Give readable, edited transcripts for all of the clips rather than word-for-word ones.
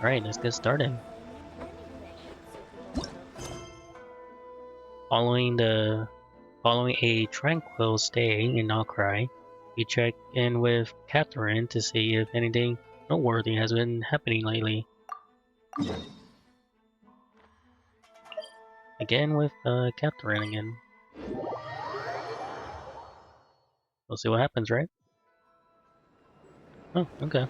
Alright, let's get started. Following a tranquil stay in Nokrai, we check in with Catherine to see if anything noteworthy has been happening lately. Again with Catherine again. We'll see what happens, right? Oh, okay.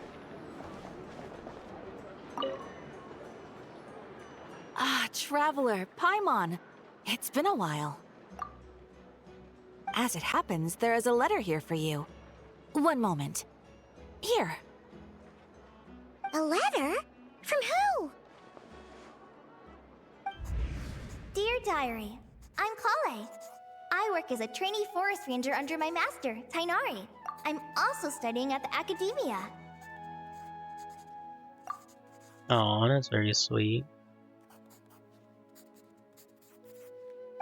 Ah, Traveler, Paimon. It's been a while. As it happens, there is a letter here for you. One moment. Here. A letter? From who? Dear Diary, I'm Kale. I work as a trainee forest ranger under my master, Tainari. I'm also studying at the academia. Oh, that's very sweet.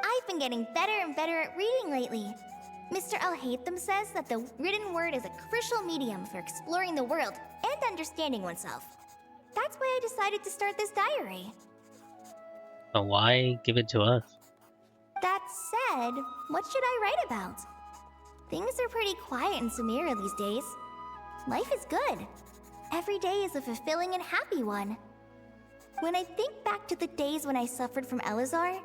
I've been getting better and better at reading lately. Mr. Al-Haytham says that the written word is a crucial medium for exploring the world and understanding oneself. That's why I decided to start this diary. But why give it to us? That said, what should I write about? Things are pretty quiet in Sumeria these days. Life is good. Every day is a fulfilling and happy one. When I think back to the days when I suffered from Elazar,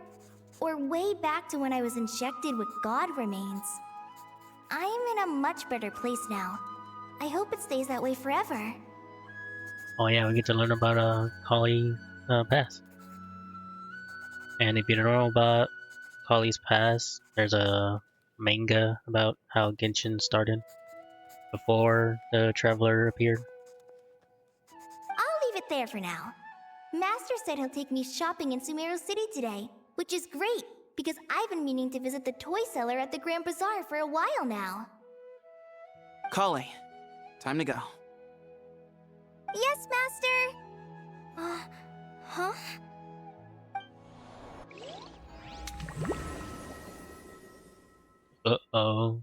or way back to when I was injected with God remains, I'm in a much better place now. I hope it stays that way forever. Oh yeah, we get to learn about Kali's past. And if you don't know about Kali's past, there's a manga about how Genshin started before the Traveler appeared. I'll leave it there for now. Master said he'll take me shopping in Sumeru City today, which is great because I've been meaning to visit the toy seller at the Grand Bazaar for a while now. Kale, time to go. Yes, Master! Huh? Uh-oh.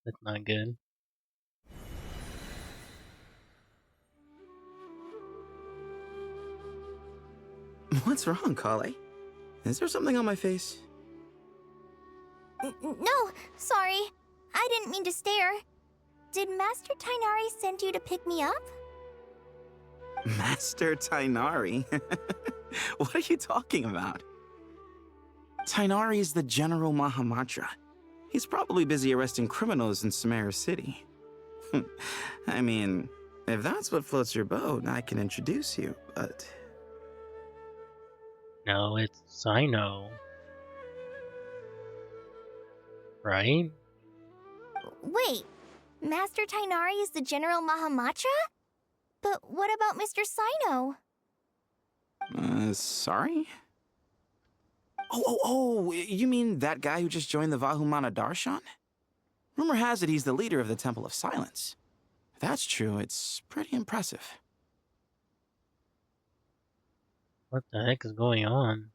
That's not good. What's wrong, Kale? Is there something on my face? No, sorry. I didn't mean to stare. Did Master Tainari send you to pick me up? Master Tainari? What are you talking about? Tainari is the General Mahamatra. He's probably busy arresting criminals in Sumeru City. I mean, if that's what floats your boat, I can introduce you, but... No, it's Sino. Right? Wait, Master Tainari is the General Mahamatra? But what about Mr. Sino? Sorry? Oh, you mean that guy who just joined the Vahumana Darshan? Rumor has it he's the leader of the Temple of Silence. If that's true, it's pretty impressive. What the heck is going on?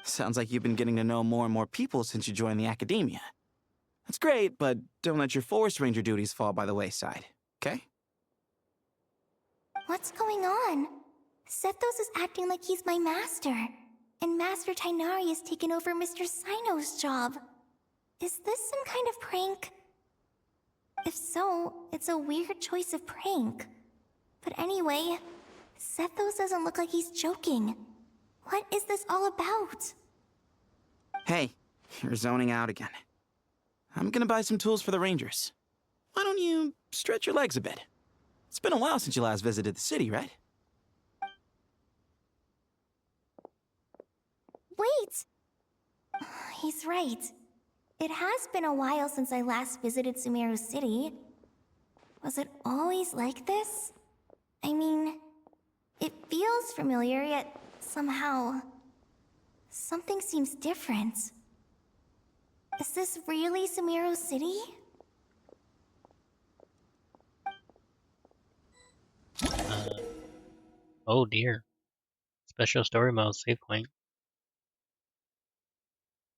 Sounds like you've been getting to know more and more people since you joined the academia. That's great, but don't let your forest ranger duties fall by the wayside, okay? What's going on? Sethos is acting like he's my master, and Master Tainari has taken over Mr. Sino's job. Is this some kind of prank? If so, it's a weird choice of prank. But anyway, Sethos doesn't look like he's joking. What is this all about? Hey, you're zoning out again. I'm gonna buy some tools for the rangers. Why don't you stretch your legs a bit? It's been a while since you last visited the city, right? Wait! He's right. It has been a while since I last visited Sumeru City. Was it always like this? I mean, it feels familiar, yet somehow... something seems different. Is this really Sumeru City? Oh dear. Special story mode save point.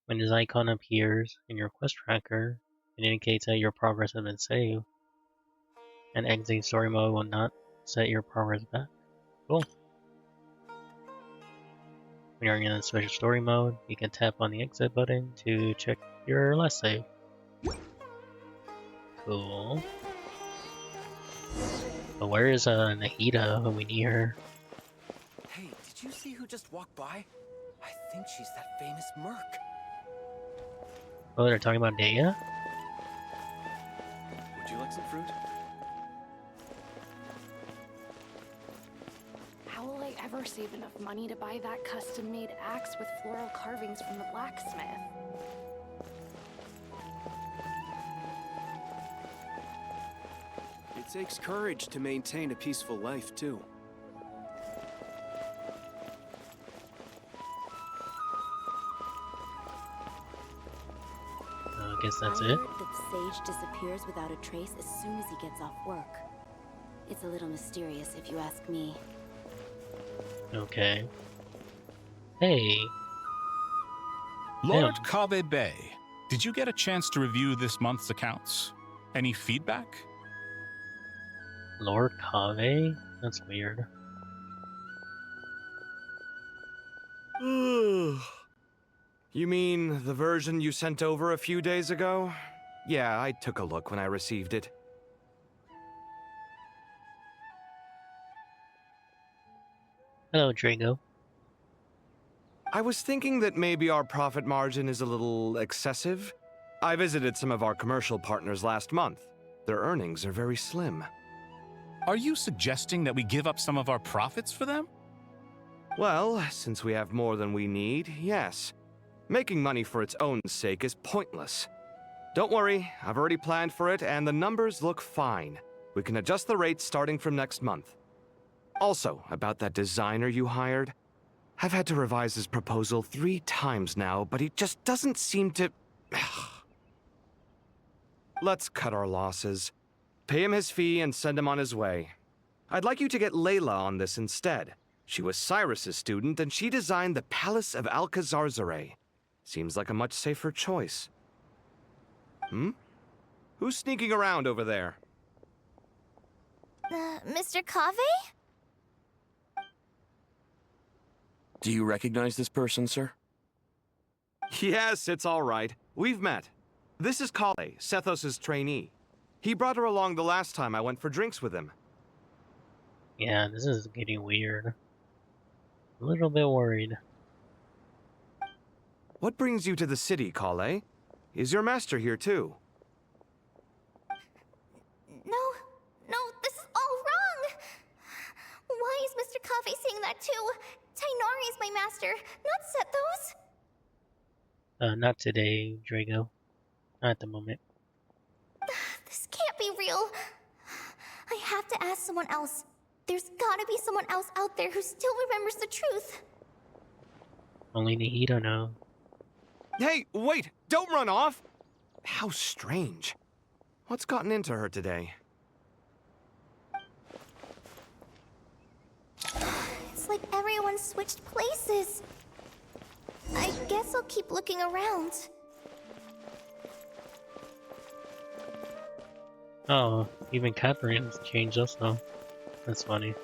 When this icon appears in your quest tracker, it indicates that your progress has been saved. And exiting story mode will not set your progress back. Cool. When you're in the special story mode, you can tap on the exit button to check your last save. Cool. But where is Nahida when we need her? Hey, did you see who just walked by? I think she's that famous merc. Oh, they're talking about Daya? Would you like some fruit? How will I ever save enough money to buy that custom-made axe with floral carvings from the blacksmith? It takes courage to maintain a peaceful life, too. I guess that's I it. heard that Sage disappears without a trace as soon as he gets off work. It's a little mysterious if you ask me. Okay. Hey. Lord Kave Bay, did you get a chance to review this month's accounts? Any feedback? Lord Kave? That's weird. You mean the version you sent over a few days ago? Yeah, I took a look when I received it. Hello, Drago. I was thinking that maybe our profit margin is a little excessive. I visited some of our commercial partners last month. Their earnings are very slim. Are you suggesting that we give up some of our profits for them? Well, since we have more than we need, yes. Making money for its own sake is pointless. Don't worry, I've already planned for it, and the numbers look fine. We can adjust the rates starting from next month. Also, about that designer you hired, I've had to revise his proposal 3 times now, but he just doesn't seem to... Let's cut our losses. Pay him his fee and send him on his way. I'd like you to get Layla on this instead. She was Cyrus's student, and she designed the Palace of Alcazarzare. Seems like a much safer choice. Who's sneaking around over there? Mr. Kave? Do you recognize this person, sir? Yes, it's all right. We've met. This is Kale, Sethos' trainee. He brought her along the last time I went for drinks with him. Yeah, this is getting weird. A little bit worried. What brings you to the city, Kale? Is your master here too? No, this is all wrong! Why is Mr. Kave saying that too? Tainari is my master, not Sethos! Not today, Drago. Not at the moment. This can't be real. I have to ask someone else. There's gotta be someone else out there who still remembers the truth. Only Nahida knows. Hey, wait! Don't run off! How strange. What's gotten into her today? It's like everyone switched places. I guess I'll keep looking around. Oh, even Catherine's changed us though. That's funny.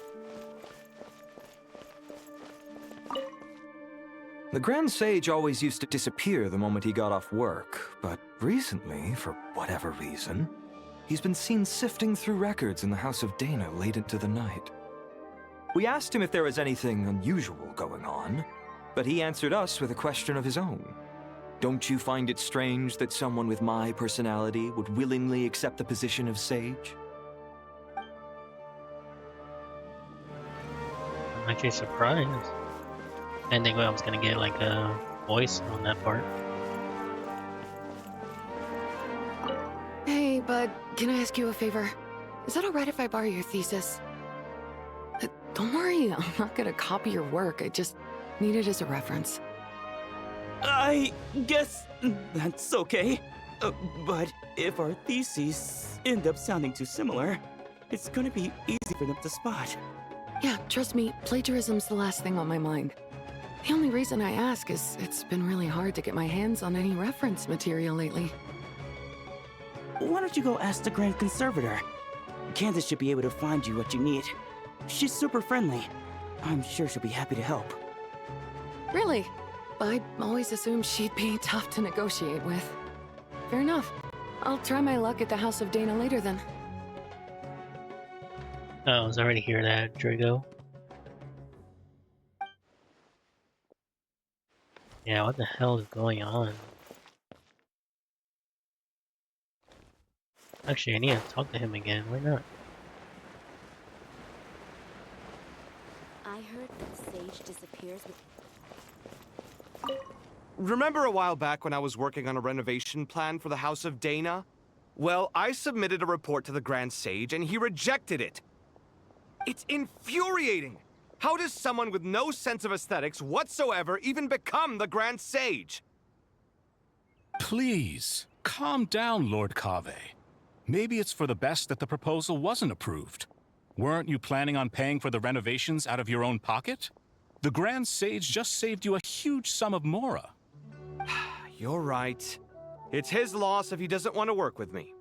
The Grand Sage always used to disappear the moment he got off work, but recently, for whatever reason, he's been seen sifting through records in the House of Dana late into the night. We asked him if there was anything unusual going on, but he answered us with a question of his own. Don't you find it strange that someone with my personality would willingly accept the position of Sage? I'm actually surprised. I didn't think I was gonna get like a voice on that part. Hey, bud, can I ask you a favor? Is that alright if I borrow your thesis? Don't worry, I'm not gonna copy your work. I just need it as a reference. I guess that's okay. But if our theses end up sounding too similar, it's gonna be easy for them to spot. Yeah, trust me, plagiarism's the last thing on my mind. The only reason I ask is it's been really hard to get my hands on any reference material lately. Why don't you go ask the Grand Conservator? Candace should be able to find you what you need. She's super friendly. I'm sure she'll be happy to help. Really? I always assumed she'd be tough to negotiate with. Fair enough. I'll try my luck at the House of Dana later then. Oh, I was already here that, Drago. Yeah, what the hell is going on? Actually, I need to talk to him again. Why not? I heard that Sage disappears with... Remember a while back when I was working on a renovation plan for the House of Dana? Well, I submitted a report to the Grand Sage and he rejected it. It's infuriating! How does someone with no sense of aesthetics whatsoever even become the Grand Sage? Please, calm down, Lord Kave. Maybe it's for the best that the proposal wasn't approved. Weren't you planning on paying for the renovations out of your own pocket? The Grand Sage just saved you a huge sum of mora. You're right. It's his loss if he doesn't want to work with me.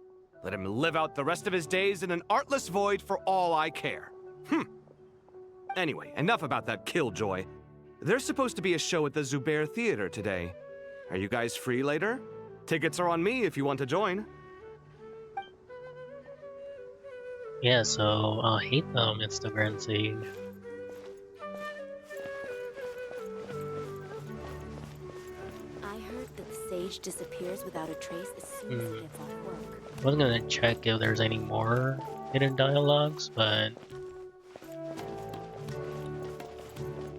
Let him live out the rest of his days in an artless void for all I care. Anyway, enough about that killjoy. There's supposed to be a show at the Zubair Theater today. Are you guys free later? Tickets are on me if you want to join. Yeah, so I'll hate them, it's the Grand Sage. I heard that the Sage disappears without a trace as soon as he gets off work. I was gonna check if there's any more hidden dialogues, but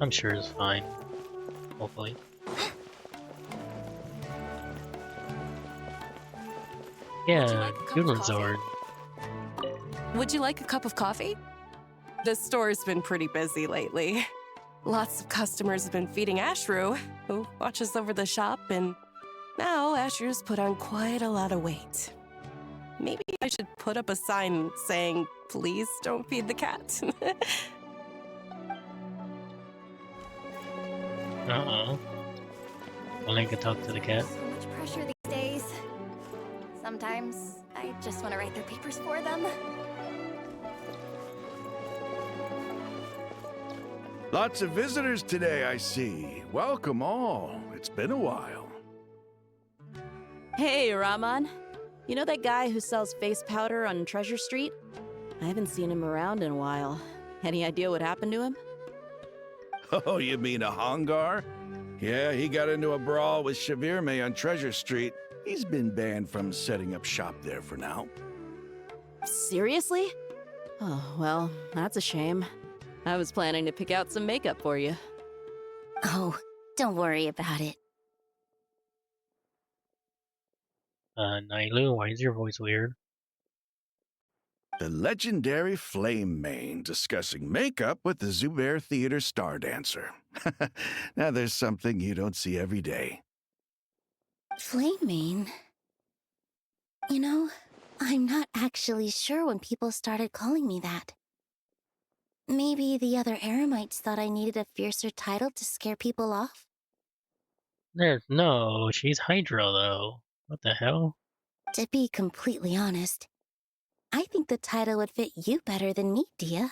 I'm sure it's fine. Hopefully. Yeah, good resort. Would you like a cup of coffee? The store's been pretty busy lately. Lots of customers have been feeding Ashru, who watches over the shop, and now Ashru's put on quite a lot of weight. Maybe I should put up a sign saying, please don't feed the cat. Uh-oh. Well, I can talk to the cat. So much pressure these days. Sometimes I just want to write their papers for them. Lots of visitors today, I see. Welcome all. It's been a while. Hey, Rahman. You know that guy who sells face powder on Treasure Street? I haven't seen him around in a while. Any idea what happened to him? Oh, you mean a Hongar? Yeah, he got into a brawl with Shavirme on Treasure Street. He's been banned from setting up shop there for now. Seriously? Oh, well, that's a shame. I was planning to pick out some makeup for you. Oh, don't worry about it. Nailu, why is your voice weird? The legendary Flame Mane discussing makeup with the Zubair Theater star dancer. Now there's something you don't see every day. Flame Mane? You know, I'm not actually sure when people started calling me that. Maybe the other Eremites thought I needed a fiercer title to scare people off? There's no, she's Hydra though. What the hell? To be completely honest, I think the title would fit you better than me, Dia.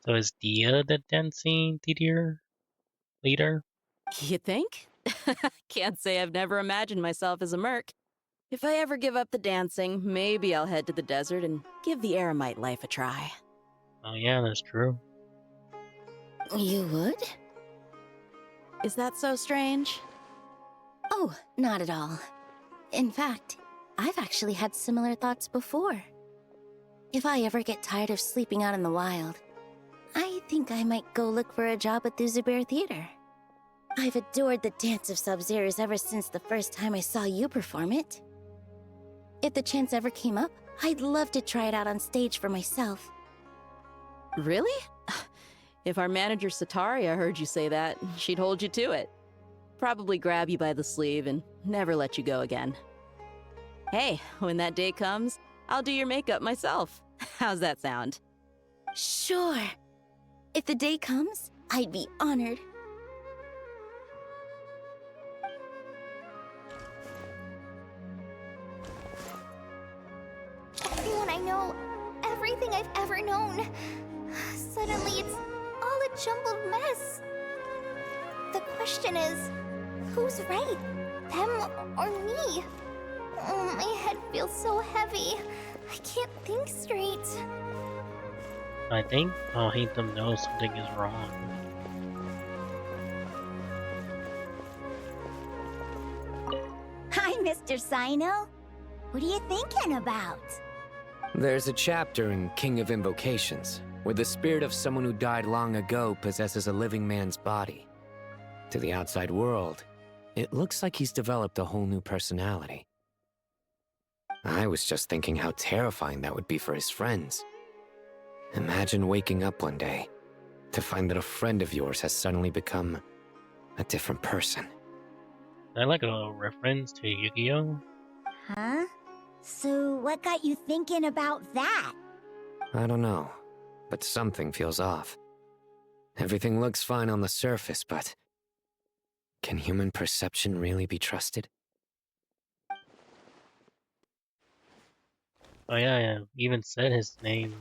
So is Dia the dancing leader? You think? Can't say I've never imagined myself as a merc. If I ever give up the dancing, maybe I'll head to the desert and give the Eremite life a try. Oh yeah, that's true. You would? Is that so strange? Oh, not at all. In fact, I've actually had similar thoughts before. If I ever get tired of sleeping out in the wild, I think I might go look for a job at the Zubair Theater. I've adored the dance of Sub-Zeros ever since the first time I saw you perform it. If the chance ever came up, I'd love to try it out on stage for myself. Really? If our manager Sataria heard you say that, she'd hold you to it. Probably grab you by the sleeve and never let you go again. Hey, when that day comes, I'll do your makeup myself. How's that sound? Sure. If the day comes, I'd be honored. Everyone I know unknown. Suddenly, it's all a jumbled mess. The question is, who's right? Them or me? Oh, my head feels so heavy. I can't think straight. I think I'll hate them know something is wrong. Hi, Mr. Sino. What are you thinking about? There's a chapter in King of Invocations where the spirit of someone who died long ago possesses a living man's body. To the outside world, it looks like he's developed a whole new personality. I was just thinking how terrifying that would be for his friends. Imagine waking up one day to find that a friend of yours has suddenly become a different person. I like a little reference to Yu-Gi-Oh! Huh? So what got you thinking about that? I don't know, but something feels off. Everything looks fine on the surface, but can human perception really be trusted? Oh yeah, he even said his name,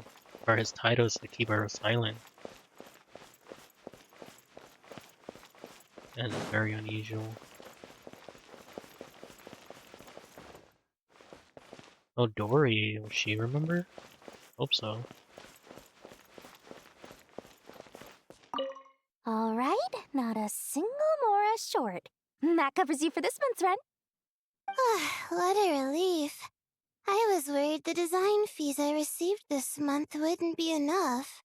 or his titles to keep her silent. That is very unusual. Oh, Dory, will she remember? Hope so. All right, not a single Mora short. That covers you for this month's rent. What a relief. I was worried the design fees I received this month wouldn't be enough.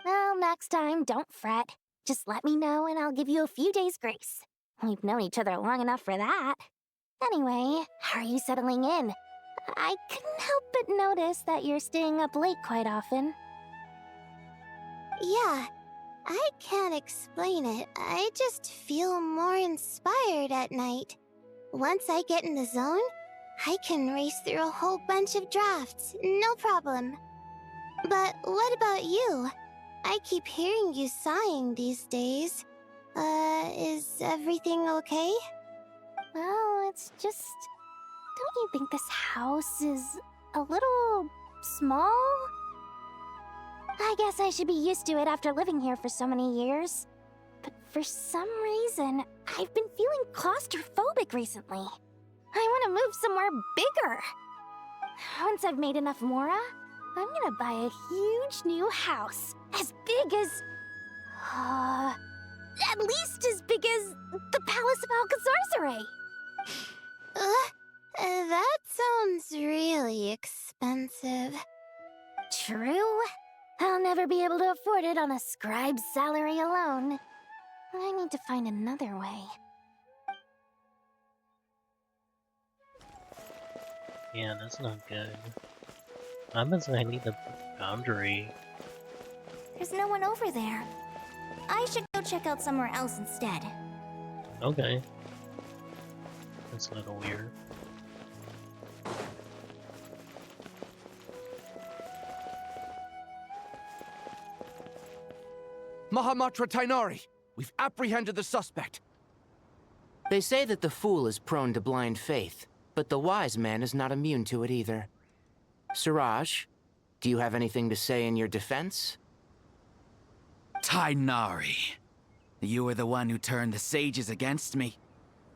Well, next time, don't fret. Just let me know and I'll give you a few days' grace. We've known each other long enough for that. Anyway, how are you settling in? I couldn't help but notice that you're staying up late quite often. Yeah, I can't explain it. I just feel more inspired at night. Once I get in the zone, I can race through a whole bunch of drafts, no problem. But what about you? I keep hearing you sighing these days. Is everything okay? Well, it's just... Don't you think this house is a little small? I guess I should be used to it after living here for so many years. But for some reason, I've been feeling claustrophobic recently. I want to move somewhere bigger. Once I've made enough Mora, I'm gonna buy a huge new house. As big as... at least as big as the Palace of Alcazarzaray. That sounds really expensive. True. I'll never be able to afford it on a scribe's salary alone. I need to find another way. Yeah, that's not good. I'm gonna say I need the boundary. There's no one over there. I should go check out somewhere else instead. Okay. That's a little weird. Mahamatra Tainari, we've apprehended the suspect. They say that the fool is prone to blind faith, but the wise man is not immune to it either. Siraj, do you have anything to say in your defense? Tainari, you were the one who turned the sages against me.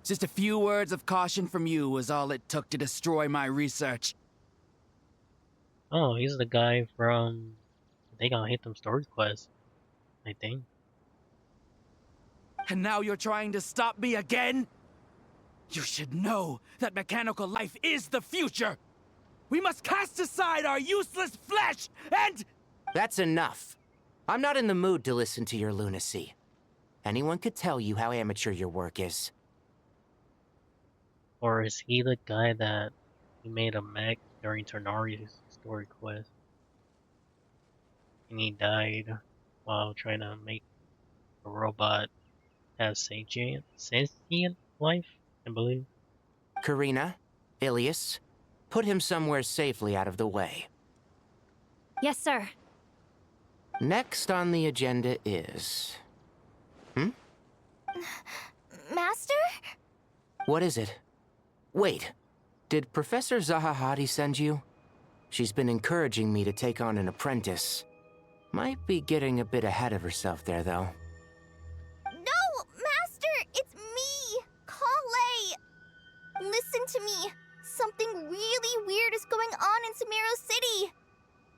Just a few words of caution from you was all it took to destroy my research. Oh, he's the guy from... They gonna hit them story quests, I think. And now you're trying to stop me again? You should know that mechanical life is the future! We must cast aside our useless flesh and... That's enough. I'm not in the mood to listen to your lunacy. Anyone could tell you how amateur your work is. Or is he the guy that he made a mech during Ternari's story quest? And he died while trying to make a robot have sentient life, I believe. Karina, Ilias, put him somewhere safely out of the way. Yes, sir. Next on the agenda is... Master? What is it? Wait, did Professor Zahahati send you? She's been encouraging me to take on an apprentice. Might be getting a bit ahead of herself there, though. No, Master! It's me! Kale! Listen to me. Something really weird is going on in Sumeru City.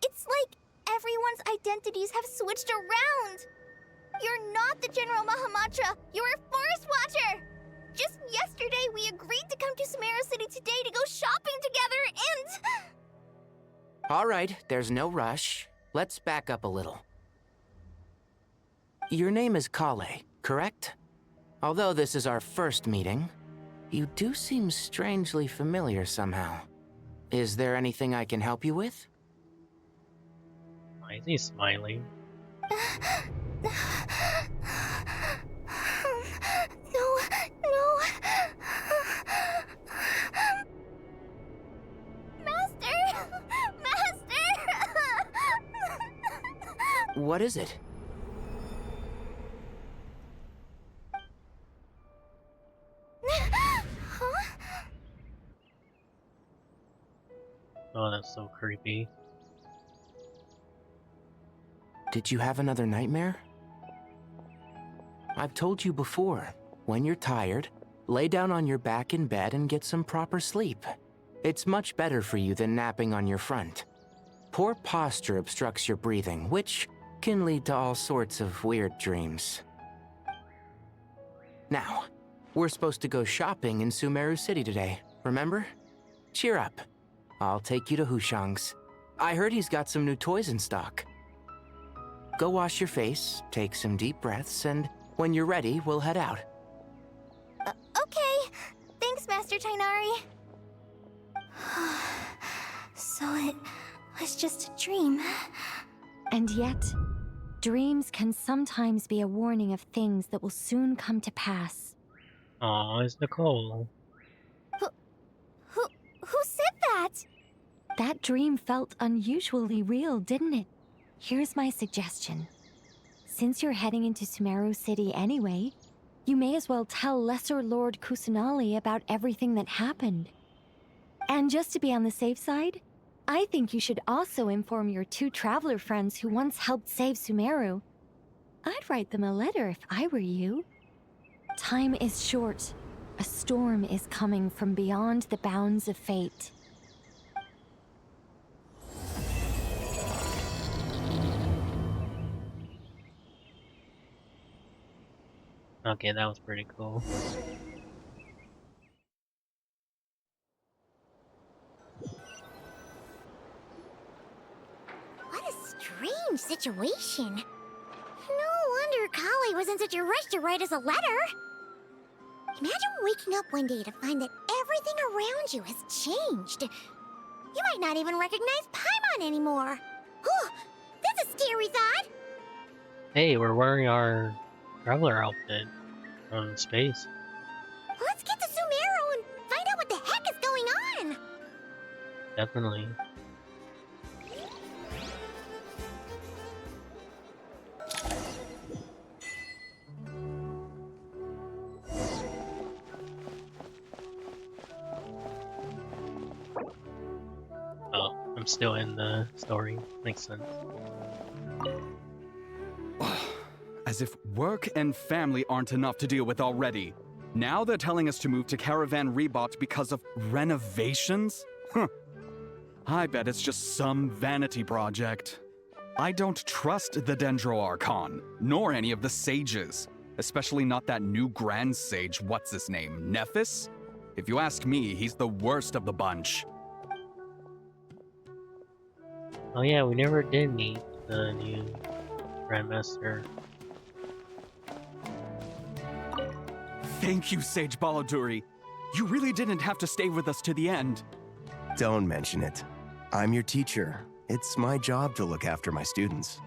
It's like everyone's identities have switched around. You're not the General Mahamatra. You're a Forest Watcher. Just yesterday, we agreed to come to Sumeru City today to go shopping together, and... All right, there's no rush. Let's back up a little. Your name is Kale, correct? Although this is our first meeting, you do seem strangely familiar somehow. Is there anything I can help you with? Why is he smiling? No. Master! What is it? Oh, that's so creepy. Did you have another nightmare? I've told you before, when you're tired, lay down on your back in bed and get some proper sleep. It's much better for you than napping on your front. Poor posture obstructs your breathing, which can lead to all sorts of weird dreams. Now, we're supposed to go shopping in Sumeru City today, remember? Cheer up. I'll take you to Hushang's. I heard he's got some new toys in stock. Go wash your face, take some deep breaths, and when you're ready, we'll head out. Okay. Thanks, Master Tainari. So it was just a dream. And yet, dreams can sometimes be a warning of things that will soon come to pass. Aw, it's Nicole. Who said that? That dream felt unusually real, didn't it? Here's my suggestion. Since you're heading into Sumeru City anyway, you may as well tell Lesser Lord Kusanali about everything that happened. And just to be on the safe side, I think you should also inform your 2 traveler friends who once helped save Sumeru. I'd write them a letter if I were you. Time is short. A storm is coming from beyond the bounds of fate. Okay, that was pretty cool. What a strange situation. No wonder Kali was in such a rush to write us a letter. Imagine waking up one day to find that everything around you has changed. You might not even recognize Paimon anymore. Oh, that's a scary thought. Hey, we're wearing our traveler outfit from space. Let's get to Sumeru and find out what the heck is going on. Definitely. Oh, I'm still in the story. Makes sense. As if work and family aren't enough to deal with already. Now they're telling us to move to Caravan Rebot because of renovations? Huh. I bet it's just some vanity project. I don't trust the Dendro Archon, nor any of the sages. Especially not that new Grand Sage, what's his name, Nephis? If you ask me, he's the worst of the bunch. Oh yeah, we never did meet the new Grandmaster. Thank you, Sage Baloduri. You really didn't have to stay with us to the end. Don't mention it. I'm your teacher. It's my job to look after my students.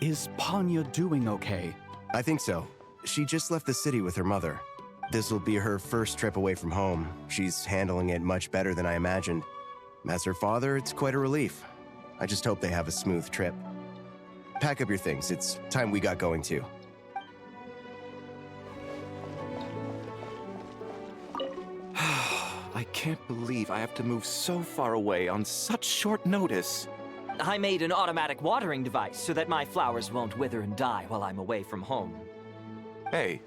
Is Panya doing okay? I think so. She just left the city with her mother. This will be her first trip away from home. She's handling it much better than I imagined. As her father, it's quite a relief. I just hope they have a smooth trip. Pack up your things. It's time we got going too. I can't believe I have to move so far away on such short notice. I made an automatic watering device so that my flowers won't wither and die while I'm away from home. Hey,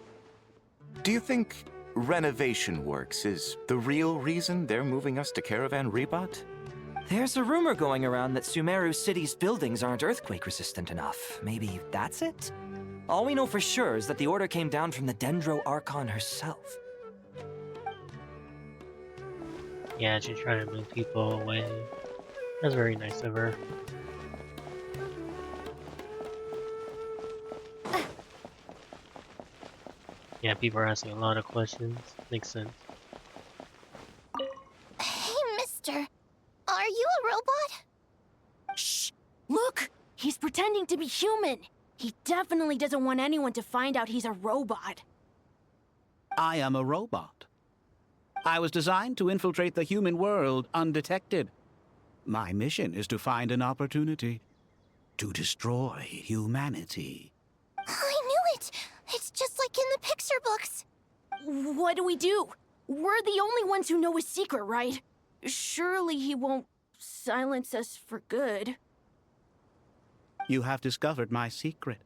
do you think renovation works is the real reason they're moving us to Caravan Rebot? There's a rumor going around that Sumeru City's buildings aren't earthquake-resistant enough. Maybe that's it? All we know for sure is that the order came down from the Dendro Archon herself. Yeah, she's trying to move people away. That's very nice of her. Yeah, people are asking a lot of questions. Makes sense. Hey, mister. Are you a robot? Shh! Look! He's pretending to be human! He definitely doesn't want anyone to find out he's a robot. I am a robot. I was designed to infiltrate the human world undetected. My mission is to find an opportunity to destroy humanity. I knew it! It's just like in the picture books. What do we do? We're the only ones who know his secret, right? Surely he won't silence us for good. You have discovered my secret.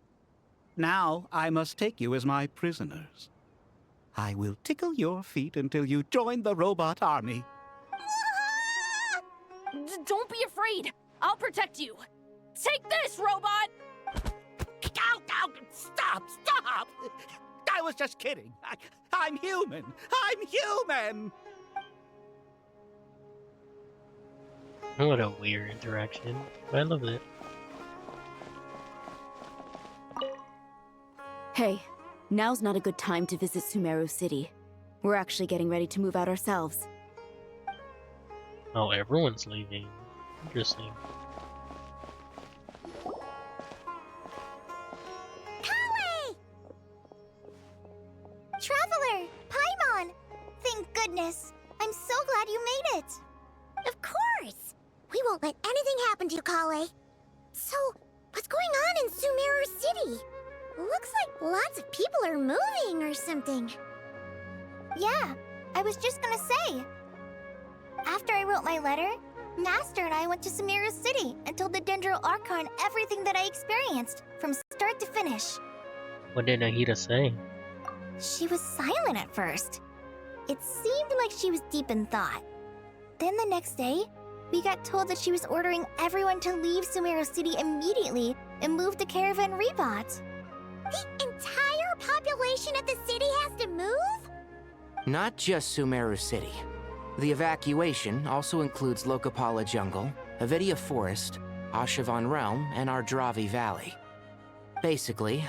Now I must take you as my prisoners. I will tickle your feet until you join the robot army. Don't be afraid. I'll protect you. Take this, robot! Ow, ow, stop, stop! I was just kidding. I'm human. I'm human! What a weird interaction. But I love it. Hey, now's not a good time to visit Sumeru City. We're actually getting ready to move out ourselves. Oh, everyone's leaving. Interesting. Traveler! Paimon! Thank goodness! I'm so glad you made it! Of course! We won't let anything happen to you, Kale. So, what's going on in Sumeru City? Looks like lots of people are moving or something. Yeah, I was just gonna say. After I wrote my letter, Master and I went to Sumeru City and told the Dendro Archon everything that I experienced, from start to finish. What did Nahida say? She was silent at first. It seemed like she was deep in thought. Then the next day, we got told that she was ordering everyone to leave Sumeru City immediately and move to Caravan Rebot. The entire population of the city has to move? Not just Sumeru City. The evacuation also includes Lokapala Jungle, Avidia Forest, Ashavan Realm, and Ardravi Valley. Basically,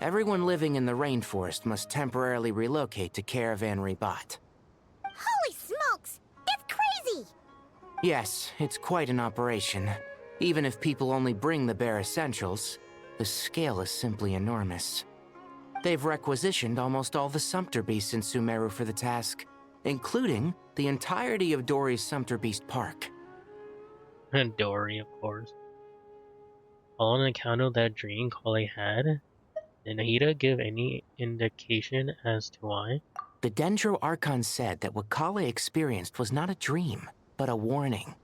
everyone living in the rainforest must temporarily relocate to Caravan Rebot. Holy smokes! It's crazy! Yes, it's quite an operation. Even if people only bring the bare essentials, the scale is simply enormous. They've requisitioned almost all the Sumpter Beasts in Sumeru for the task, including the entirety of Dory's Sumpter Beast Park. And Dory, of course. All on account of that dream Kale had? Did Nahida give any indication as to why? The Dendro Archon said that what Kale experienced was not a dream, but a warning.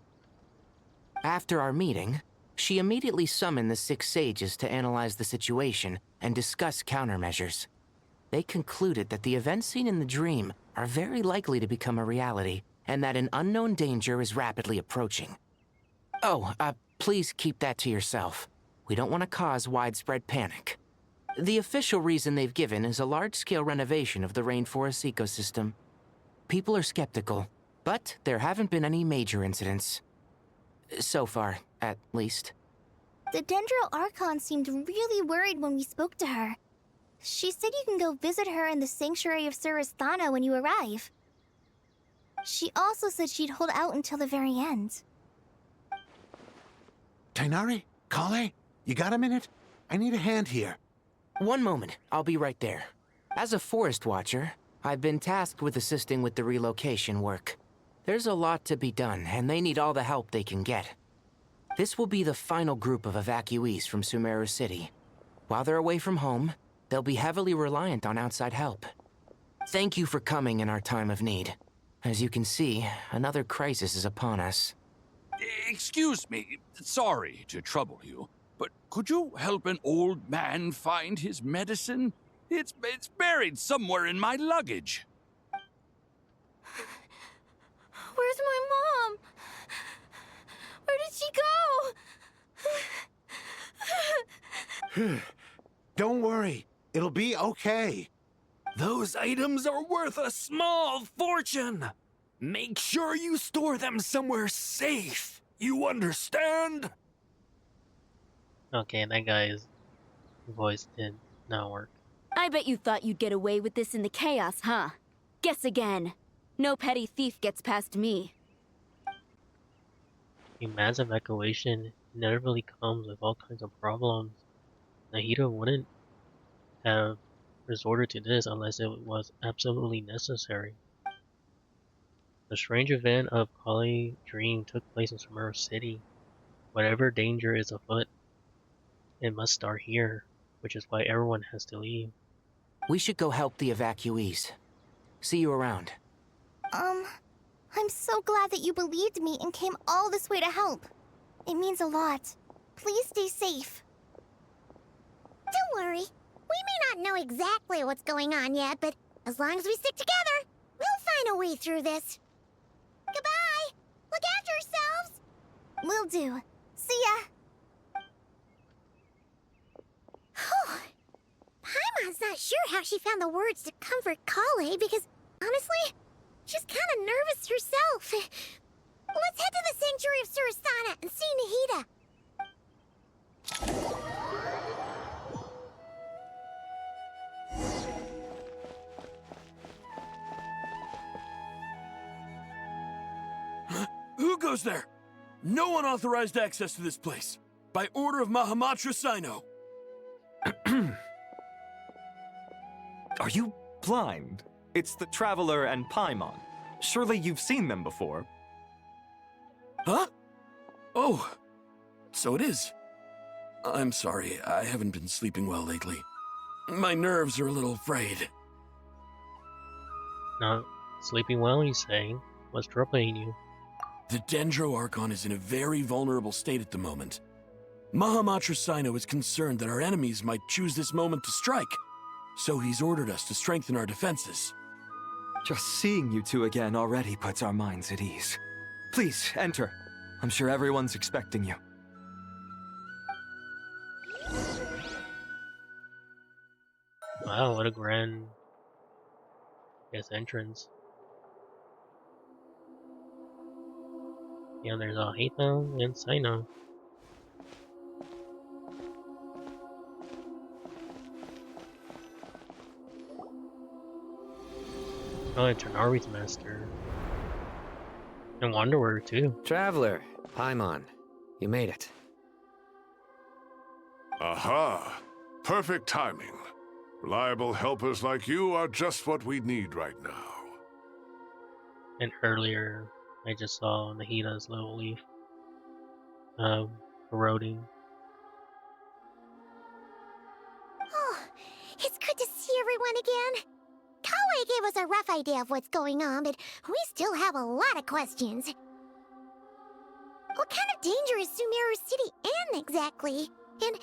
After our meeting, she immediately summoned the 6 sages to analyze the situation and discuss countermeasures. They concluded that the events seen in the dream are very likely to become a reality, and that an unknown danger is rapidly approaching. Oh, please keep that to yourself. We don't want to cause widespread panic. The official reason they've given is a large-scale renovation of the rainforest ecosystem. People are skeptical, but there haven't been any major incidents. So far, at least. The Dendro Archon seemed really worried when we spoke to her. She said you can go visit her in the Sanctuary of Surasthana when you arrive. She also said she'd hold out until the very end. Tighnari? Kale? You got a minute? I need a hand here. One moment, I'll be right there. As a forest watcher, I've been tasked with assisting with the relocation work. There's a lot to be done, and they need all the help they can get. This will be the final group of evacuees from Sumeru City. While they're away from home, they'll be heavily reliant on outside help. Thank you for coming in our time of need. As you can see, another crisis is upon us. Excuse me, sorry to trouble you, but could you help an old man find his medicine? It's buried somewhere in my luggage. Where's my mom? Where did she go? Don't worry, it'll be okay. Those items are worth a small fortune. Make sure you store them somewhere safe. You understand? Okay, that guy's voice did not work. I bet you thought you'd get away with this in the chaos, huh? Guess again. No petty thief gets past me. A mass evacuation inevitably comes with all kinds of problems. Nahida wouldn't have resorted to this unless it was absolutely necessary. The strange event of Kali's dream took place in Sumeru City. Whatever danger is afoot, it must start here, which is why everyone has to leave. We should go help the evacuees. See you around. I'm so glad that you believed me and came all this way to help. It means a lot. Please stay safe. Don't worry. We may not know exactly what's going on yet, but as long as we stick together, we'll find a way through this. Goodbye! Look after yourselves! Will do. See ya! Paimon's not sure how she found the words to comfort Kale because, honestly, she's kind of nervous herself. Let's head to the Sanctuary of Surasana and see Nahida. Who goes there? No unauthorized access to this place. By order of Mahamatra Sino. Are you blind? It's the Traveler and Paimon. Surely you've seen them before. Huh? Oh, so it is. I'm sorry, I haven't been sleeping well lately. My nerves are a little frayed. Not sleeping well, you say? What's troubling you? The Dendro Archon is in a very vulnerable state at the moment. Mahamatra Sino is concerned that our enemies might choose this moment to strike, so he's ordered us to strengthen our defenses. Just seeing you two again already puts our minds at ease. Please, enter. I'm sure everyone's expecting you. Wow, what a grand, entrance. Yeah, there's Alhaitham and Sino. Oh, and Ternari's master. And Wanderer, too. Traveler, Paimon, you made it. Aha! Perfect timing. Reliable helpers like you are just what we need right now. And earlier, I just saw Nahida's little leaf eroding. Oh, it's good to see everyone again. Kawaii gave us a rough idea of what's going on, but we still have a lot of questions. What kind of danger is Sumeru City in exactly? And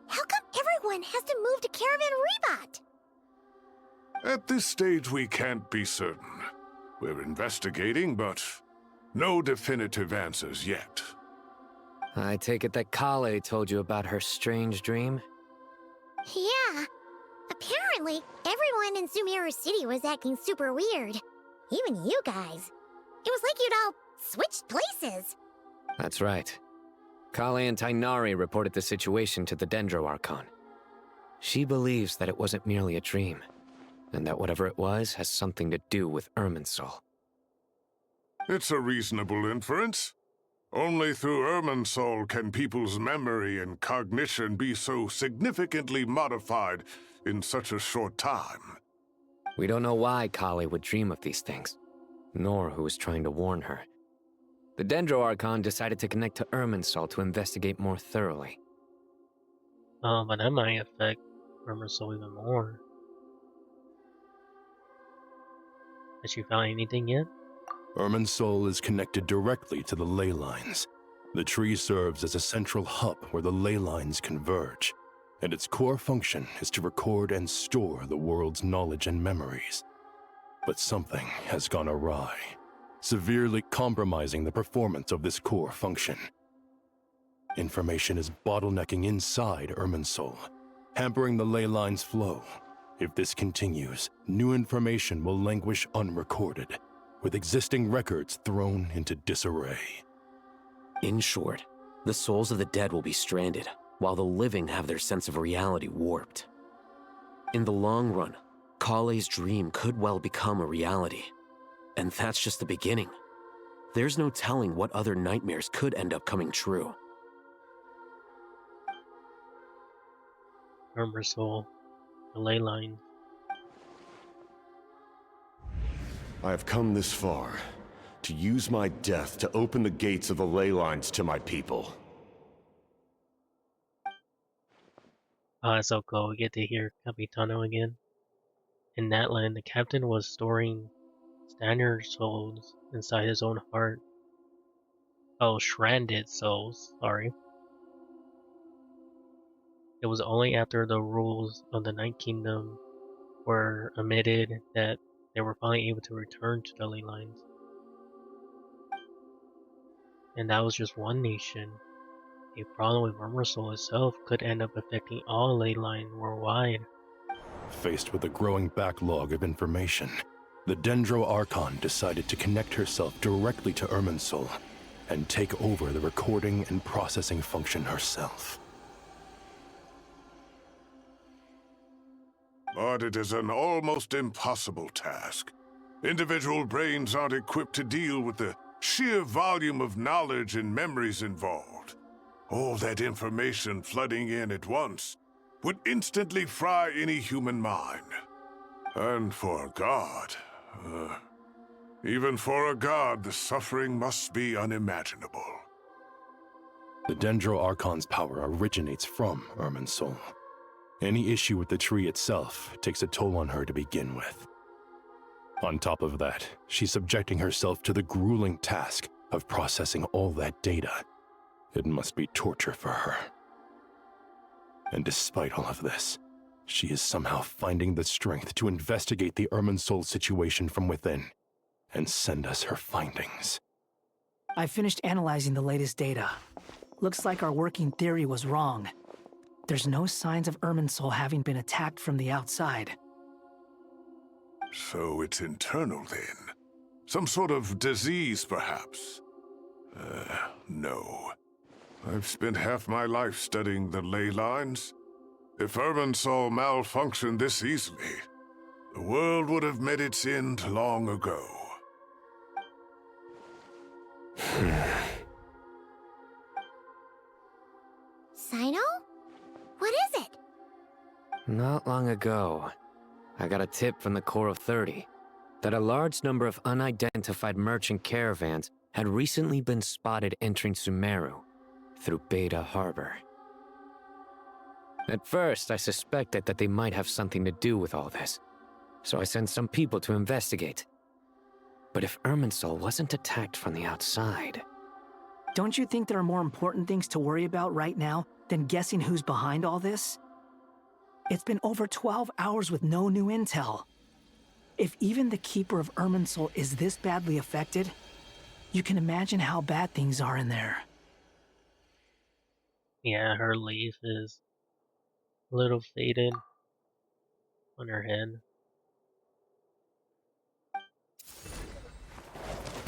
how come everyone has to move to Caravan Rebot? At this stage, we can't be certain. We're investigating, but no definitive answers yet. I take it that Kale told you about her strange dream? Yeah. Apparently, everyone in Sumeru City was acting super weird. Even you guys. It was like you'd all switched places. That's right. Kale and Tainari reported the situation to the Dendro Archon. She believes that it wasn't merely a dream, and that whatever it was has something to do with Irminsul. It's a reasonable inference. Only through Irminsul can people's memory and cognition be so significantly modified in such a short time. We don't know why Kale would dream of these things, nor who was trying to warn her. The Dendro Archon decided to connect to Irminsul to investigate more thoroughly. But that might affect Irminsul even more. Has she found anything yet? Irminsul is connected directly to the ley lines. The tree serves as a central hub where the ley lines converge, and its core function is to record and store the world's knowledge and memories. But something has gone awry, severely compromising the performance of this core function. Information is bottlenecking inside Irminsul, hampering the ley line's flow. If this continues, new information will languish unrecorded, with existing records thrown into disarray. In short, the souls of the dead will be stranded, while the living have their sense of reality warped. In the long run, Kale's dream could well become a reality. And that's just the beginning. There's no telling what other nightmares could end up coming true. Irminsul, the ley line. I have come this far to use my death to open the gates of the ley lines to my people. Oh, that's so cool. We get to hear Capitano again. In that land, the captain was storing standard souls inside his own heart. Oh, stranded souls, sorry. It was only after the rules of the Night Kingdom were omitted that they were finally able to return to the ley lines. And that was just one nation. A problem with Irminsul itself could end up affecting all ley line worldwide. Faced with a growing backlog of information, the Dendro Archon decided to connect herself directly to Irminsul and take over the recording and processing function herself. But it is an almost impossible task. Individual brains aren't equipped to deal with the sheer volume of knowledge and memories involved. All that information flooding in at once would instantly fry any human mind. And for a god, even for a god, the suffering must be unimaginable. The Dendro Archon's power originates from Irminsul. Any issue with the tree itself takes a toll on her to begin with. On top of that, she's subjecting herself to the grueling task of processing all that data. It must be torture for her. And despite all of this, she is somehow finding the strength to investigate the Irminsul situation from within and send us her findings. I finished analyzing the latest data. Looks like our working theory was wrong. There's no signs of Irminsul having been attacked from the outside. So it's internal then? Some sort of disease, perhaps? No. I've spent half my life studying the ley lines. If Irminsul malfunctioned this easily, the world would have met its end long ago. Sino? What is it? Not long ago, I got a tip from the Core of 30 that a large number of unidentified merchant caravans had recently been spotted entering Sumeru through Beta Harbor. At first, I suspected that they might have something to do with all this, so I sent some people to investigate. But if Irminsul wasn't attacked from the outside... Don't you think there are more important things to worry about right now than guessing who's behind all this? It's been over 12 hours with no new intel. If even the Keeper of Irminsul is this badly affected, you can imagine how bad things are in there. Yeah, her leaf is a little faded on her head.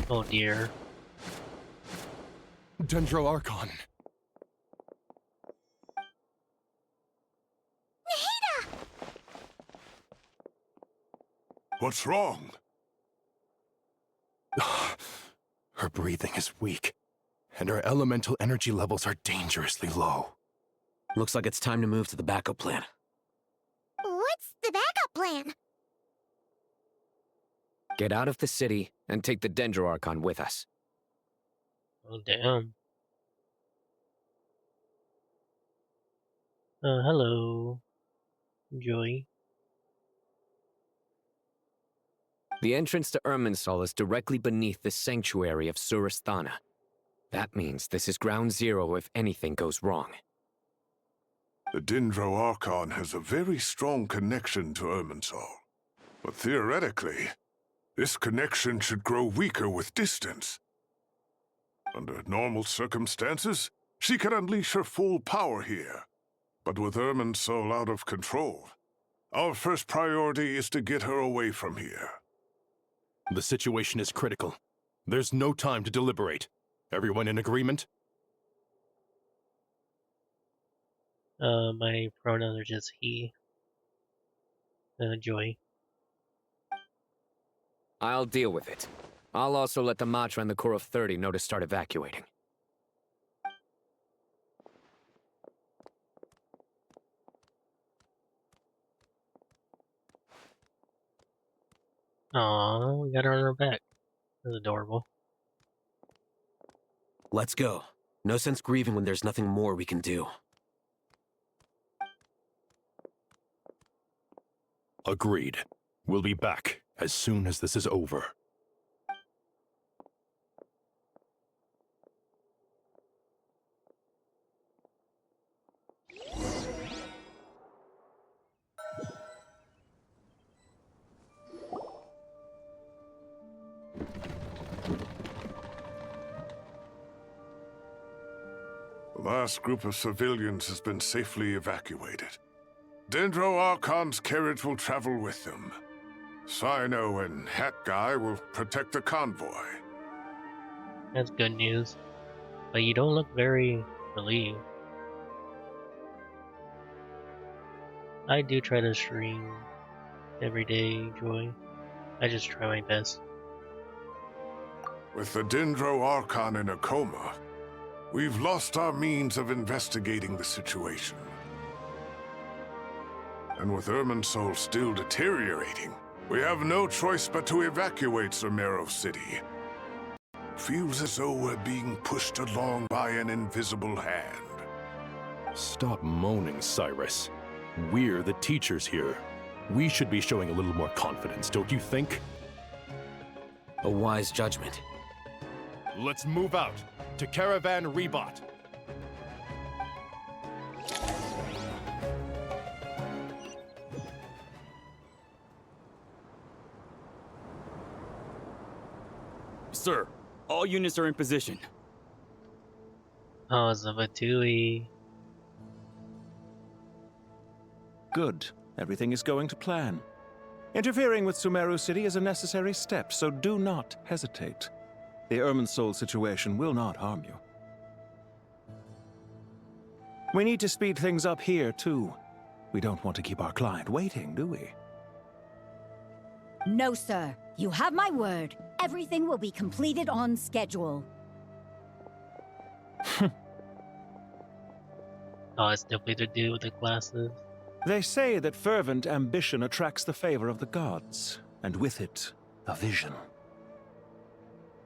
Oh dear. Dendro Archon. What's wrong? Her breathing is weak, and her elemental energy levels are dangerously low. Looks like it's time to move to the backup plan. What's the backup plan? Get out of the city and take the Dendro Archon with us. Oh damn. Hello. Joy. The entrance to Irminsul is directly beneath the sanctuary of Surasthana. That means this is ground zero if anything goes wrong. The Dendro Archon has a very strong connection to Irminsul. But theoretically, this connection should grow weaker with distance. Under normal circumstances, she could unleash her full power here. But with Irminsul out of control, our first priority is to get her away from here. The situation is critical. There's no time to deliberate. Everyone in agreement? My pronouns are just he. Joy. I'll deal with it. I'll also let the Matra and the Core of 30 know to start evacuating. Aw, we got her on our back. That's adorable. Let's go. No sense grieving when there's nothing more we can do. Agreed. We'll be back as soon as this is over. The last group of civilians has been safely evacuated. Dendro Archon's carriage will travel with them. Sino and Hat Guy will protect the convoy. That's good news. But you don't look very relieved. I do try to stream every day, Joy. I just try my best. With the Dendro Archon in a coma, we've lost our means of investigating the situation. And with Irminsul still deteriorating, we have no choice but to evacuate Sumeru City. Feels as though we're being pushed along by an invisible hand. Stop moaning, Cyrus. We're the teachers here. We should be showing a little more confidence, don't you think? A wise judgment. Let's move out to Caravan Rebot. Sir, all units are in position. Oh, Zavatui. Good. Everything is going to plan. Interfering with Sumeru City is a necessary step, so do not hesitate. The Irminsul situation will not harm you. We need to speed things up here, too. We don't want to keep our client waiting, do we? No, sir. You have my word. Everything will be completed on schedule. Oh, it's definitely to do with the glasses. They say that fervent ambition attracts the favor of the gods, and with it, a vision.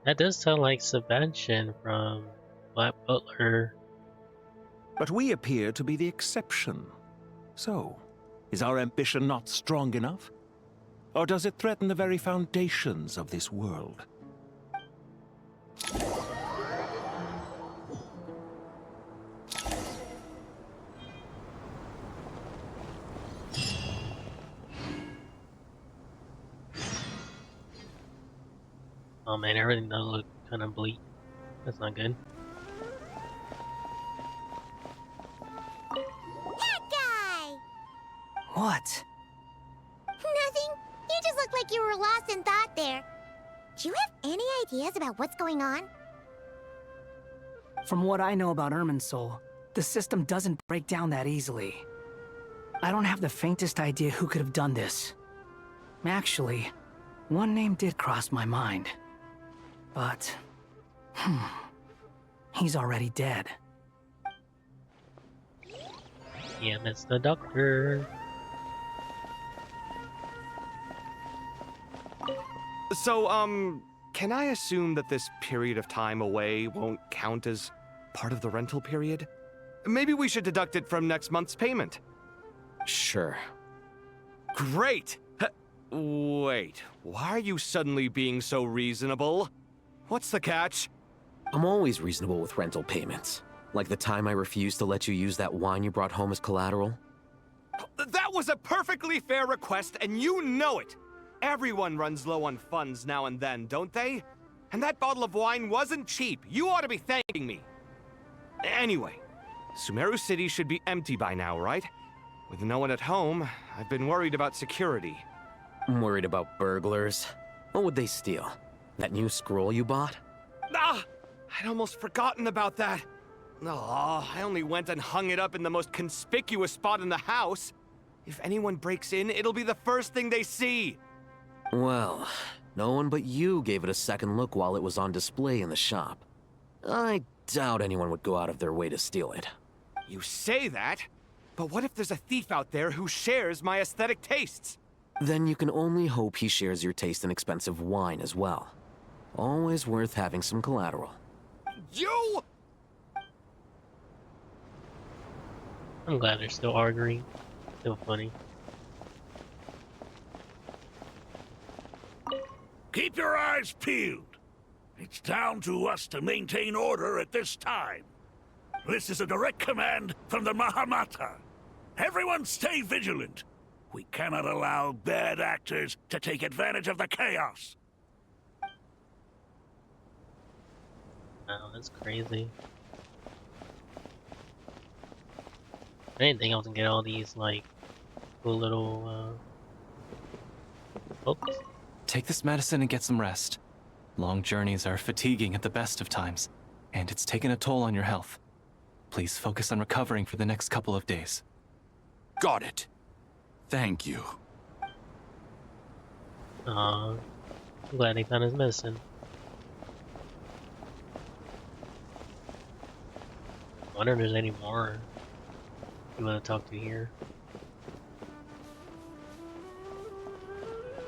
That does sound like Sebastian from Black Butler. But we appear to be the exception. So, is our ambition not strong enough? Or does it threaten the very foundations of this world? Oh man, everything does look kind of bleak. That's not good. That guy! What? Nothing. You just looked like you were lost in thought there. Do you have any ideas about what's going on? From what I know about Irminsul, the system doesn't break down that easily. I don't have the faintest idea who could have done this. Actually, one name did cross my mind. But, he's already dead. Yeah, it's the doctor. So, can I assume that this period of time away won't count as part of the rental period? Maybe we should deduct it from next month's payment. Sure. Great! Wait, why are you suddenly being so reasonable? What's the catch? I'm always reasonable with rental payments. Like the time I refused to let you use that wine you brought home as collateral. That was a perfectly fair request, and you know it! Everyone runs low on funds now and then, don't they? And that bottle of wine wasn't cheap. You ought to be thanking me. Anyway, Sumeru City should be empty by now, right? With no one at home, I've been worried about security. I'm worried about burglars. What would they steal? That new scroll you bought? Ah! I'd almost forgotten about that. Oh, I only went and hung it up in the most conspicuous spot in the house. If anyone breaks in, it'll be the first thing they see. Well, no one but you gave it a second look while it was on display in the shop. I doubt anyone would go out of their way to steal it. You say that, but what if there's a thief out there who shares my aesthetic tastes? Then you can only hope he shares your taste in expensive wine as well. Always worth having some collateral. You! I'm glad they're still arguing. Still funny. Keep your eyes peeled. It's down to us to maintain order at this time. This is a direct command from the Mahamata. Everyone stay vigilant. We cannot allow bad actors to take advantage of the chaos. Wow, that's crazy. I didn't think I was gonna get all these, like, cool little, books. Take this medicine and get some rest. Long journeys are fatiguing at the best of times, and it's taken a toll on your health. Please focus on recovering for the next couple of days. Got it. Thank you. I'm glad he found his medicine. I wonder if there's any more you want to talk to here.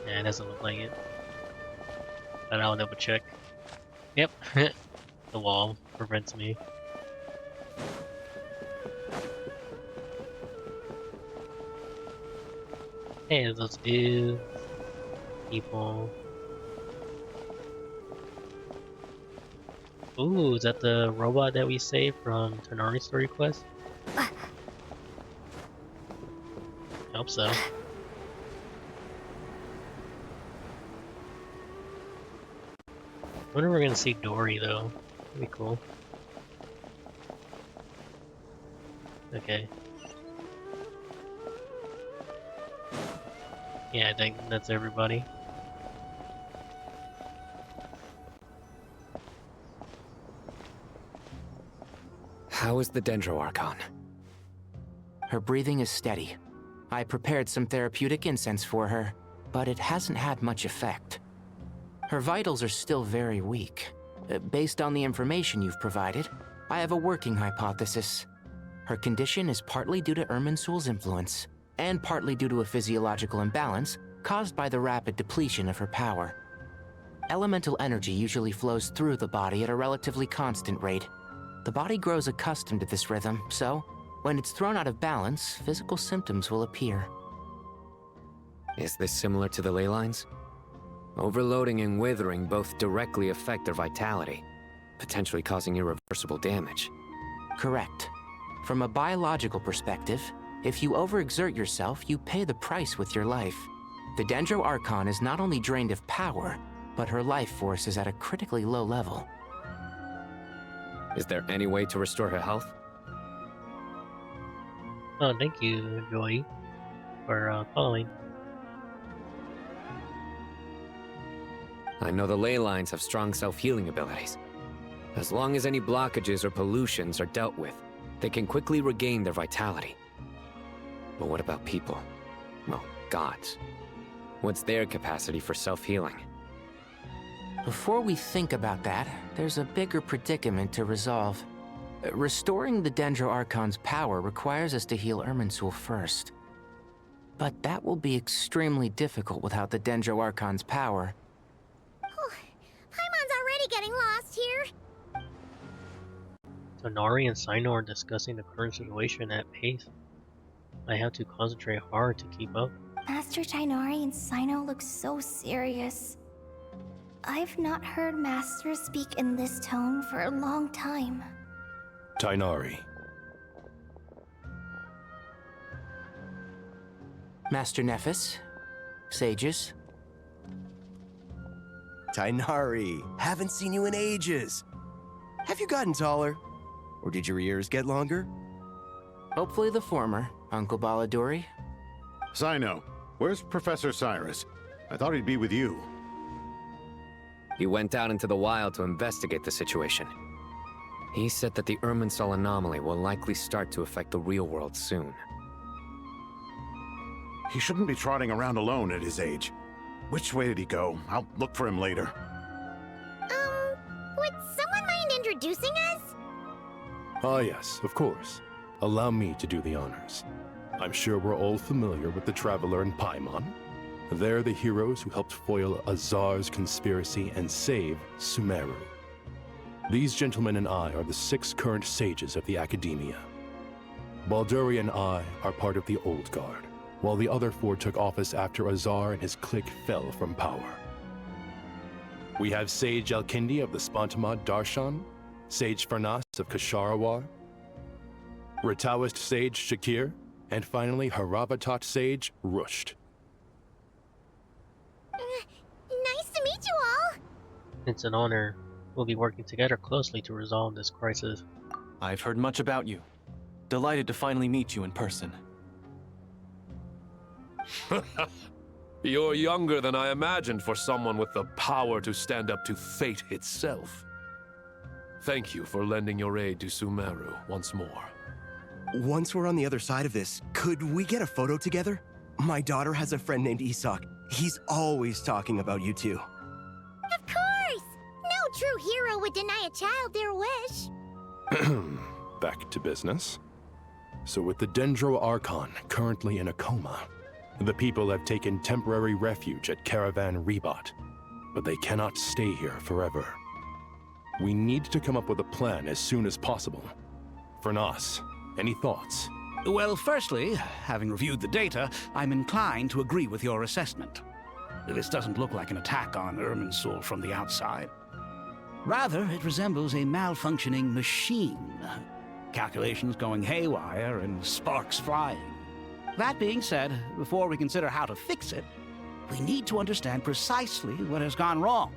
Yeah, it doesn't look like it. But I'll double check. Yep, the wall prevents me. Hey, those dudes, people. Ooh, is that the robot that we saved from Tonari's story quest? I hope so. I wonder if we're gonna see Dory though. That'd be cool. Okay. Yeah, I think that's everybody. How is the Dendro Archon? Her breathing is steady. I prepared some therapeutic incense for her, but it hasn't had much effect. Her vitals are still very weak. Based on the information you've provided, I have a working hypothesis. Her condition is partly due to Irminsul's influence, and partly due to a physiological imbalance caused by the rapid depletion of her power. Elemental energy usually flows through the body at a relatively constant rate. The body grows accustomed to this rhythm, so when it's thrown out of balance, physical symptoms will appear. Is this similar to the ley lines? Overloading and withering both directly affect their vitality, potentially causing irreversible damage. Correct. From a biological perspective, if you overexert yourself, you pay the price with your life. The Dendro Archon is not only drained of power, but her life force is at a critically low level. Is there any way to restore her health? Oh, thank you, Joy, for following. I know the ley lines have strong self-healing abilities. As long as any blockages or pollutions are dealt with, they can quickly regain their vitality. But what about people? Well, gods. What's their capacity for self-healing? Before we think about that, there's a bigger predicament to resolve. Restoring the Dendro Archon's power requires us to heal Irminsul first. But that will be extremely difficult without the Dendro Archon's power. Paimon's already getting lost here. Tonari and Sino are discussing the current situation at pace. I have to concentrate hard to keep up. Master Master Tighnari and Sino look so serious. I've not heard Masters speak in this tone for a long time. Tighnari. Master Nephis? Sages? Tighnari, haven't seen you in ages. Have you gotten taller? Or did your ears get longer? Hopefully the former, Uncle Baladuri. Sino, where's Professor Cyrus? I thought he'd be with you. He went out into the wild to investigate the situation. He said that the Irminsul anomaly will likely start to affect the real world soon. He shouldn't be trotting around alone at his age. Which way did he go? I'll look for him later. Would someone mind introducing us? Ah yes, of course. Allow me to do the honors. I'm sure we're all familiar with the Traveler and Paimon. They're the heroes who helped foil Azar's conspiracy and save Sumeru. These gentlemen and I are the 6 current sages of the Academia. Balduri and I are part of the Old Guard, while the other 4 took office after Azar and his clique fell from power. We have Sage Alkindi of the Spantamad Darshan, Sage Farnas of Kasharawar, Rataoist Sage Shakir, and finally Haravatat Sage Rusht. Nice to meet you all. It's an honor. We'll be working together closely to resolve this crisis. I've heard much about you. Delighted to finally meet you in person. You're younger than I imagined for someone with the power to stand up to fate itself. Thank you for lending your aid to Sumeru once more. Once we're on the other side of this, could we get a photo together? My daughter has a friend named Isak. He's always talking about you two. Of course! No true hero would deny a child their wish. Back to business. So with the Dendro Archon currently in a coma, the people have taken temporary refuge at Caravan Rebat, but they cannot stay here forever. We need to come up with a plan as soon as possible. Farnas, any thoughts? Well, firstly, having reviewed the data, I'm inclined to agree with your assessment. This doesn't look like an attack on Irminsul from the outside. Rather, it resembles a malfunctioning machine. Calculations going haywire and sparks flying. That being said, before we consider how to fix it, we need to understand precisely what has gone wrong.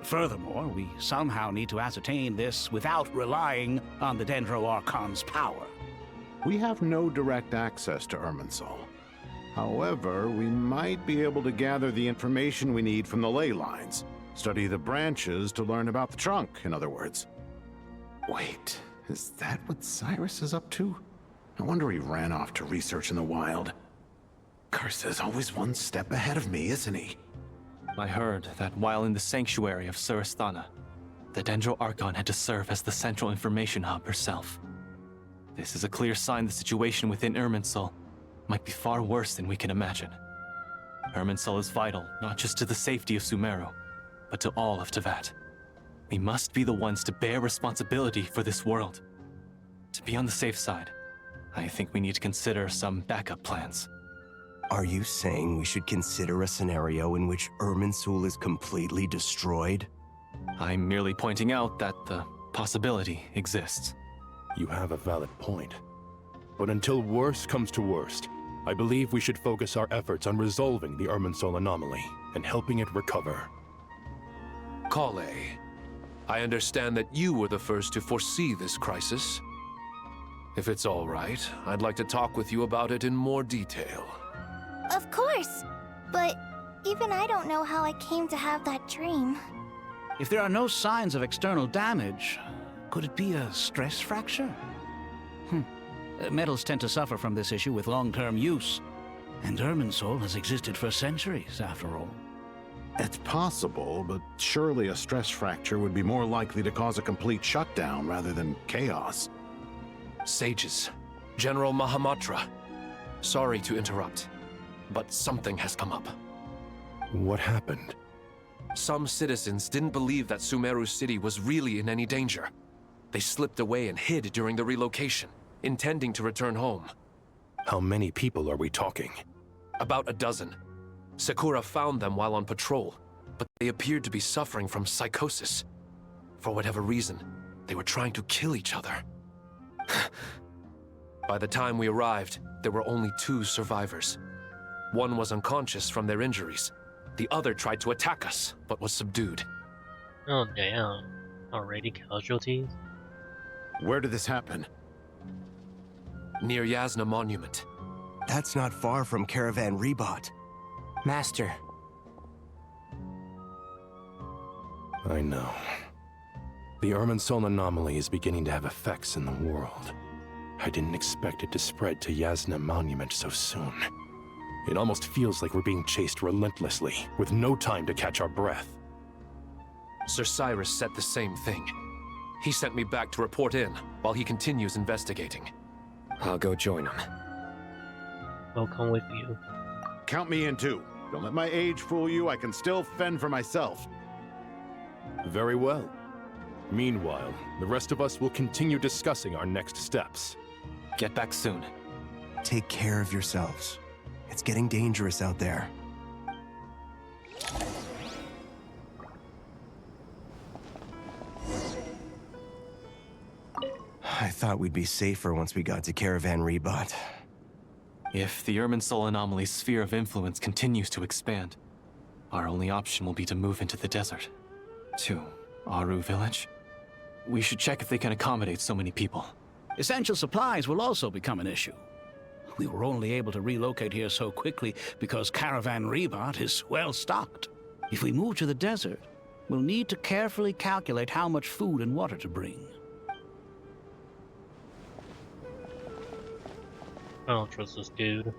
Furthermore, we somehow need to ascertain this without relying on the Dendro Archon's power. We have no direct access to Irminsul. However, we might be able to gather the information we need from the ley lines. Study the branches to learn about the trunk, in other words. Wait, is that what Cyrus is up to? No wonder he ran off to research in the wild. Curse always one step ahead of me, isn't he? I heard that while in the sanctuary of Surasthana, the Dendro Archon had to serve as the central information hub herself. This is a clear sign the situation within Irminsul might be far worse than we can imagine. Irminsul is vital, not just to the safety of Sumeru, but to all of Teyvat. We must be the ones to bear responsibility for this world. To be on the safe side, I think we need to consider some backup plans. Are you saying we should consider a scenario in which Irminsul is completely destroyed? I'm merely pointing out that the possibility exists. You have a valid point. But until worst comes to worst, I believe we should focus our efforts on resolving the Irminsul anomaly and helping it recover. Kale, I understand that you were the first to foresee this crisis. If it's all right, I'd like to talk with you about it in more detail. Of course, but even I don't know how I came to have that dream. If there are no signs of external damage, could it be a stress fracture? Metals tend to suffer from this issue with long-term use, and Irminsul has existed for centuries, after all. It's possible, but surely a stress fracture would be more likely to cause a complete shutdown rather than chaos. Sages, General Mahamatra, sorry to interrupt, but something has come up. What happened? Some citizens didn't believe that Sumeru City was really in any danger. They slipped away and hid during the relocation, intending to return home. How many people are we talking? About a dozen. Sakura found them while on patrol, but they appeared to be suffering from psychosis. For whatever reason, they were trying to kill each other. By the time we arrived, there were only 2 survivors. One was unconscious from their injuries. The other tried to attack us, but was subdued. Oh damn. Already casualties? Where did this happen? Near Yasna Monument. That's not far from Caravan Rebot. Master. I know. The Irminsul anomaly is beginning to have effects in the world. I didn't expect it to spread to Yasna Monument so soon. It almost feels like we're being chased relentlessly, with no time to catch our breath. Sir Cyrus said the same thing. He sent me back to report in, while he continues investigating. I'll go join him. I'll come with you. Count me in too. Don't let my age fool you, I can still fend for myself. Very well. Meanwhile, the rest of us will continue discussing our next steps. Get back soon. Take care of yourselves. It's getting dangerous out there. I thought we'd be safer once we got to Caravan Rebot. If the Irminsul anomaly's sphere of influence continues to expand, our only option will be to move into the desert. To Aru Village? We should check if they can accommodate so many people. Essential supplies will also become an issue. We were only able to relocate here so quickly because Caravan Rebot is well stocked. If we move to the desert, we'll need to carefully calculate how much food and water to bring. I don't trust this dude.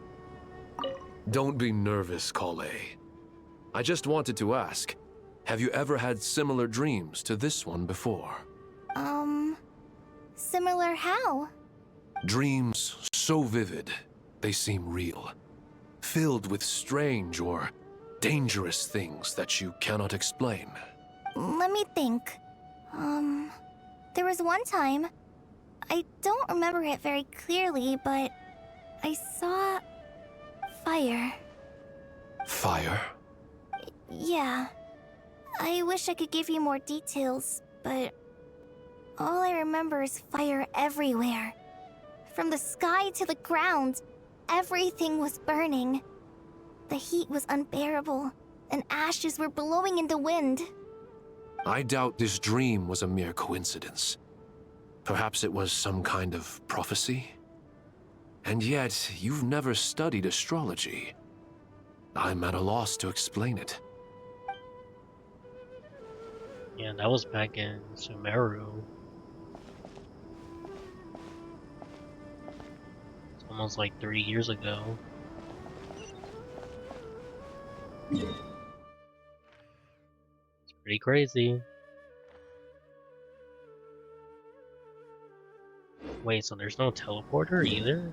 Don't be nervous, Kale. I just wanted to ask, have you ever had similar dreams to this one before? Similar how? Dreams so vivid, they seem real. Filled with strange or dangerous things that you cannot explain. Let me think. There was one time, I don't remember it very clearly, but I saw fire. Fire? Yeah. I wish I could give you more details, but all I remember is fire everywhere. From the sky to the ground, everything was burning. The heat was unbearable, and ashes were blowing in the wind. I doubt this dream was a mere coincidence. Perhaps it was some kind of prophecy? And yet, you've never studied astrology. I'm at a loss to explain it. Yeah, that was back in Sumeru. It's almost like 3 years ago. It's pretty crazy. Wait, so there's no teleporter either?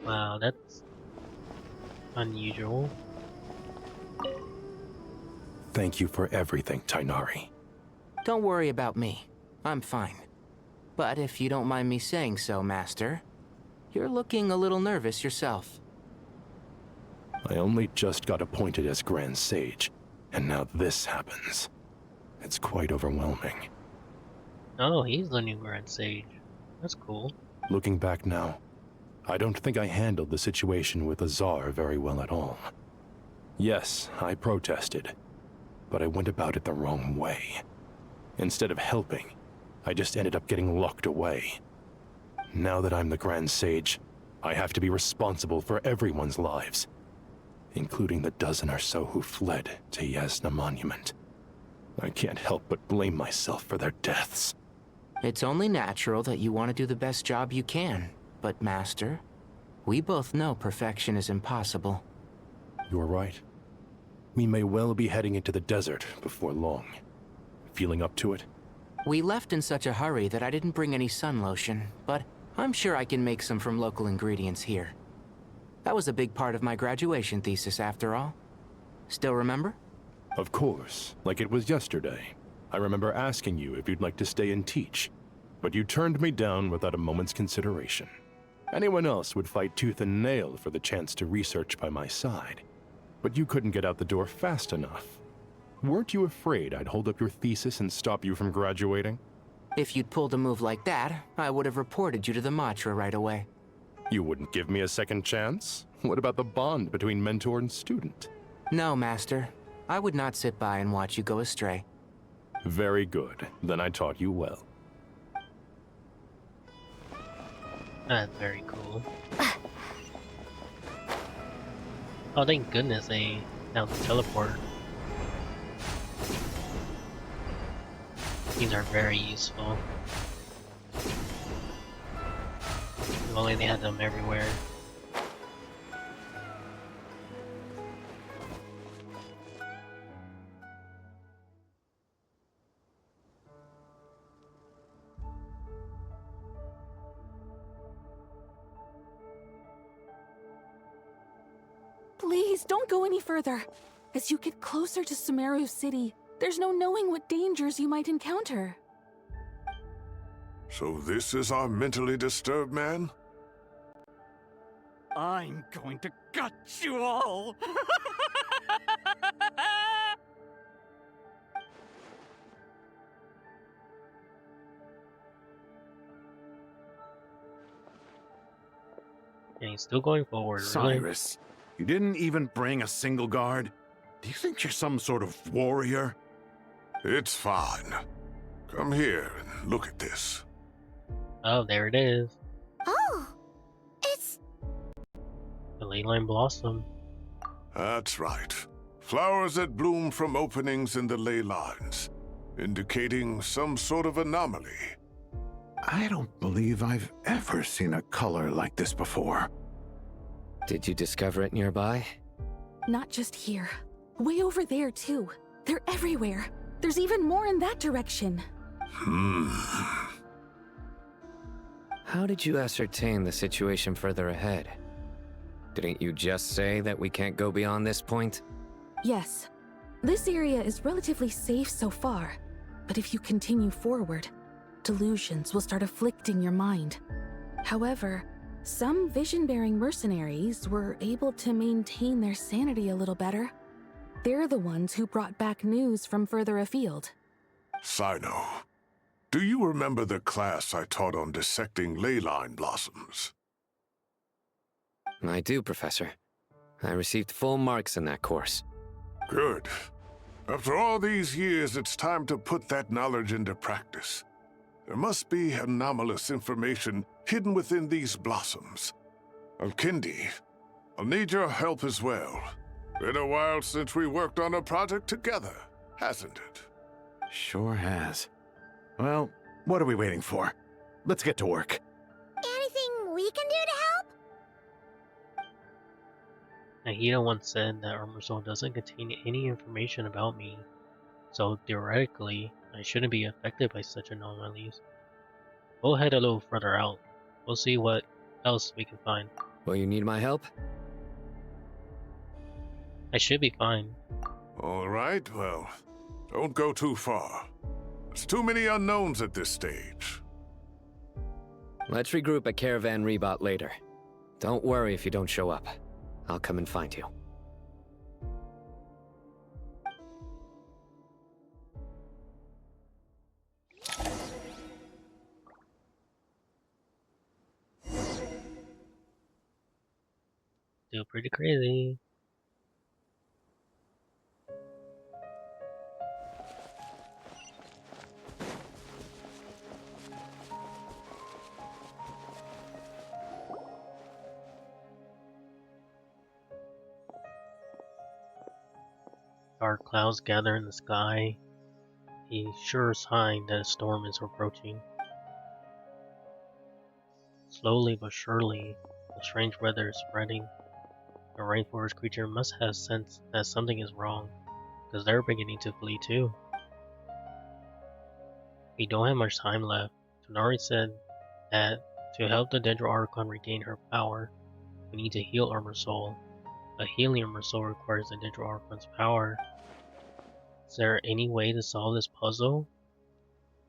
Wow, that's unusual. Thank you for everything, Tainari. Don't worry about me. I'm fine. But if you don't mind me saying so, Master, you're looking a little nervous yourself. I only just got appointed as Grand Sage, and now this happens. It's quite overwhelming. Oh, he's the new Grand Sage. That's cool. Looking back now, I don't think I handled the situation with Azar very well at all. Yes, I protested, but I went about it the wrong way. Instead of helping, I just ended up getting locked away. Now that I'm the Grand Sage, I have to be responsible for everyone's lives, including the dozen or so who fled to Yasna Monument. I can't help but blame myself for their deaths. It's only natural that you want to do the best job you can. But, Master, we both know perfection is impossible. You're right. We may well be heading into the desert before long. Feeling up to it? We left in such a hurry that I didn't bring any sun lotion, but I'm sure I can make some from local ingredients here. That was a big part of my graduation thesis, after all. Still remember? Of course, like it was yesterday. I remember asking you if you'd like to stay and teach, but you turned me down without a moment's consideration. Anyone else would fight tooth and nail for the chance to research by my side. But you couldn't get out the door fast enough. Weren't you afraid I'd hold up your thesis and stop you from graduating? If you'd pulled a move like that, I would have reported you to the Matra right away. You wouldn't give me a second chance? What about the bond between mentor and student? No, Master. I would not sit by and watch you go astray. Very good. Then I taught you well. That's very cool. Oh, thank goodness they have the teleport. These are very useful. If only they had them everywhere. Please, don't go any further. As you get closer to Sumeru City, there's no knowing what dangers you might encounter. So this is our mentally disturbed man? I'm going to gut you all! And he's still going forward. Cyrus, you didn't even bring a single guard? Do you think you're some sort of warrior? It's fine. Come here and look at this. Oh, there it is. Oh, it's... The leyline blossom. That's right. Flowers that bloom from openings in the ley lines, indicating some sort of anomaly. I don't believe I've ever seen a color like this before. Did you discover it nearby? Not just here. Way over there, too. They're everywhere. There's even more in that direction. How did you ascertain the situation further ahead? Didn't you just say that we can't go beyond this point? Yes. This area is relatively safe so far, but if you continue forward, delusions will start afflicting your mind. However, some vision-bearing mercenaries were able to maintain their sanity a little better. They're the ones who brought back news from further afield. Sino, do you remember the class I taught on dissecting leyline blossoms? I do, Professor. I received full marks in that course. Good. After all these years, it's time to put that knowledge into practice. There must be anomalous information hidden within these blossoms. Alkindi, I'll need your help as well. Been a while since we worked on a project together, hasn't it? Sure has. Well, what are we waiting for? Let's get to work. Anything we can do to help? Nahida once said that Armor Soul doesn't contain any information about me, so theoretically, I shouldn't be affected by such anomalies. We'll head a little further out. We'll see what else we can find. Will you need my help? I should be fine. All right, well, don't go too far. There's too many unknowns at this stage. Let's regroup at Caravan Rebot later. Don't worry if you don't show up. I'll come and find you. Still pretty crazy. Dark clouds gather in the sky, a sure sign that a storm is approaching. Slowly but surely, the strange weather is spreading. The rainforest creature must have sensed that something is wrong, because they're beginning to flee too. We don't have much time left. Tonari said that to help the Dendro Archon regain her power, we need to heal Armor Soul. A healing Armor Soul requires the Dendro Archon's power. Is there any way to solve this puzzle?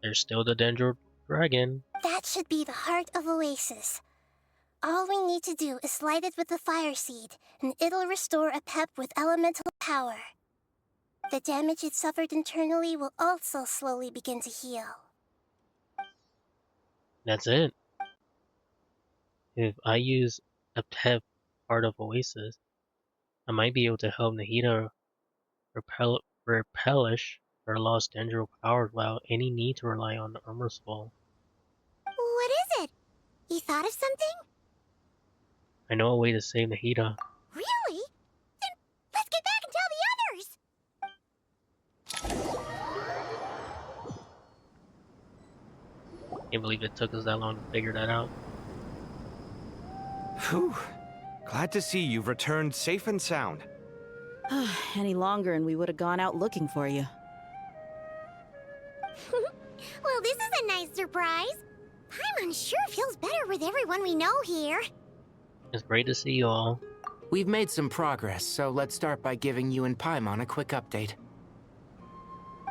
There's still the Dendro Dragon. That should be the heart of Oasis. All we need to do is light it with the fire seed, and it'll restore a pep with elemental power. The damage it suffered internally will also slowly begin to heal. That's it. If I use a pep part of Oasis, I might be able to help Nahida repelish her lost Dendro powers without any need to rely on Irminsul. What is it? You thought of something? I know a way to save Nahida. Really? Then let's get back and tell the others! Can't believe it took us that long to figure that out. Whew. Glad to see you've returned safe and sound. Any longer and we would have gone out looking for you. Well, this is a nice surprise. Paimon sure feels better with everyone we know here. It's great to see you all. We've made some progress, so let's start by giving you and Paimon a quick update.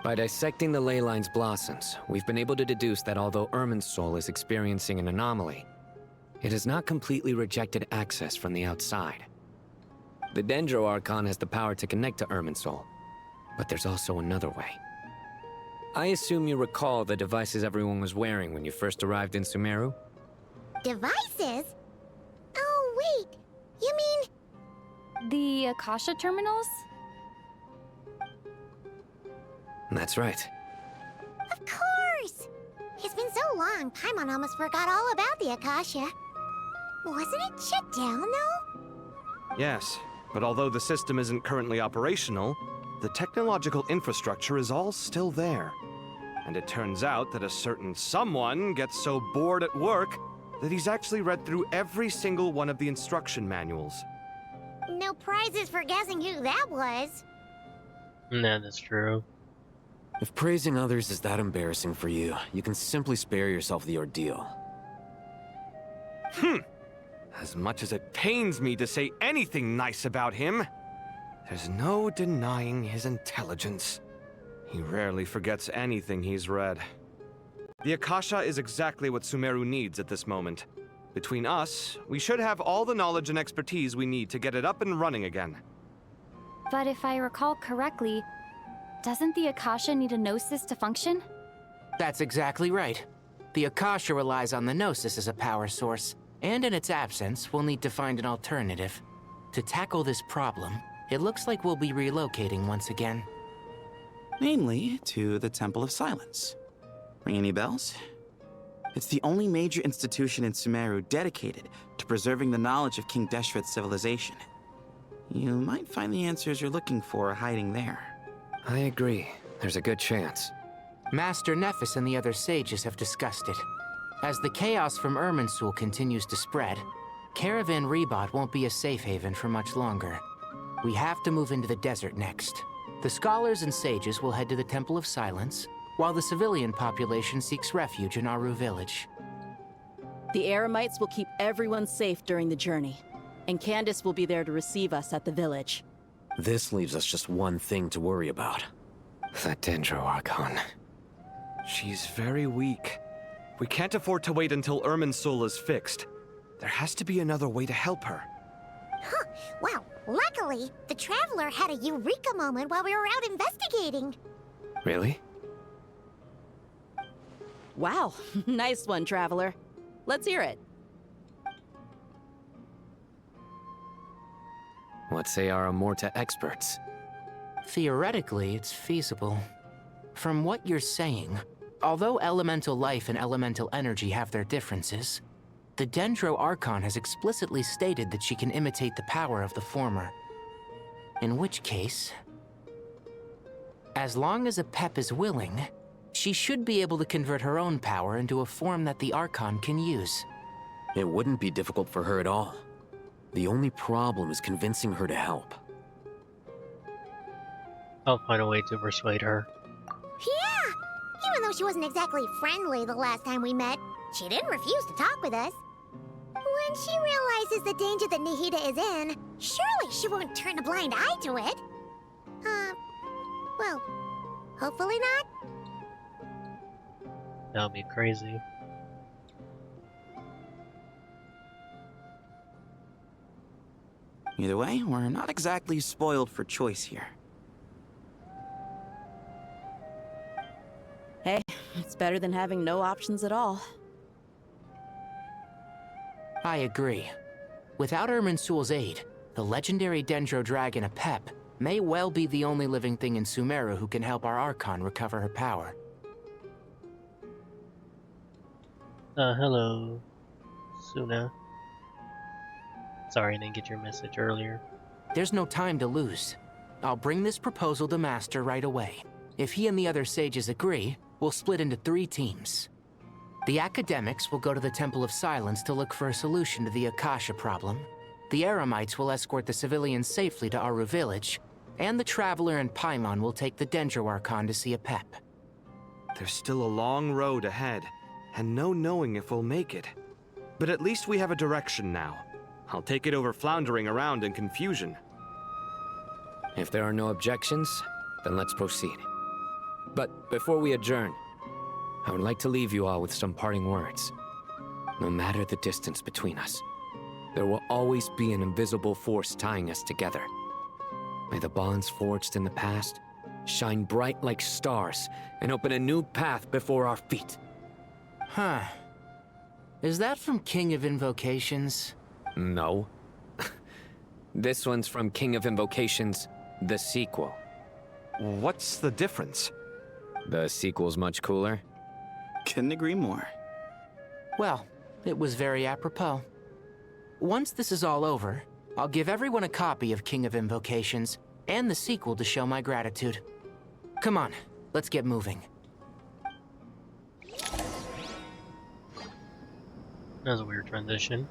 By dissecting the ley line's blossoms, we've been able to deduce that although Irminsul is experiencing an anomaly, it has not completely rejected access from the outside. The Dendro Archon has the power to connect to Irminsul, but there's also another way. I assume you recall the devices everyone was wearing when you first arrived in Sumeru? Devices? Oh, wait. You mean... The Akasha terminals? That's right. Of course! It's been so long, Paimon almost forgot all about the Akasha. Wasn't it shut down, though? Yes, but although the system isn't currently operational, the technological infrastructure is all still there. And it turns out that a certain someone gets so bored at work that he's actually read through every single one of the instruction manuals. No prizes for guessing who that was. Nah, that's true. If praising others is that embarrassing for you, you can simply spare yourself the ordeal. As much as it pains me to say anything nice about him, there's no denying his intelligence. He rarely forgets anything he's read. The Akasha is exactly what Sumeru needs at this moment. Between us, we should have all the knowledge and expertise we need to get it up and running again. But if I recall correctly, doesn't the Akasha need a Gnosis to function? That's exactly right. The Akasha relies on the Gnosis as a power source, and in its absence, we'll need to find an alternative. To tackle this problem, it looks like we'll be relocating once again. Namely, to the Temple of Silence. Ring any bells? It's the only major institution in Sumeru dedicated to preserving the knowledge of King Deshret's civilization. You might find the answers you're looking for hiding there. I agree. There's a good chance. Master Nephis and the other sages have discussed it. As the chaos from Irminsul continues to spread, Caravan Rebot won't be a safe haven for much longer. We have to move into the desert next. The scholars and sages will head to the Temple of Silence, while the civilian population seeks refuge in Aru village. The Eremites will keep everyone safe during the journey, and Candace will be there to receive us at the village. This leaves us just one thing to worry about. That Dendro Archon. She's very weak. We can't afford to wait until Irminsul is fixed. There has to be another way to help her. Huh. Wow. Luckily, the Traveler had a eureka moment while we were out investigating. Really? Wow. Nice one, Traveler. Let's hear it. What say our Amorta experts? Theoretically, it's feasible. From what you're saying, although elemental life and elemental energy have their differences, the Dendro Archon has explicitly stated that she can imitate the power of the former. In which case, as long as a Pep is willing, she should be able to convert her own power into a form that the Archon can use. It wouldn't be difficult for her at all. The only problem is convincing her to help. I'll find a way to persuade her. Yeah! Even though she wasn't exactly friendly the last time we met, she didn't refuse to talk with us. When she realizes the danger that Nahida is in, surely she won't turn a blind eye to it. Well, hopefully not. That would be crazy. Either way, we're not exactly spoiled for choice here. Hey, it's better than having no options at all. I agree. Without Irminsul's aid, the legendary Dendro Dragon Apep may well be the only living thing in Sumeru who can help our Archon recover her power. Hello, Suna. Sorry I didn't get your message earlier. There's no time to lose. I'll bring this proposal to Master right away. If he and the other sages agree, we'll split into 3 teams. The academics will go to the Temple of Silence to look for a solution to the Akasha problem. The Eremites will escort the civilians safely to Aru Village, and the Traveler and Paimon will take the Dendro Archon to see Apep. There's still a long road ahead, and no knowing if we'll make it. But at least we have a direction now. I'll take it over floundering around in confusion. If there are no objections, then let's proceed. But before we adjourn, I would like to leave you all with some parting words. No matter the distance between us, there will always be an invisible force tying us together. May the bonds forged in the past shine bright like stars and open a new path before our feet. Huh. Is that from King of Invocations? No. This one's from King of Invocations, the sequel. What's the difference? The sequel's much cooler. Couldn't agree more. Well, it was very apropos. Once this is all over, I'll give everyone a copy of King of Invocations and the sequel to show my gratitude. Come on, let's get moving. That was a weird transition.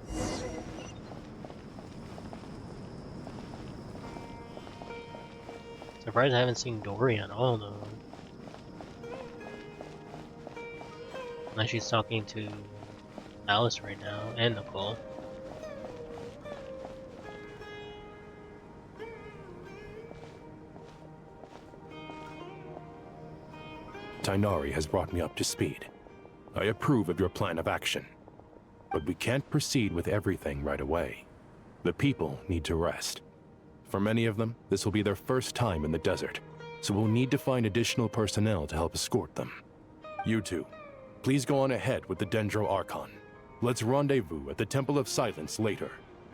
Surprised I haven't seen Dory at all, though. Unless she's talking to Alice right now, and Nicole. Tighnari has brought me up to speed. I approve of your plan of action. But we can't proceed with everything right away. The people need to rest. For many of them, this will be their first time in the desert, so we'll need to find additional personnel to help escort them. You two, please go on ahead with the Dendro Archon. Let's rendezvous at the Temple of Silence later.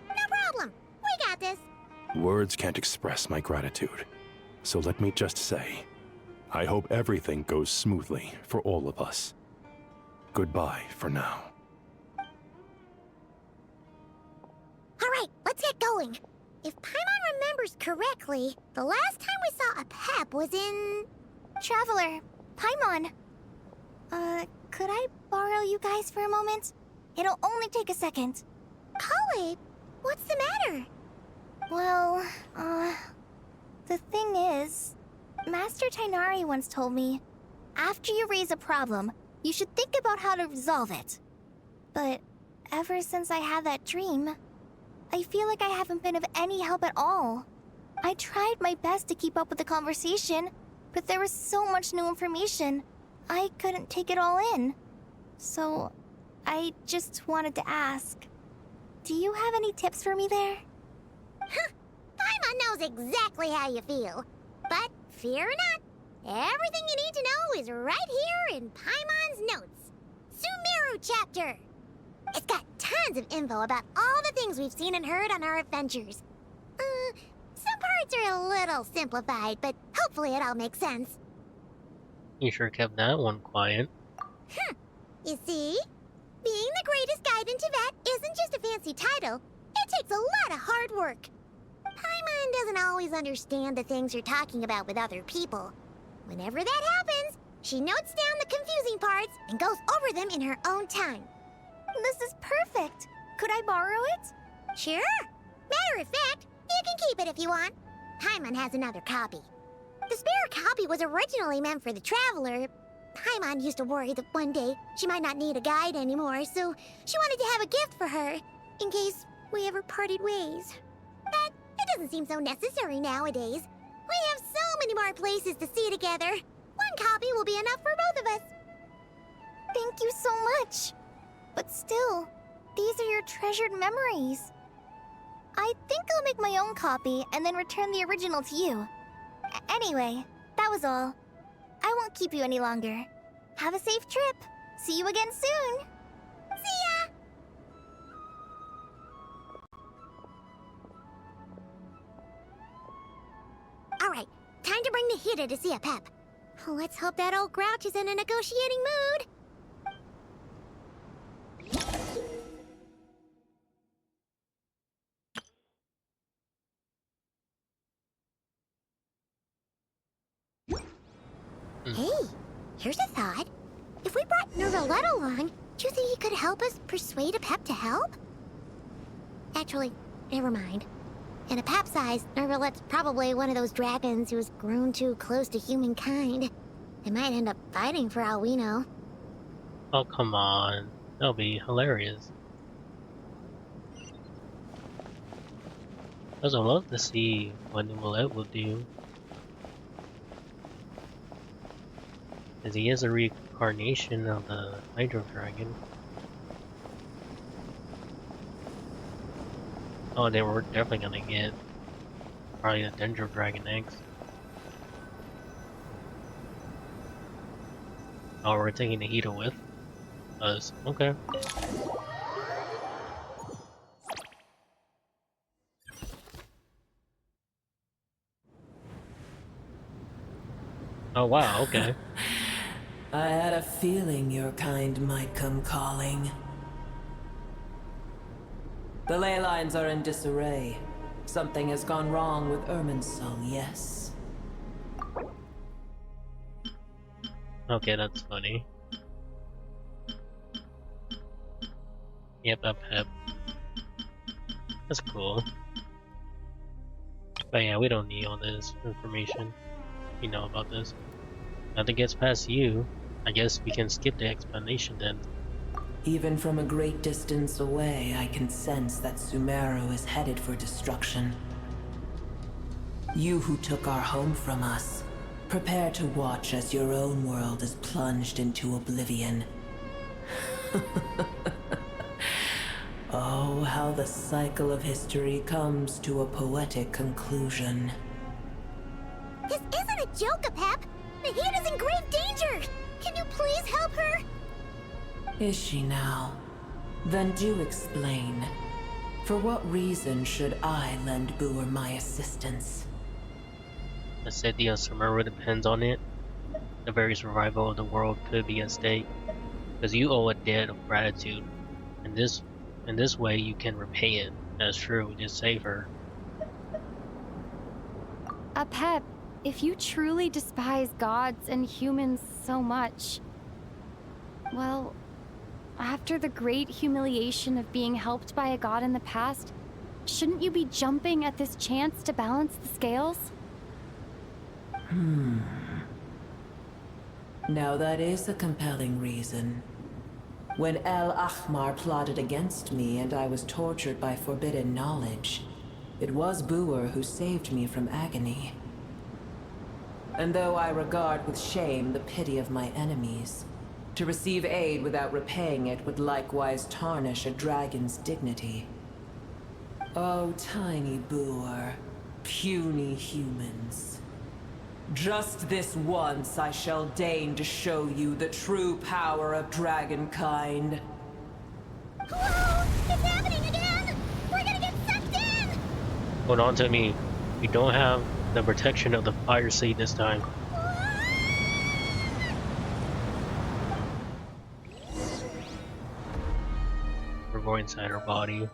No problem. We got this. Words can't express my gratitude, so let me just say, I hope everything goes smoothly for all of us. Goodbye for now. All right, let's get going. If Paimon remembers correctly, the last time we saw Apep was in... Traveler, Paimon. Could I borrow you guys for a moment? It'll only take a second. Kale, what's the matter? Well, the thing is, Master Tighnari once told me, after you raise a problem, you should think about how to resolve it. But ever since I had that dream, I feel like I haven't been of any help at all. I tried my best to keep up with the conversation, but there was so much new information, I couldn't take it all in. So, I just wanted to ask, do you have any tips for me there? Paimon knows exactly how you feel. But fear not, everything you need to know is right here in Paimon's notes. Sumeru chapter. It's got tons of info about all the things we've seen and heard on our adventures. Some parts are a little simplified, but hopefully it all makes sense. You sure kept that one quiet. You see? Being the greatest guide in Tibet isn't just a fancy title. It takes a lot of hard work. Paimon doesn't always understand the things you're talking about with other people. Whenever that happens, she notes down the confusing parts and goes over them in her own time. This is perfect. Could I borrow it? Sure. Matter of fact, you can keep it if you want. Paimon has another copy. The spare copy was originally meant for the Traveler. Paimon used to worry that one day she might not need a guide anymore, so she wanted to have a gift for her, in case we ever parted ways. But it doesn't seem so necessary nowadays. We have so many more places to see together. One copy will be enough for both of us. Thank you so much. But still, these are your treasured memories. I think I'll make my own copy and then return the original to you. Anyway, that was all. I won't keep you any longer. Have a safe trip. See you again soon. See ya! Alright, time to bring the heater to see a Pep. Let's hope that old grouch is in a negotiating mood. Hey, here's a thought. If we brought Nervalette along, do you think he could help us persuade a Pep to help? Actually, never mind. In a Pep size, Nervalette's probably one of those dragons who's grown too close to humankind. They might end up fighting for all we know. Oh, come on. That'll be hilarious. I'd love to see what Nervalette will do. Because he is a reincarnation of the Hydro Dragon. Oh, then we're definitely gonna get probably a Dendro Dragon next. Oh, we're taking the heater with us. Okay. Oh wow, okay. I had a feeling your kind might come calling. The ley lines are in disarray. Something has gone wrong with Irminsul, yes? Okay, that's funny. Yep, Pep. That's cool. But yeah, we don't need all this information. We know about this. Nothing gets past you. I guess we can skip the explanation then. Even from a great distance away, I can sense that Sumeru is headed for destruction. You who took our home from us, prepare to watch as your own world is plunged into oblivion. Oh, how the cycle of history comes to a poetic conclusion. This isn't a joke, Pep! Nahida's in grave danger! Can you please help her? Is she now? Then do explain. For what reason should I lend Booer my assistance? The city of Sumeru depends on it. The very survival of the world could be at stake. Because you owe a debt of gratitude. In this way you can repay it. That's true, just save her. Pep, if you truly despise gods and humans so much, well, after the great humiliation of being helped by a god in the past, shouldn't you be jumping at this chance to balance the scales? Now that is a compelling reason. When El Ahmar plotted against me and I was tortured by forbidden knowledge, it was Booer who saved me from agony. And though I regard with shame the pity of my enemies, to receive aid without repaying it would likewise tarnish a dragon's dignity. Oh, tiny Booer, puny humans. Just this once I shall deign to show you the true power of dragonkind. Whoa! It's happening again! We're gonna get sucked in! Hold on to me. We don't have the protection of the fire seed this time. We're going inside her body.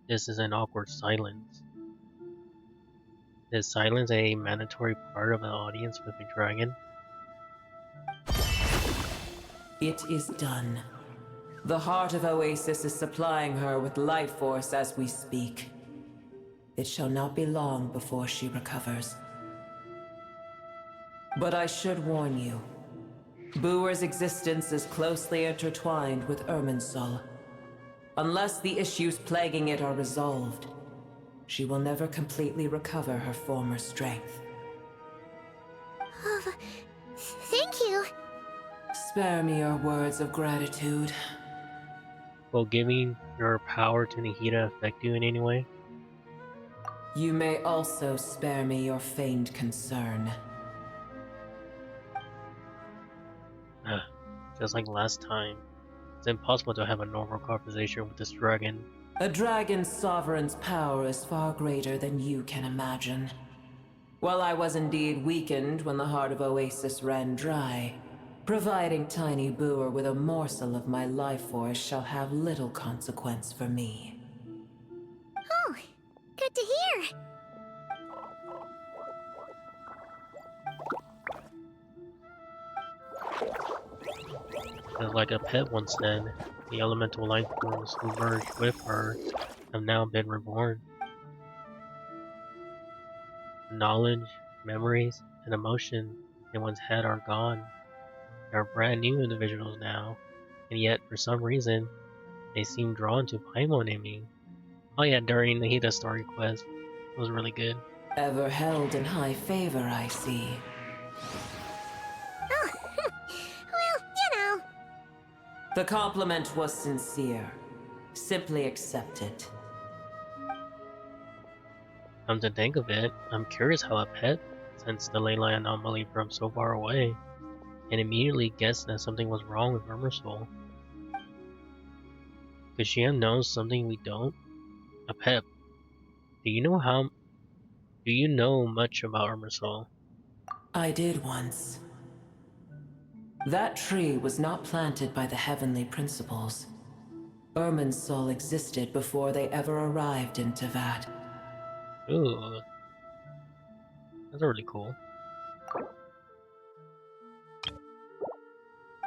This is an awkward silence. Is silence a mandatory part of the audience with a dragon? It is done. The heart of Oasis is supplying her with life force as we speak. It shall not be long before she recovers. But I should warn you. Booer's existence is closely intertwined with Irminsul. Unless the issues plaguing it are resolved, she will never completely recover her former strength. Thank you. Spare me your words of gratitude. Will giving your power to Nahida affect you in any way? You may also spare me your feigned concern. Just like last time, it's impossible to have a normal conversation with this dragon. A dragon's sovereign's power is far greater than you can imagine. While I was indeed weakened when the heart of Oasis ran dry, providing Tiny Booer with a morsel of my life force shall have little consequence for me. Oh, good to hear. Like a pet once said, the elemental life forms who merged with her have now been reborn. Knowledge, memories, and emotion they once had are gone. They are brand new individuals now, and yet for some reason, they seem drawn to Paimon me. Oh yeah, during the Hida story quest, it was really good. Ever held in high favor, I see. Oh, well, you know. The compliment was sincere. Simply accept it. Come to think of it, I'm curious how a pet sensed the leyline anomaly from so far away, and immediately guessed that something was wrong with Irminsul. Could she have known something we don't? A pet. Do you know much about Irminsul? I did once. That tree was not planted by the heavenly principles. Irminsul existed before they ever arrived in Tevat. Ooh. That's really cool.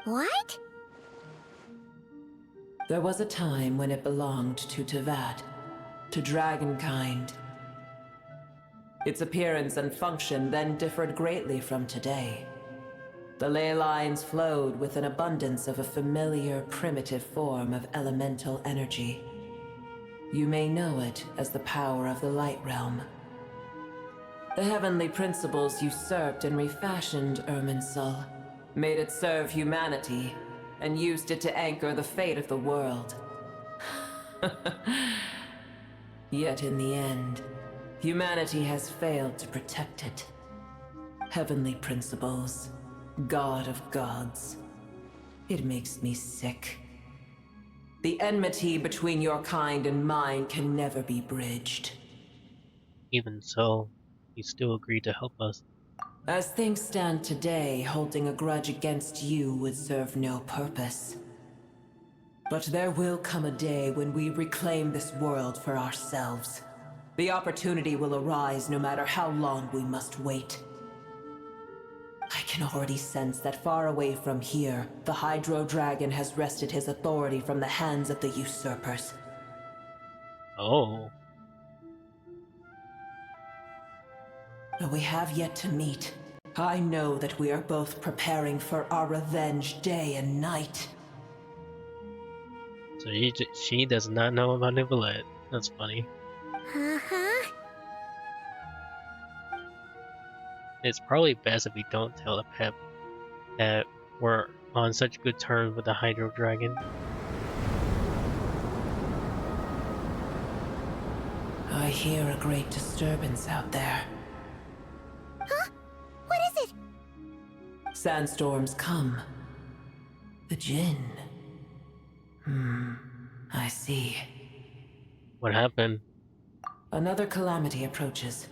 What? There was a time when it belonged to Tevat, to dragonkind. Its appearance and function then differed greatly from today. The ley lines flowed with an abundance of a familiar, primitive form of elemental energy. You may know it as the power of the Light Realm. The heavenly principles usurped and refashioned Irminsul, made it serve humanity, and used it to anchor the fate of the world. Yet in the end, humanity has failed to protect it. Heavenly principles, God of gods. It makes me sick. The enmity between your kind and mine can never be bridged. Even so, you still agreed to help us. As things stand today, holding a grudge against you would serve no purpose. But there will come a day when we reclaim this world for ourselves. The opportunity will arise no matter how long we must wait. I can already sense that far away from here, the Hydro Dragon has wrested his authority from the hands of the usurpers. Oh. Though we have yet to meet, I know that we are both preparing for our revenge day and night. So she does not know about Nicolette. That's funny. Uh-huh. It's probably best if we don't tell a pet that we're on such good terms with the Hydro Dragon. I hear a great disturbance out there. Huh? What is it? Sandstorms come. The Jinn. I see. What happened? Another calamity approaches.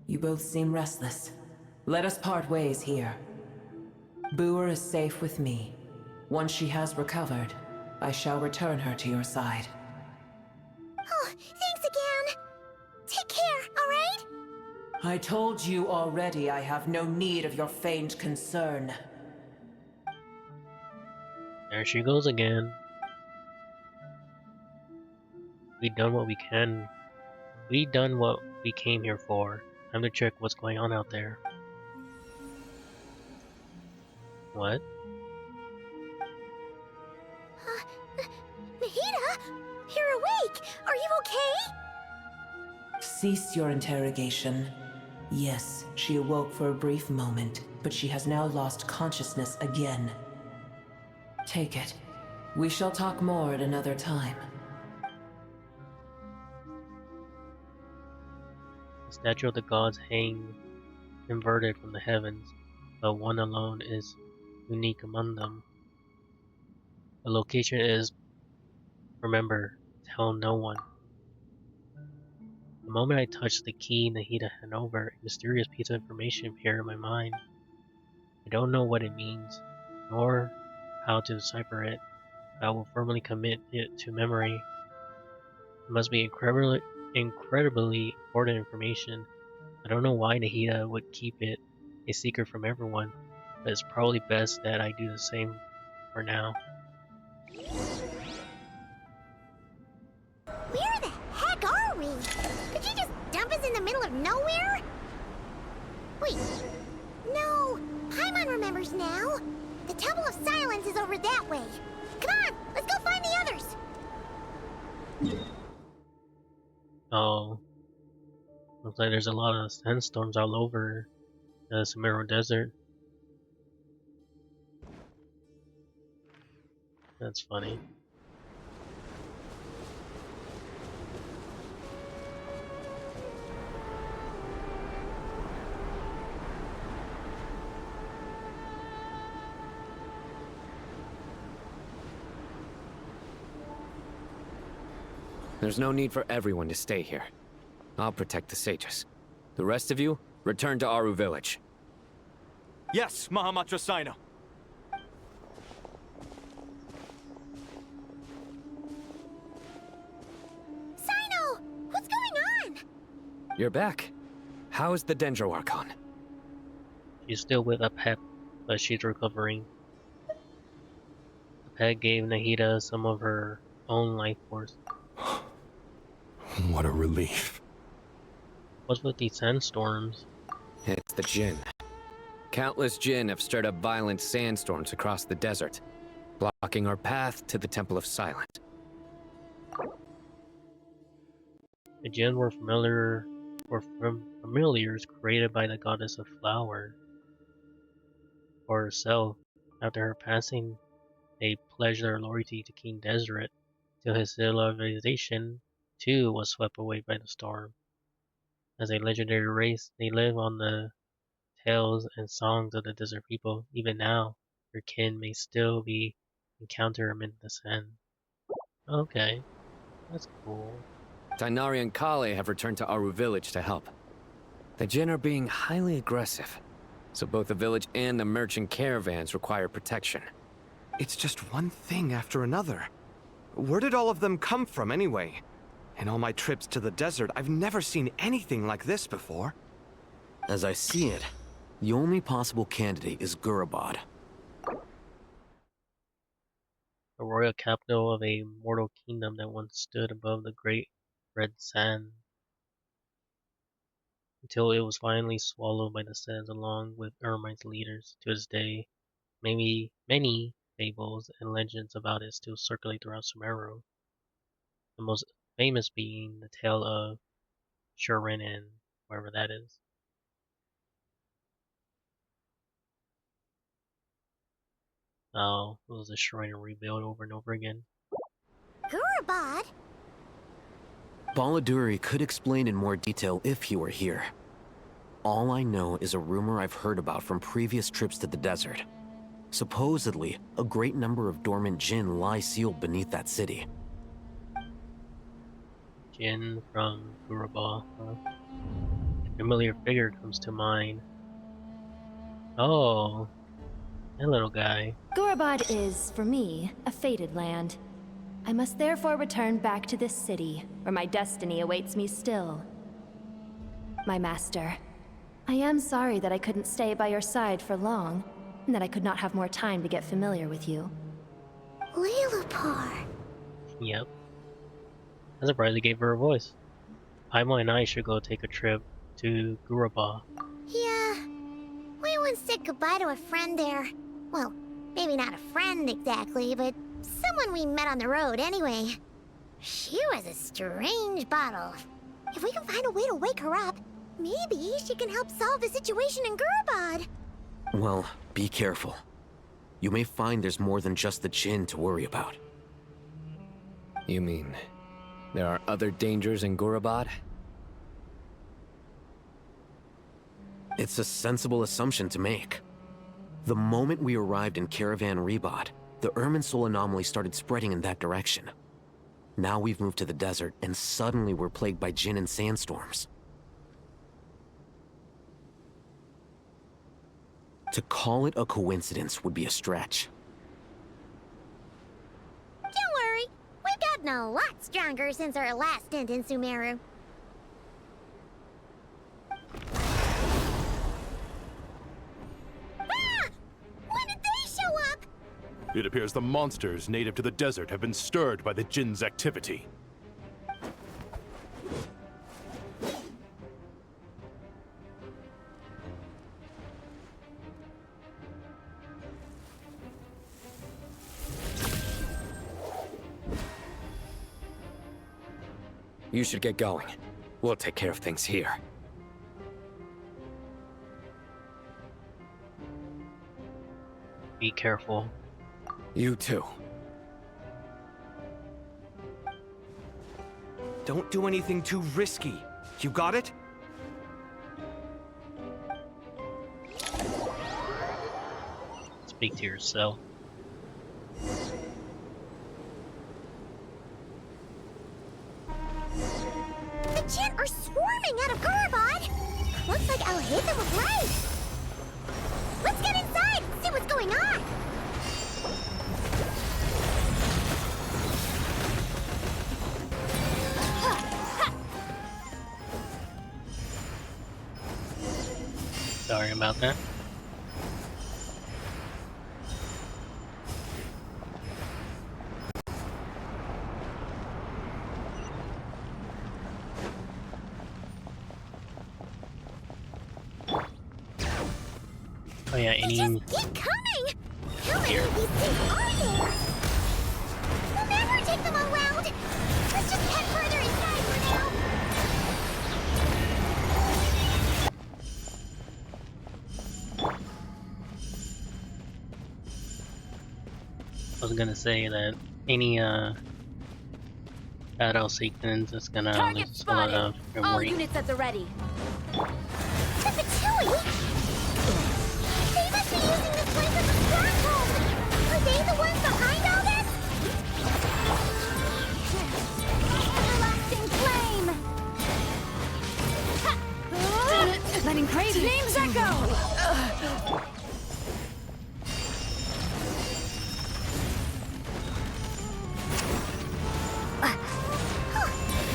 You both seem restless. Let us part ways here. Booer is safe with me. Once she has recovered, I shall return her to your side. Oh, thanks again. Take care, alright? I told you already I have no need of your feigned concern. There she goes again. We done what we can. We done what we came here for. Time to check what's going on out there. What? Nahida? You're awake! Are you okay? Cease your interrogation. Yes, she awoke for a brief moment, but she has now lost consciousness again. Take it. We shall talk more at another time. The statue of the gods hang inverted from the heavens, but one alone is unique among them. The location is, remember, tell no one. The moment I touched the key Nahida handed over, a mysterious piece of information appeared in my mind. I don't know what it means, nor how to decipher it, but I will firmly commit it to memory. It must be incredibly important information. I don't know why Nahida would keep it a secret from everyone, but it's probably best that I do the same for now. Where the heck are we? Did you just dump us in the middle of nowhere? Wait. No, Paimon remembers now. The Temple of Silence is over that way. Come on, let's go find the others. Oh. Looks like there's a lot of sandstorms all over the Sumeru Desert. That's funny. There's no need for everyone to stay here. I'll protect the sages. The rest of you, return to Aru village. Yes, Mahamatra Sino. Sino! What's going on? You're back. How's the Dendro Archon? She's still with Apep, but she's recovering. Apep gave Nahida some of her own life force. What a relief. What's with these sandstorms? It's the Jinn. Countless Jinn have stirred up violent sandstorms across the desert, blocking our path to the Temple of Silence. The Jinn were familiars created by the goddess of flower. For herself, after her passing, they pledged their loyalty to King Deseret, till his civilization too was swept away by the storm. As a legendary race, they live on the tales and songs of the desert people. Even now, their kin may still be encountered amid the sand. Okay, that's cool. Tainari and Kale have returned to Aru village to help. The Jinn are being highly aggressive, so both the village and the merchant caravans require protection. It's just one thing after another. Where did all of them come from anyway? In all my trips to the desert, I've never seen anything like this before. As I see it, the only possible candidate is Gurabad. The royal capital of a mortal kingdom that once stood above the great red sand, until it was finally swallowed by the sands along with Ermite's leaders. To this day, many fables and legends about it still circulate throughout Sumeru. The most famous being the tale of Shuren and wherever that is. Oh, it was a shrine and rebuild over and over again. Gurabad? Baladuri could explain in more detail if he were here. All I know is a rumor I've heard about from previous trips to the desert. Supposedly, a great number of dormant Jinn lie sealed beneath that city. Jinn from Gurabah, huh? A familiar figure comes to mind. Oh, that little guy. Gurabad is, for me, a fated land. I must therefore return back to this city, where my destiny awaits me still. My master, I am sorry that I couldn't stay by your side for long, and that I could not have more time to get familiar with you. Lilupar. Yep. I'm surprised they gave her a voice. Paimon and I should go take a trip to Gurabah. Yeah. We once said goodbye to a friend there. Well, maybe not a friend exactly, but someone we met on the road anyway. She was a strange bottle. If we can find a way to wake her up, Maybe she can help solve the situation in Gurabad. Well, be careful. You may find there's more than just the Jinn to worry about. You mean, there are other dangers in Gurabad? It's a sensible assumption to make. The moment we arrived in Caravan Rebod, the Irminsul anomaly started spreading in that direction. Now we've moved to the desert, and suddenly we're plagued by Jinn and sandstorms. To call it a coincidence would be a stretch. Don't worry, we've gotten a lot stronger since our last stint in Sumeru. Ah! When did they show up? It appears the monsters native to the desert have been stirred by the Jinn's activity. You should get going. We'll take care of things here. Be careful. You too. Don't do anything too risky. You got it? Speak to yourself. The Jinn are swarming out of Gurabad! Looks like Al-Haytham was right! Let's get inside and see what's going on! Sorry about that. Oh yeah, any... Just keep coming! How many of these things are there? We'll never take them all round! Let's just head further inside for now! I was gonna say that any battle sequence is gonna Target lose a lot of spotted! All memory. units at the ready. The Fatui! They must be using this place as a stronghold! Are they the ones behind all this? Everlasting flame! Letting crazy names echo!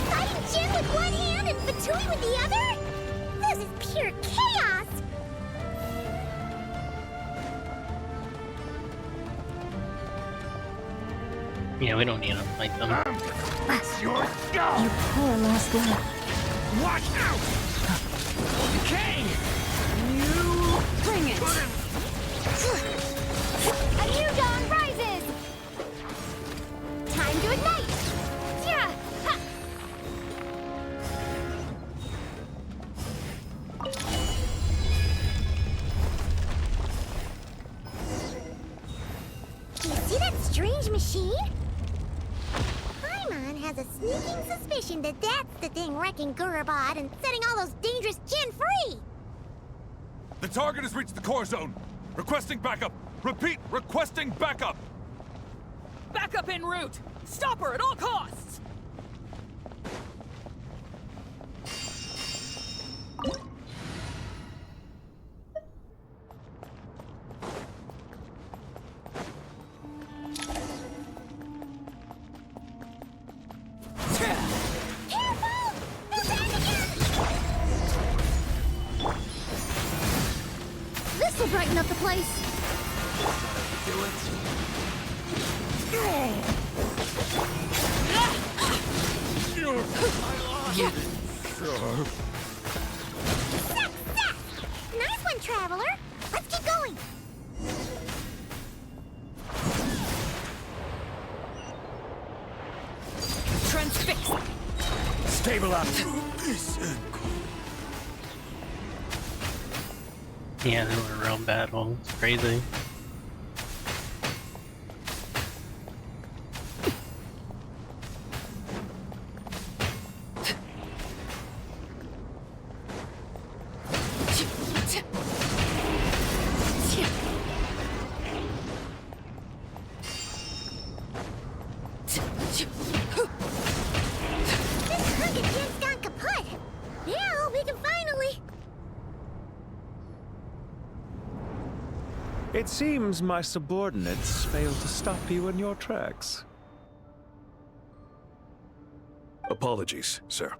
Fighting Jin with one hand and Fatui with the other? This is pure chaos! Yeah, we don't need to fight them. That's your skull! You poor lost love. Watch out! Okay! You Bring it! A new dawn rises! Time to ignite! Yeah! Ha! Do you see that strange machine? Paimon has a sneaking suspicion that that's the thing wrecking Gurabad and setting all those dangerous Jinn free! The target has reached the core zone. Requesting backup. Repeat, requesting backup. Backup en route! Stop her at all costs! This'll brighten up the place! Do it. Success! Nice one, Traveler! Let's keep going! Transfix! Stabilize. Yeah, they were a real battle. It's crazy. It seems my subordinates failed to stop you in your tracks. Apologies, sir.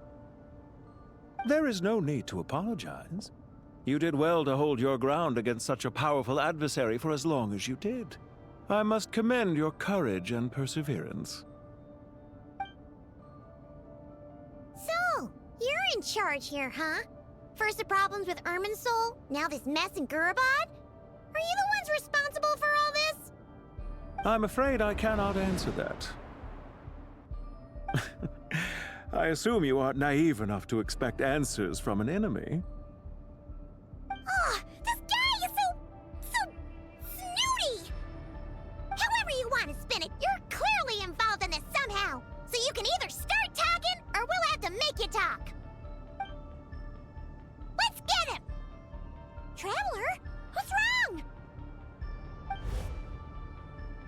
There is no need to apologize. You did well to hold your ground against such a powerful adversary for as long as you did. I must commend your courage and perseverance. So, you're in charge here, huh? First the problems with Irminsul, now this mess in Gurabad? Are you the ones responsible for all this? I'm afraid I cannot answer that. I assume you aren't naive enough to expect answers from an enemy. Oh, this guy is so snooty! However you want to spin it, you're clearly involved in this somehow. So you can either start talking, or we'll have to make you talk. Let's get him! Traveler? What's wrong?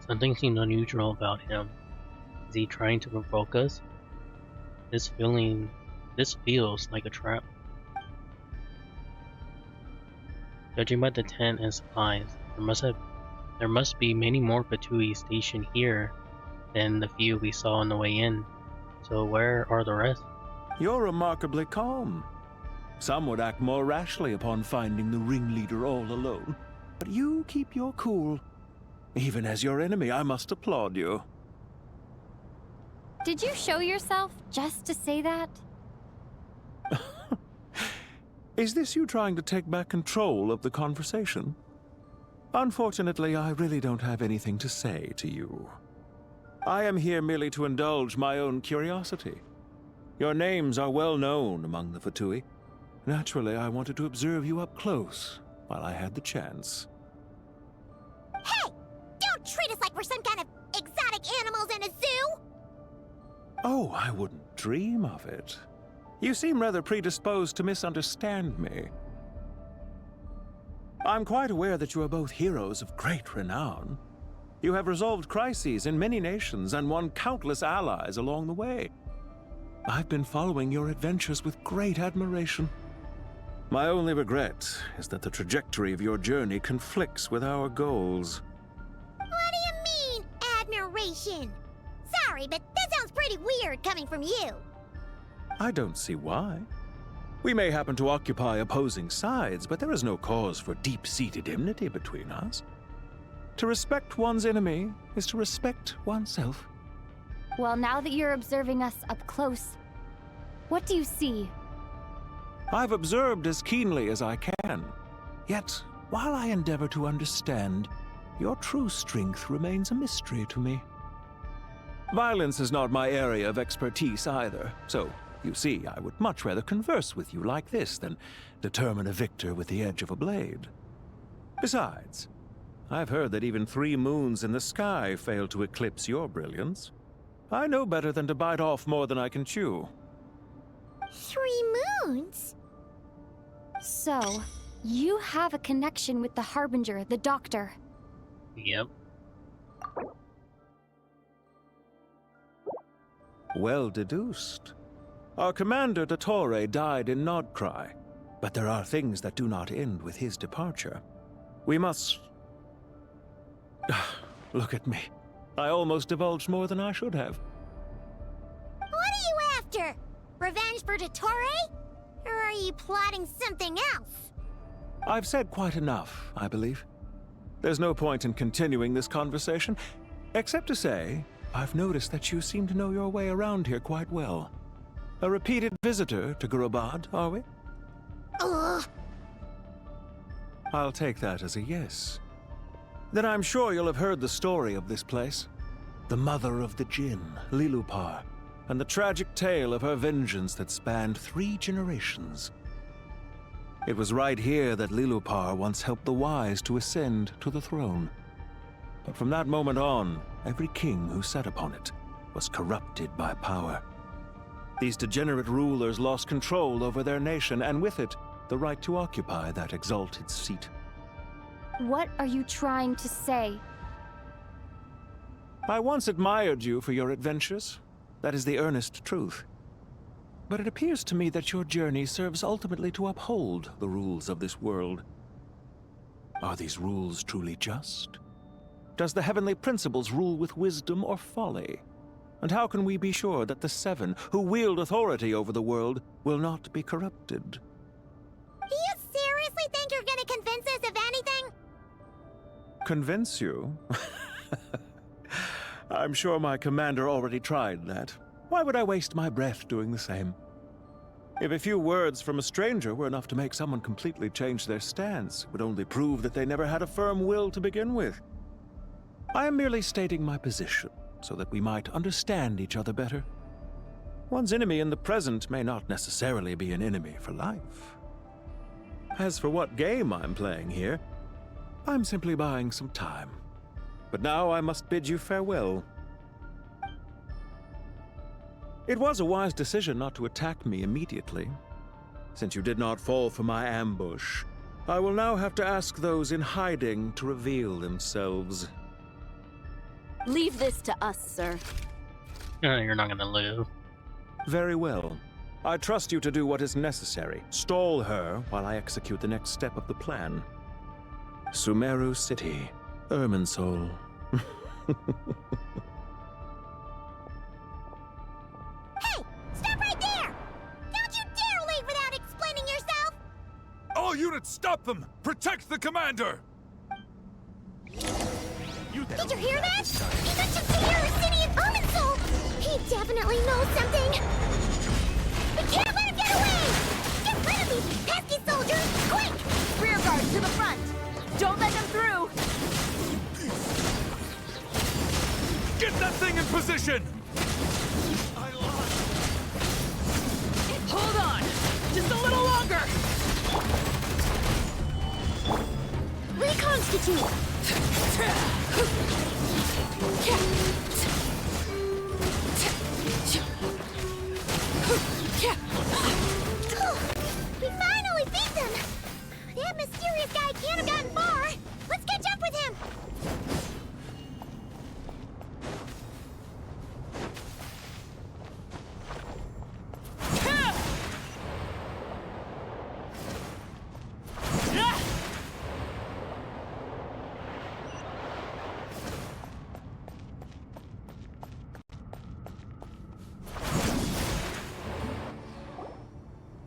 Something seems unusual about him. Is he trying to provoke us? This feels like a trap. Judging by the tent and supplies, there must be many more Fatui stationed here than the few we saw on the way in. So where are the rest? You're remarkably calm. Some would act more rashly upon finding the ringleader all alone. But you keep your cool. Even as your enemy, I must applaud you. Did you show yourself just to say that? Is this you trying to take back control of the conversation? Unfortunately, I really don't have anything to say to you. I am here merely to indulge my own curiosity. Your names are well known among the Fatui. Naturally, I wanted to observe you up close while I had the chance. Hey! Don't treat us like we're some kind of exotic animals in a zoo! Oh, I wouldn't dream of it. You seem rather predisposed to misunderstand me. I'm quite aware that you are both heroes of great renown. You have resolved crises in many nations and won countless allies along the way. I've been following your adventures with great admiration. My only regret is that the trajectory of your journey conflicts with our goals. What do you mean, admiration? Sorry, but that sounds pretty weird coming from you. I don't see why. We may happen to occupy opposing sides, but there is no cause for deep-seated enmity between us. To respect one's enemy is to respect oneself. Well, now that you're observing us up close, what do you see? I've observed as keenly as I can. Yet, while I endeavor to understand, your true strength remains a mystery to me. Violence is not my area of expertise either, so, you see, I would much rather converse with you like this than determine a victor with the edge of a blade. Besides, I've heard that even 3 moons in the sky fail to eclipse your brilliance. I know better than to bite off more than I can chew. 3 moons? So, you have a connection with the Harbinger, the Doctor. Yep. Well deduced. Our commander, Dottore, died in Nodcry, but there are things that do not end with his departure. We must... Look at me. I almost divulged more than I should have. What are you after? Revenge for Dottore? Or are you plotting something else? I've said quite enough, I believe. There's no point in continuing this conversation, except to say, I've noticed that you seem to know your way around here quite well. A repeated visitor to Gurabad, are we? Ugh. I'll take that as a yes. Then I'm sure you'll have heard the story of this place. The mother of the Jinn, Lilupar, and the tragic tale of her vengeance that spanned 3 generations. It was right here that Lilupar once helped the wise to ascend to the throne. But from that moment on, every king who sat upon it was corrupted by power. These degenerate rulers lost control over their nation, and with it, the right to occupy that exalted seat. What are you trying to say? I once admired you for your adventures. That is the earnest truth. But it appears to me that your journey serves ultimately to uphold the rules of this world. Are these rules truly just? Does the heavenly principles rule with wisdom or folly? And how can we be sure that the Seven, who wield authority over the world, will not be corrupted? Do you seriously think you're gonna convince us of anything? Convince you? I'm sure my commander already tried that. Why would I waste my breath doing the same? If a few words from a stranger were enough to make someone completely change their stance, it would only prove that they never had a firm will to begin with. I am merely stating my position, so that we might understand each other better. One's enemy in the present may not necessarily be an enemy for life. As for what game I'm playing here, I'm simply buying some time. But now I must bid you farewell. It was a wise decision not to attack me immediately. Since you did not fall for my ambush, I will now have to ask those in hiding to reveal themselves. Leave this to us, sir. You're not gonna live. Very well. I trust you to do what is necessary. Stall her while I execute the next step of the plan. Sumeru City, Irminsul. Hey! Stop right there! Don't you dare leave without explaining yourself! All units, stop them! Protect the commander! Did you hear that? He mentioned Sumeru City and Irminsul! He definitely knows something! We can't let him get away! Get rid of these pesky soldiers, quick! Rear guard to the front! Don't let them through! Get that thing in position! Hold on! Just a little longer! Reconstitute! We finally beat them! That mysterious guy can't have gotten far! Let's catch up with him!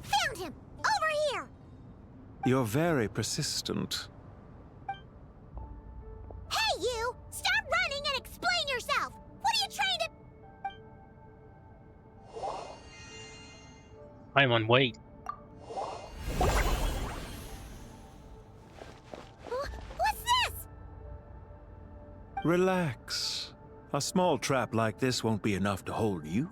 Found him! Over here! You're very persistent. Hey, you! Stop running and explain yourself! What are you trying to... I'm on wait. What's this? Relax. A small trap like this won't be enough to hold you.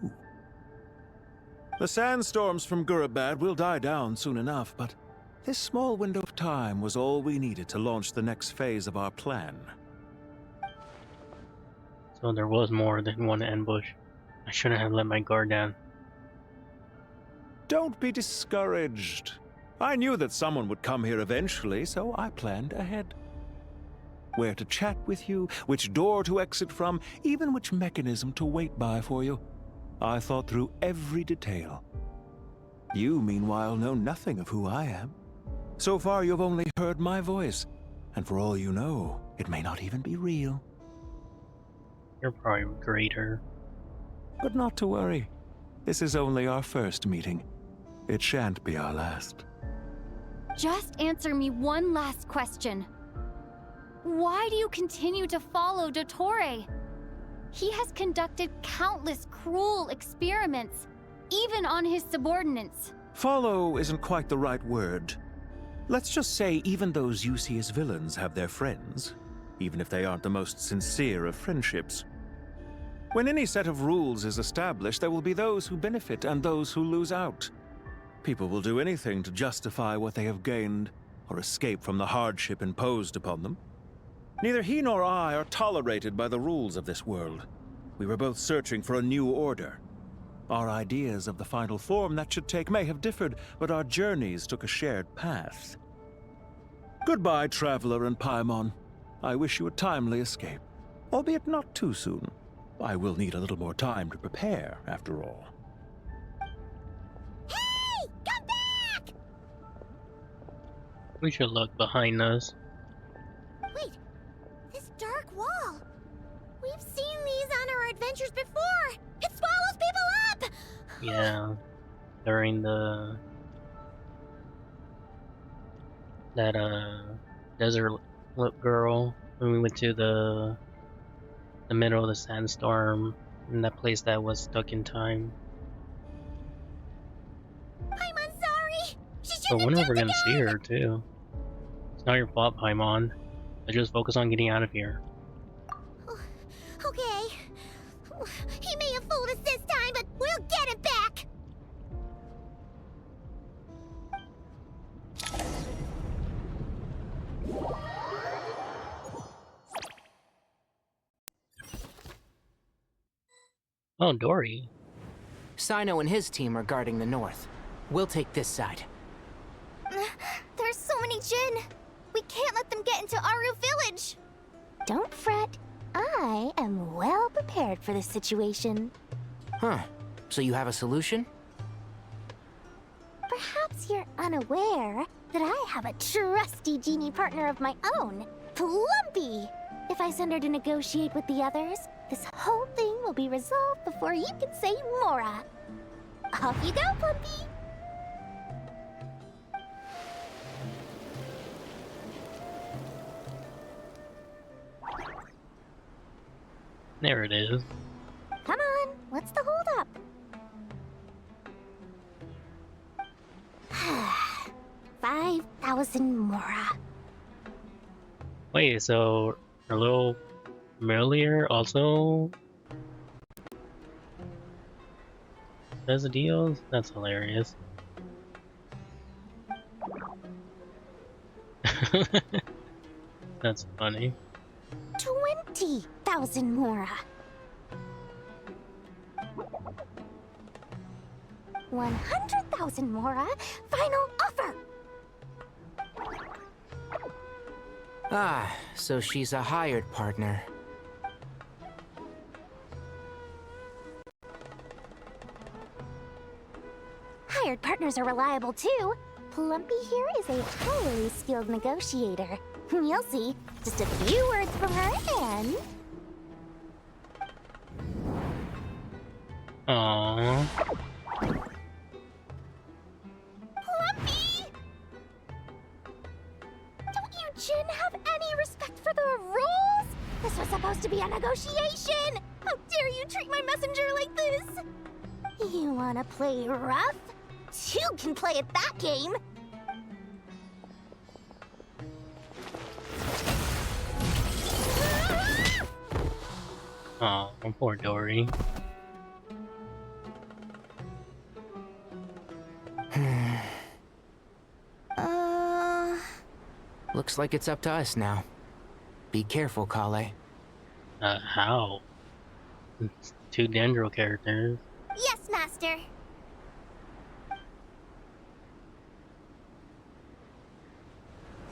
The sandstorms from Gurabad will die down soon enough, but this small window of time was all we needed to launch the next phase of our plan. So there was more than one ambush. I shouldn't have let my guard down. Don't be discouraged. I knew that someone would come here eventually, so I planned ahead. Where to chat with you, which door to exit from, even which mechanism to wait by for you. I thought through every detail. You, meanwhile, know nothing of who I am. So far, you've only heard my voice, and for all you know, it may not even be real. You're probably greater. But not to worry. This is only our first meeting. It shan't be our last. Just answer me one last question. Why do you continue to follow Dottore? He has conducted countless cruel experiments, even on his subordinates. Follow isn't quite the right word. Let's just say even those you see as villains have their friends, even if they aren't the most sincere of friendships. When any set of rules is established, there will be those who benefit and those who lose out. People will do anything to justify what they have gained, or escape from the hardship imposed upon them. Neither he nor I are tolerated by the rules of this world. We were both searching for a new order. Our ideas of the final form that should take may have differed, but our journeys took a shared path. Goodbye, Traveler and Paimon. I wish you a timely escape, albeit not too soon. I will need a little more time to prepare, after all. Hey! Come back! We should look behind us. Wait, this dark wall. We've seen these on our adventures before. It swallows people up! Yeah, during that desert girl when we went to the middle of the sandstorm in that place that was stuck in time. I'm sorry. But we're never gonna see her too. It's not your fault, Paimon. Let's just focus on getting out of here. Okay. He may have fooled us this time, but we'll get him back! Oh, Dory. Sino and his team are guarding the north. We'll take this side. There's so many Jinn. We can't let them get into Aru Village. Don't fret. I am well prepared for this situation. Huh. So you have a solution? Perhaps you're unaware that I have a trusty genie partner of my own, Plumpy. If I send her to negotiate with the others, this whole thing will be resolved before you can say Mora. Off you go, Plumpy. There it is. Come on, what's the holdup? 5,000 Mora. Wait, so our little familiar also does a deal? That's hilarious. That's funny. 20,000 Mora. 100,000 Mora. Final offer. Ah, so she's a hired partner. Hired partners are reliable too. Plumpy here is a highly skilled negotiator. You'll see. Just a few words from her and... Aww. Plumpy! Don't you Jinn have any respect for the rules? This was supposed to be a negotiation! How dare you treat my messenger like this? You wanna play rough? Two can play at that game! Aw, poor Dory. Looks like it's up to us now. Be careful, Kale. How? It's two Dendro characters. Yes, Master.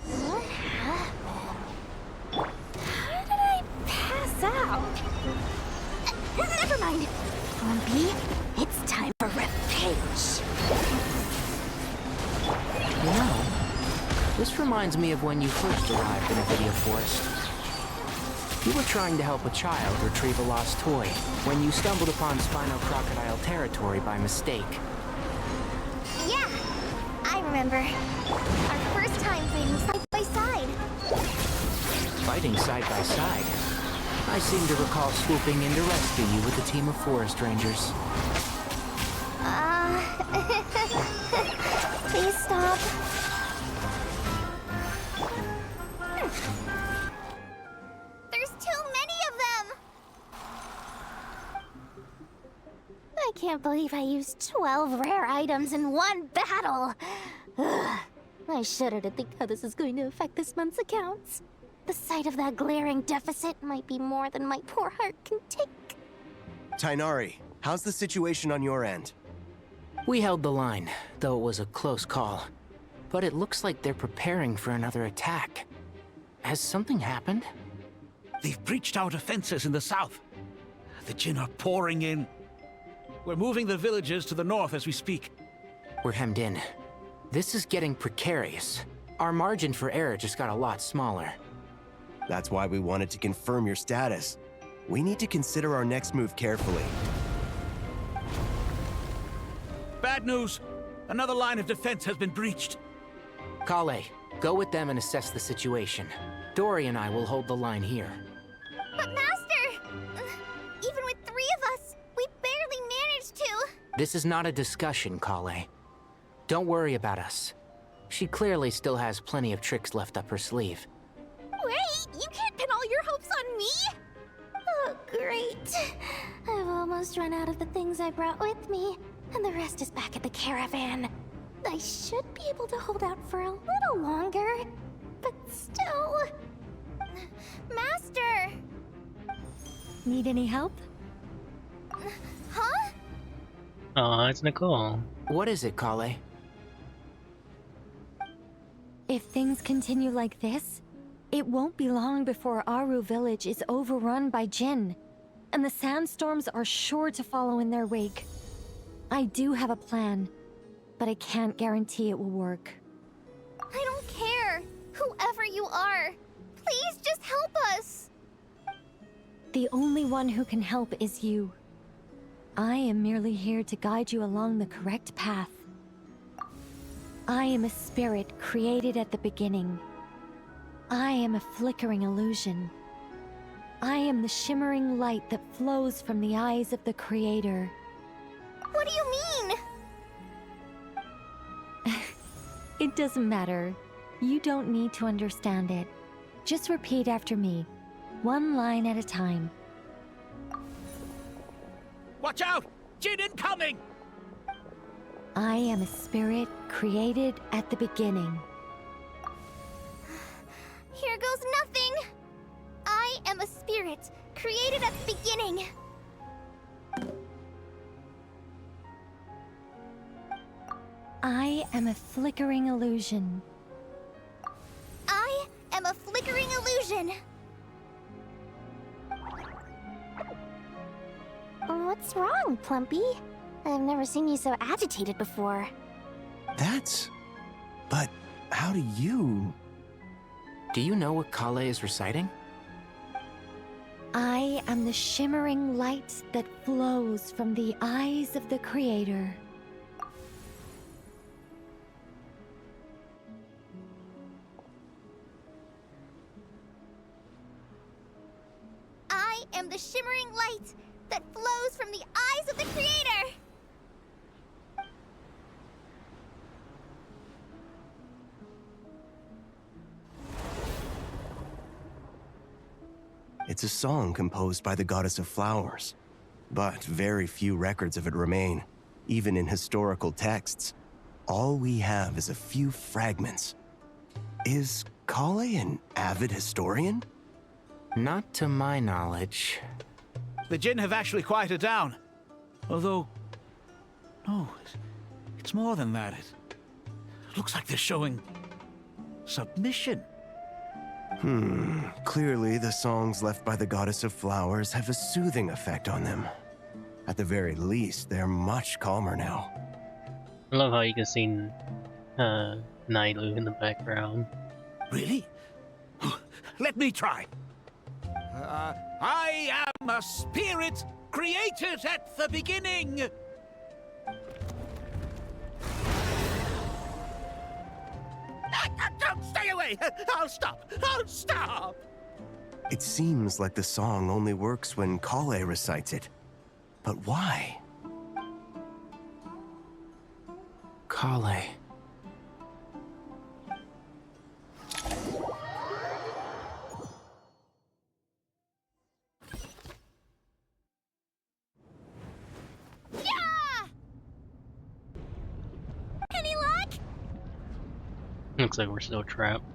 What happened? How did I pass out? Never mind. Plumpy, it's time for revenge. You know, this reminds me of when you first arrived in Avidia Forest. You were trying to help a child retrieve a lost toy when you stumbled upon Spino Crocodile territory by mistake. Yeah, I remember. Our first time fighting side by side. Fighting side by side? I seem to recall swooping in to rescue you with a team of forest rangers. Please stop. There's too many of them! I can't believe I used 12 rare items in one battle. Ugh. I shudder to think how this is going to affect this month's accounts. The sight of that glaring deficit might be more than my poor heart can take. Tainari, how's the situation on your end? We held the line, though it was a close call. But it looks like they're preparing for another attack. Has something happened? They've breached our defenses in the south. The Jinn are pouring in. We're moving the villagers to the north as we speak. We're hemmed in. This is getting precarious. Our margin for error just got a lot smaller. That's why we wanted to confirm your status. We need to consider our next move carefully. Bad news! Another line of defense has been breached. Kale, go with them and assess the situation. Dory and I will hold the line here. But Master! Even with 3 of us, we barely managed to. This is not a discussion, Kale. Don't worry about us. She clearly still has plenty of tricks left up her sleeve. Wait, you can't pin all your hopes on me? Oh, great. I've almost run out of the things I brought with me, and the rest is back at the caravan. I should be able to hold out for a little longer, but still... Master! Need any help? Huh? Aw, it's Nicole. What is it, Kale? If things continue like this, it won't be long before Aru village is overrun by Jinn, and the sandstorms are sure to follow in their wake. I do have a plan, but I can't guarantee it will work. I don't care, whoever you are. Please just help us. The only one who can help is you. I am merely here to guide you along the correct path. I am a spirit created at the beginning. I am a flickering illusion. I am the shimmering light that flows from the eyes of the Creator. What do you mean? It doesn't matter. You don't need to understand it. Just repeat after me, one line at a time. Watch out! Jinn incoming! I am a spirit created at the beginning. Here goes nothing. I am a spirit created at the beginning. I am a flickering illusion. I am a flickering illusion. What's wrong, Plumpy? I've never seen you so agitated before. But how do you... Do you know what Kale is reciting? I am the shimmering light that flows from the eyes of the Creator. I am the shimmering light that flows from the eyes of the Creator! It's a song composed by the goddess of flowers, but very few records of it remain, even in historical texts. All we have is a few fragments. Is Kale an avid historian? Not to my knowledge. The Jinn have actually quieted down. Although... No, it's more than that. It looks like they're showing... submission. Clearly the songs left by the goddess of flowers have a soothing effect on them. At the very least, they're much calmer now. I love how you can see Nailu in the background. Really? Let me try. I am a spirit created at the beginning. Don't stay away! I'll stop! I'll stop! It seems like the song only works when Kale recites it. But why? Kale. Yeah! Looks like we're still trapped.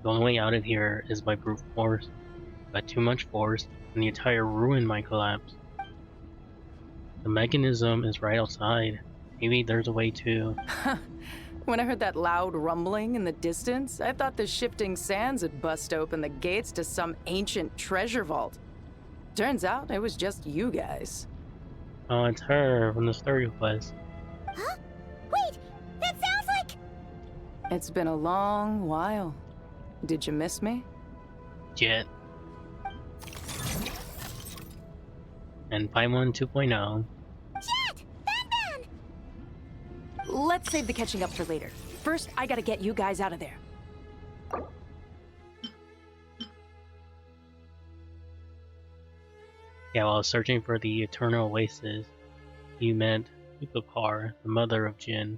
The only way out of here is by brute force. But too much force, and the entire ruin might collapse. The mechanism is right outside. Maybe there's a way to... When I heard that loud rumbling in the distance, I thought the shifting sands had bust open the gates to some ancient treasure vault. Turns out it was just you guys. Oh, it's her from the story quest. Huh? Wait, that sounds like... It's been a long while. Did you miss me? Jet. And Paimon 2.0. Jet! Ben! Let's save the catching up for later. First, I gotta get you guys out of there. Yeah, while searching for the Eternal Oasis, you met Upapar, the mother of Jin,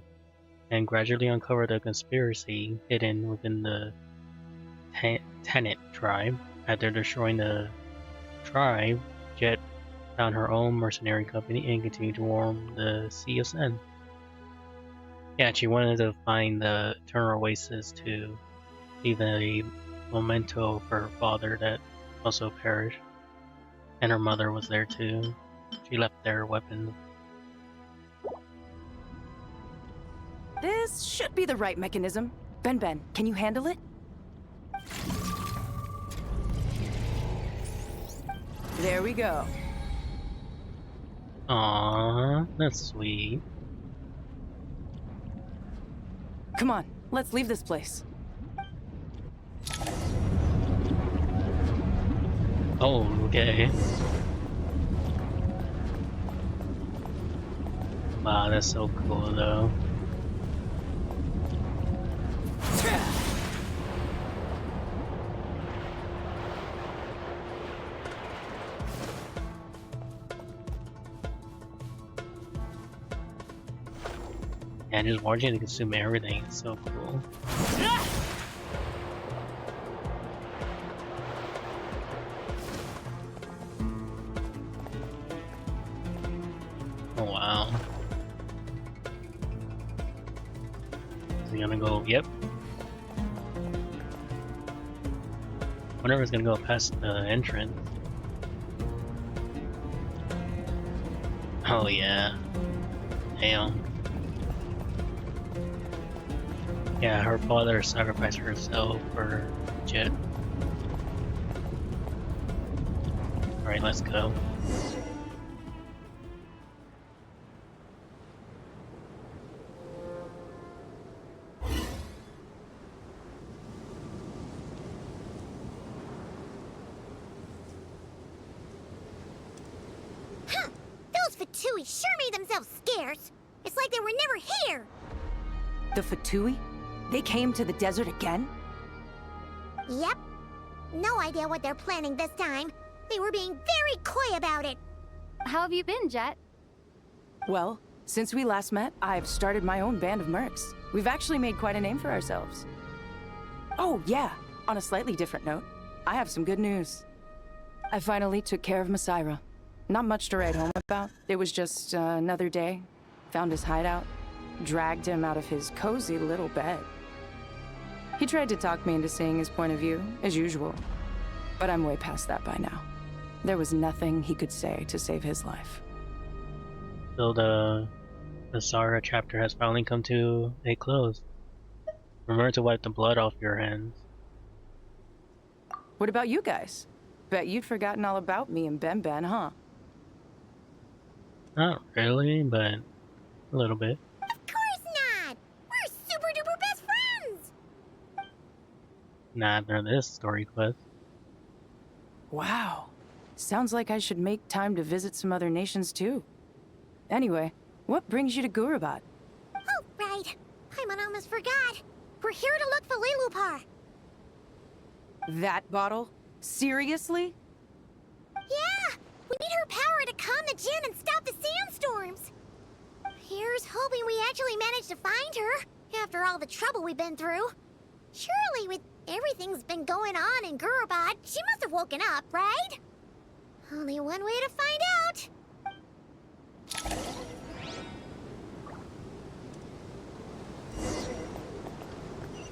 and gradually uncovered a conspiracy hidden within the Tenet tribe. After destroying the tribe, Jet found her own mercenary company and continued to roam the Sea of Sen. Yeah, she wanted to find the Eternal Oasis to leave a memento for her father that also perished. And her mother was there too. She left their weapons. This should be the right mechanism. Ben, can you handle it? There we go. Aww, that's sweet. Come on, let's leave this place. Oh, okay. Wow, that's so cool though. And just watching it consume everything is so cool. Oh wow. Is he gonna go? Yep. Wonder if it's gonna go past the entrance. Oh yeah. Damn. Yeah, her father sacrificed herself for Jet. Alright, let's go. Huh! Those Fatui sure made themselves scarce. It's like they were never here. The Fatui? They came to the desert again? Yep. No idea what they're planning this time. They were being very coy about it. How have you been, Jet? Well, since we last met, I've started my own band of mercs. We've actually made quite a name for ourselves. Oh, yeah. On a slightly different note, I have some good news. I finally took care of Masaira. Not much to write home about. It was just another day. Found his hideout. Dragged him out of his cozy little bed. He tried to talk me into seeing his point of view, as usual. But I'm way past that by now. There was nothing he could say to save his life. So the Sarah chapter has finally come to a close. Remember to wipe the blood off your hands. What about you guys? Bet you'd forgotten all about me and Ben, huh? Not really, but a little bit. Of course not! We're super duper best friends! Not after this story quest. Wow. Sounds like I should make time to visit some other nations too. Anyway, what brings you to Gurabat? Oh, right. Paimon almost forgot. We're here to look for Lelupar. That bottle? Seriously? Yeah! We need her power to calm the Jinn and stop the sandstorms. Here's hoping we actually manage to find her, after all the trouble we've been through. Surely, with everything's been going on in Gurabat, she must have woken up, right? Only one way to find out.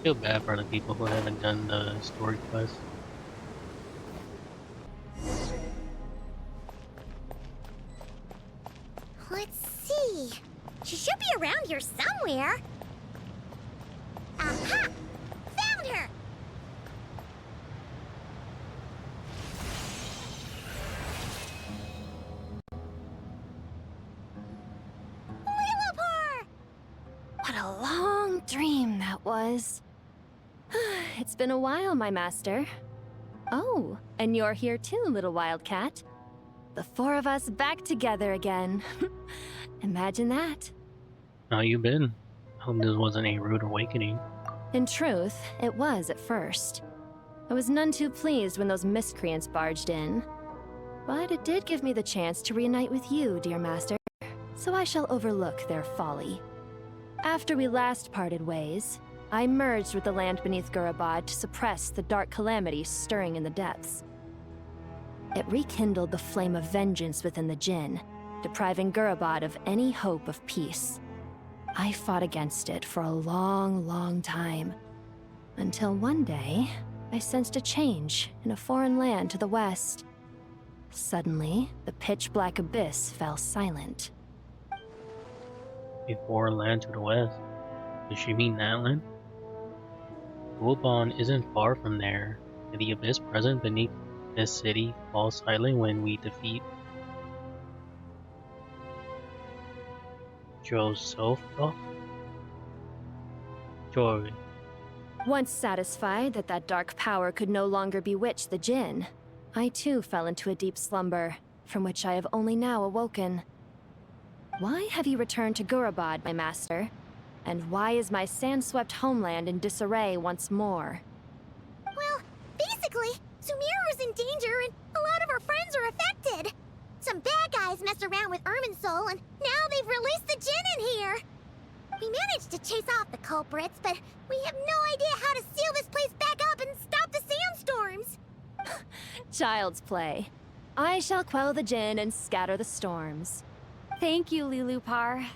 Feel bad for the people who haven't done the story quest. Let's see. She should be around here somewhere. Aha! Found her! Lilliput! What a long dream that was. It's been a while, my master. Oh, and you're here too, little wildcat. The four of us back together again. Imagine that. How you been? Hope this wasn't a rude awakening. In truth, it was at first. I was none too pleased when those miscreants barged in. But it did give me the chance to reunite with you, dear master, so I shall overlook their folly. After we last parted ways, I merged with the land beneath Gurabad to suppress the dark calamity stirring in the depths. It rekindled the flame of vengeance within the Jinn, depriving Gurabad of any hope of peace. I fought against it for a long, long time, until one day, I sensed a change in a foreign land to the west. Suddenly, the pitch-black abyss fell silent. A foreign land to the west. Does she mean that land? Wulban isn't far from there. Did the abyss present beneath this city fall silent when we defeat Joe? Joy. Once satisfied that that dark power could no longer bewitch the Jinn, I too fell into a deep slumber, from which I have only now awoken. Why have you returned to Gurabad, my master? And why is my sand-swept homeland in disarray once more? Well, basically, Sumeru's in danger and a lot of our friends are affected. Some bad guys messed around with Irminsul and now they've released the Jinn in here. We managed to chase off the culprits, but we have no idea how to seal this place back up and stop the sandstorms. Child's play. I shall quell the Jinn and scatter the storms. Thank you, Lilliput.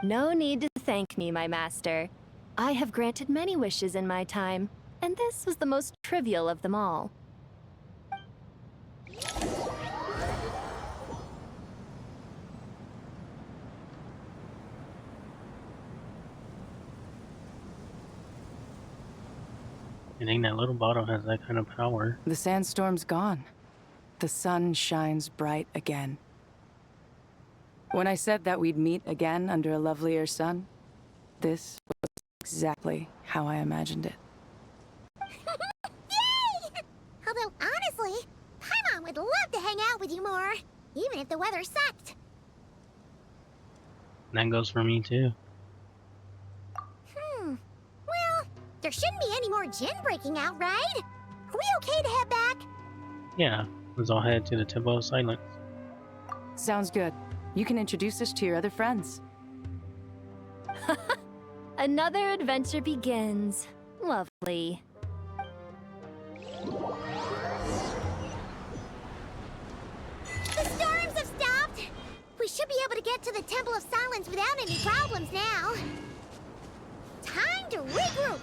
No need to thank me, my master. I have granted many wishes in my time, and this was the most trivial of them all. I think that little bottle has that kind of power. The sandstorm's gone. The sun shines bright again. When I said that we'd meet again under a lovelier sun, this was exactly how I imagined it. Yay! Although, honestly, Paimon would love to hang out with you more, even if the weather sucked. That goes for me too. Well, there shouldn't be any more Jinn breaking out, right? Are we okay to head back? Yeah, let's all head to the Temple of Silence. Sounds good. You can introduce us to your other friends. Another adventure begins. Lovely. The storms have stopped! We should be able to get to the Temple of Silence without any problems now. Time to regroup!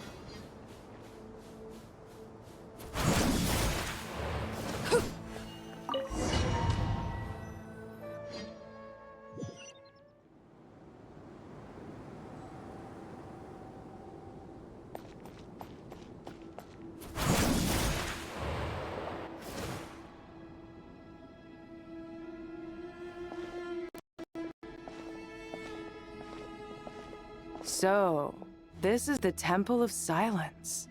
So, this is the Temple of Silence.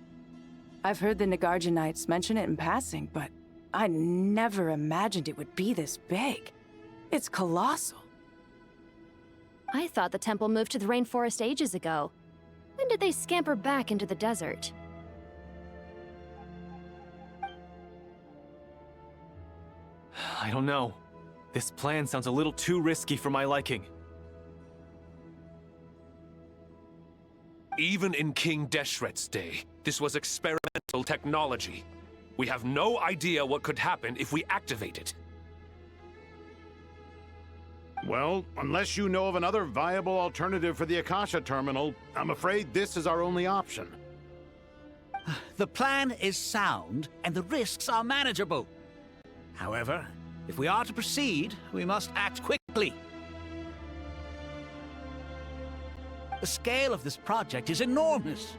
I've heard the Nagarjanites mention it in passing, but I never imagined it would be this big. It's colossal. I thought the temple moved to the rainforest ages ago. When did they scamper back into the desert? I don't know. This plan sounds a little too risky for my liking. Even in King Deshret's day, this was experimental technology. We have no idea what could happen if we activate it. Well, unless you know of another viable alternative for the Akasha terminal, I'm afraid this is our only option. The plan is sound, and the risks are manageable. However, if we are to proceed, we must act quickly. The scale of this project is enormous.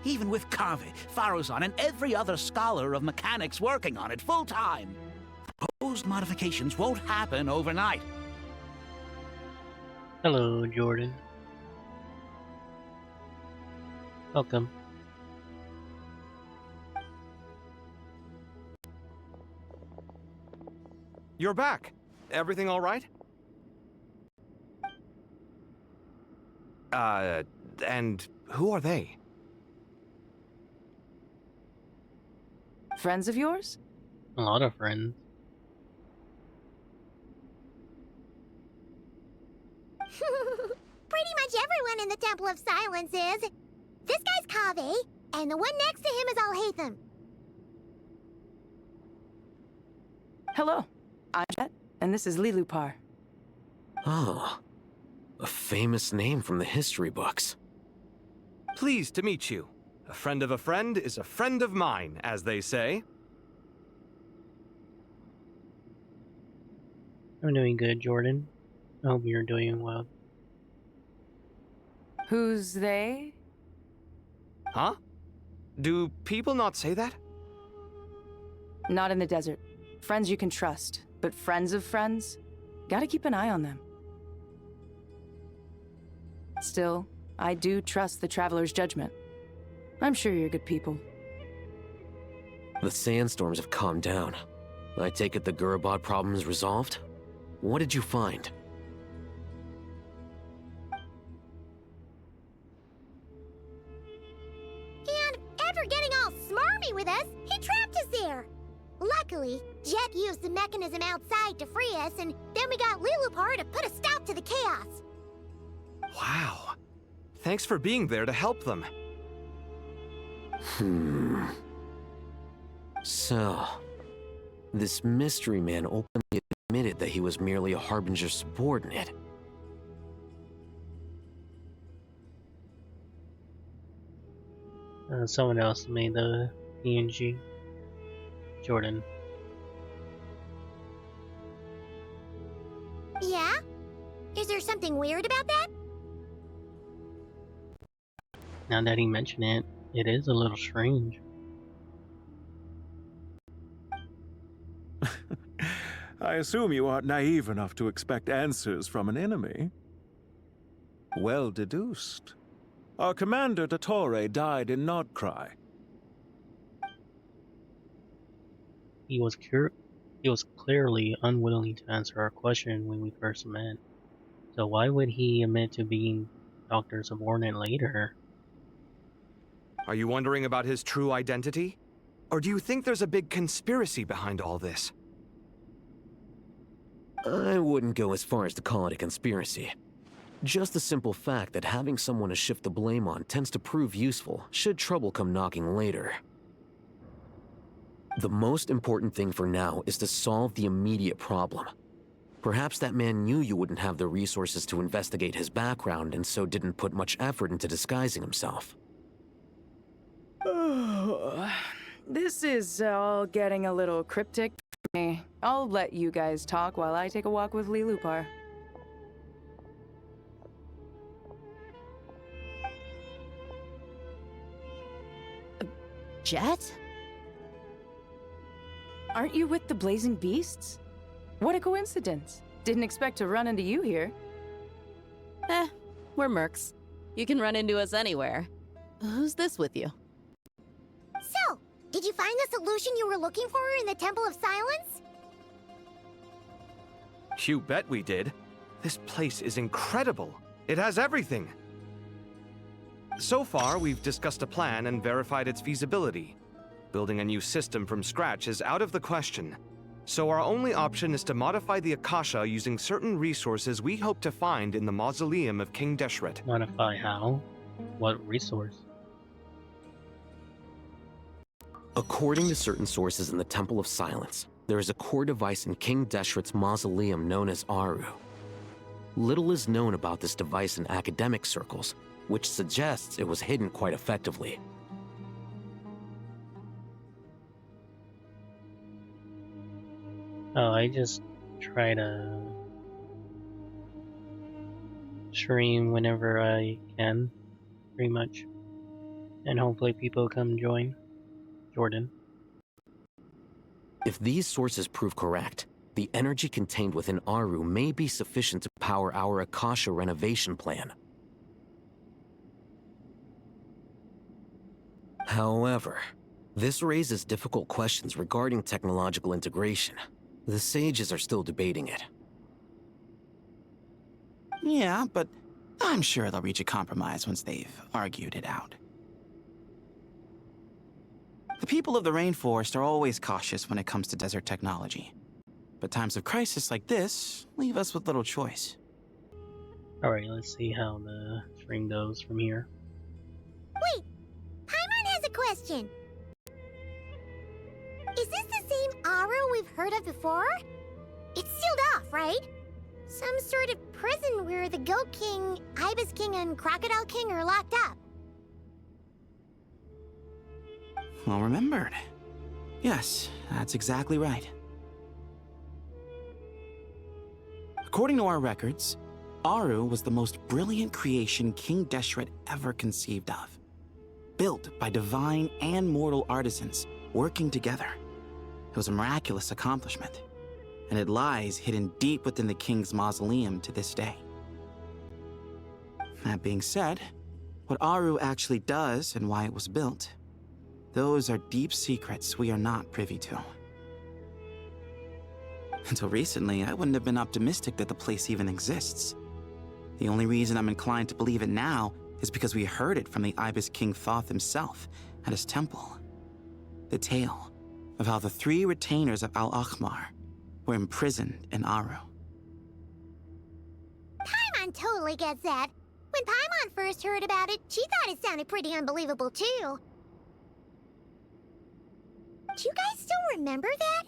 Even with Kave, Faruzan, and every other scholar of mechanics working on it full-time, proposed modifications won't happen overnight. Hello, Jordan. Welcome. You're back. Everything all right? And who are they? Friends of yours? A lot of friends. Pretty much everyone in the Temple of Silence is. This guy's Kave, and the one next to him is Alhaitham. Hello, I'm Jet, and this is Lilupar. Oh, a famous name from the history books. Pleased to meet you. A friend of a friend is a friend of mine, as they say. I'm doing good, Jordan. I hope you're doing well. Who's they? Huh? Do people not say that? Not in the desert. Friends you can trust, but friends of friends? Gotta keep an eye on them. Still, I do trust the Traveler's judgment. I'm sure you're good people. The sandstorms have calmed down. I take it the Gurabad problem is resolved? What did you find? And after getting all smarmy with us, he trapped us there. Luckily, Jet used the mechanism outside to free us, and then we got Lilupar to put a stop to the chaos. Wow. Thanks for being there to help them. So, this mystery man openly admitted that he was merely a Harbinger subordinate. Someone else made the PNG. Jordan. Yeah? Is there something weird about that? Now that he mentioned it, it is a little strange. I assume you aren't naive enough to expect answers from an enemy. Well deduced. Our commander, Dottore, died in Nodcry. He was clearly unwilling to answer our question when we first met. So why would he admit to being Dr. Subordinate later? Are you wondering about his true identity? Or do you think there's a big conspiracy behind all this? I wouldn't go as far as to call it a conspiracy. Just the simple fact that having someone to shift the blame on tends to prove useful should trouble come knocking later. The most important thing for now is to solve the immediate problem. Perhaps that man knew you wouldn't have the resources to investigate his background and so didn't put much effort into disguising himself. This is all getting a little cryptic for me. I'll let you guys talk while I take a walk with Lilupar. Jet? Aren't you with the Blazing Beasts? What a coincidence. Didn't expect to run into you here. We're mercs. You can run into us anywhere. Who's this with you? So, did you find the solution you were looking for in the Temple of Silence? You bet we did. This place is incredible. It has everything. So far, we've discussed a plan and verified its feasibility. Building a new system from scratch is out of the question. So our only option is to modify the Akasha using certain resources we hope to find in the mausoleum of King Deshret. Modify how? What resource? According to certain sources in the Temple of Silence, there is a core device in King Deshret's mausoleum known as Aru. Little is known about this device in academic circles, which suggests it was hidden quite effectively. Oh, I just try to stream whenever I can, pretty much. And hopefully people come join. Jordan. If these sources prove correct, the energy contained within Aru may be sufficient to power our Akasha renovation plan. However, this raises difficult questions regarding technological integration. The sages are still debating it. Yeah, but I'm sure they'll reach a compromise once they've argued it out. The people of the rainforest are always cautious when it comes to desert technology. But times of crisis like this leave us with little choice. Alright, let's see how the stream goes from here. Wait, Paimon has a question. Is this the same Aru we've heard of before? It's sealed off, right? Some sort of prison where the Goat King, Ibis King, and Crocodile King are locked up. Well remembered. Yes, that's exactly right. According to our records, Aru was the most brilliant creation King Deshret ever conceived of. Built by divine and mortal artisans working together. It was a miraculous accomplishment, and it lies hidden deep within the king's mausoleum to this day. That being said, what Aru actually does and why it was built, those are deep secrets we are not privy to. Until recently, I wouldn't have been optimistic that the place even exists. The only reason I'm inclined to believe it now is because we heard it from the Ibis King Thoth himself at his temple. The tale of how the 3 retainers of Al-Akhmar were imprisoned in Aru. Paimon totally gets that. When Paimon first heard about it, she thought it sounded pretty unbelievable too. Do you guys still remember that?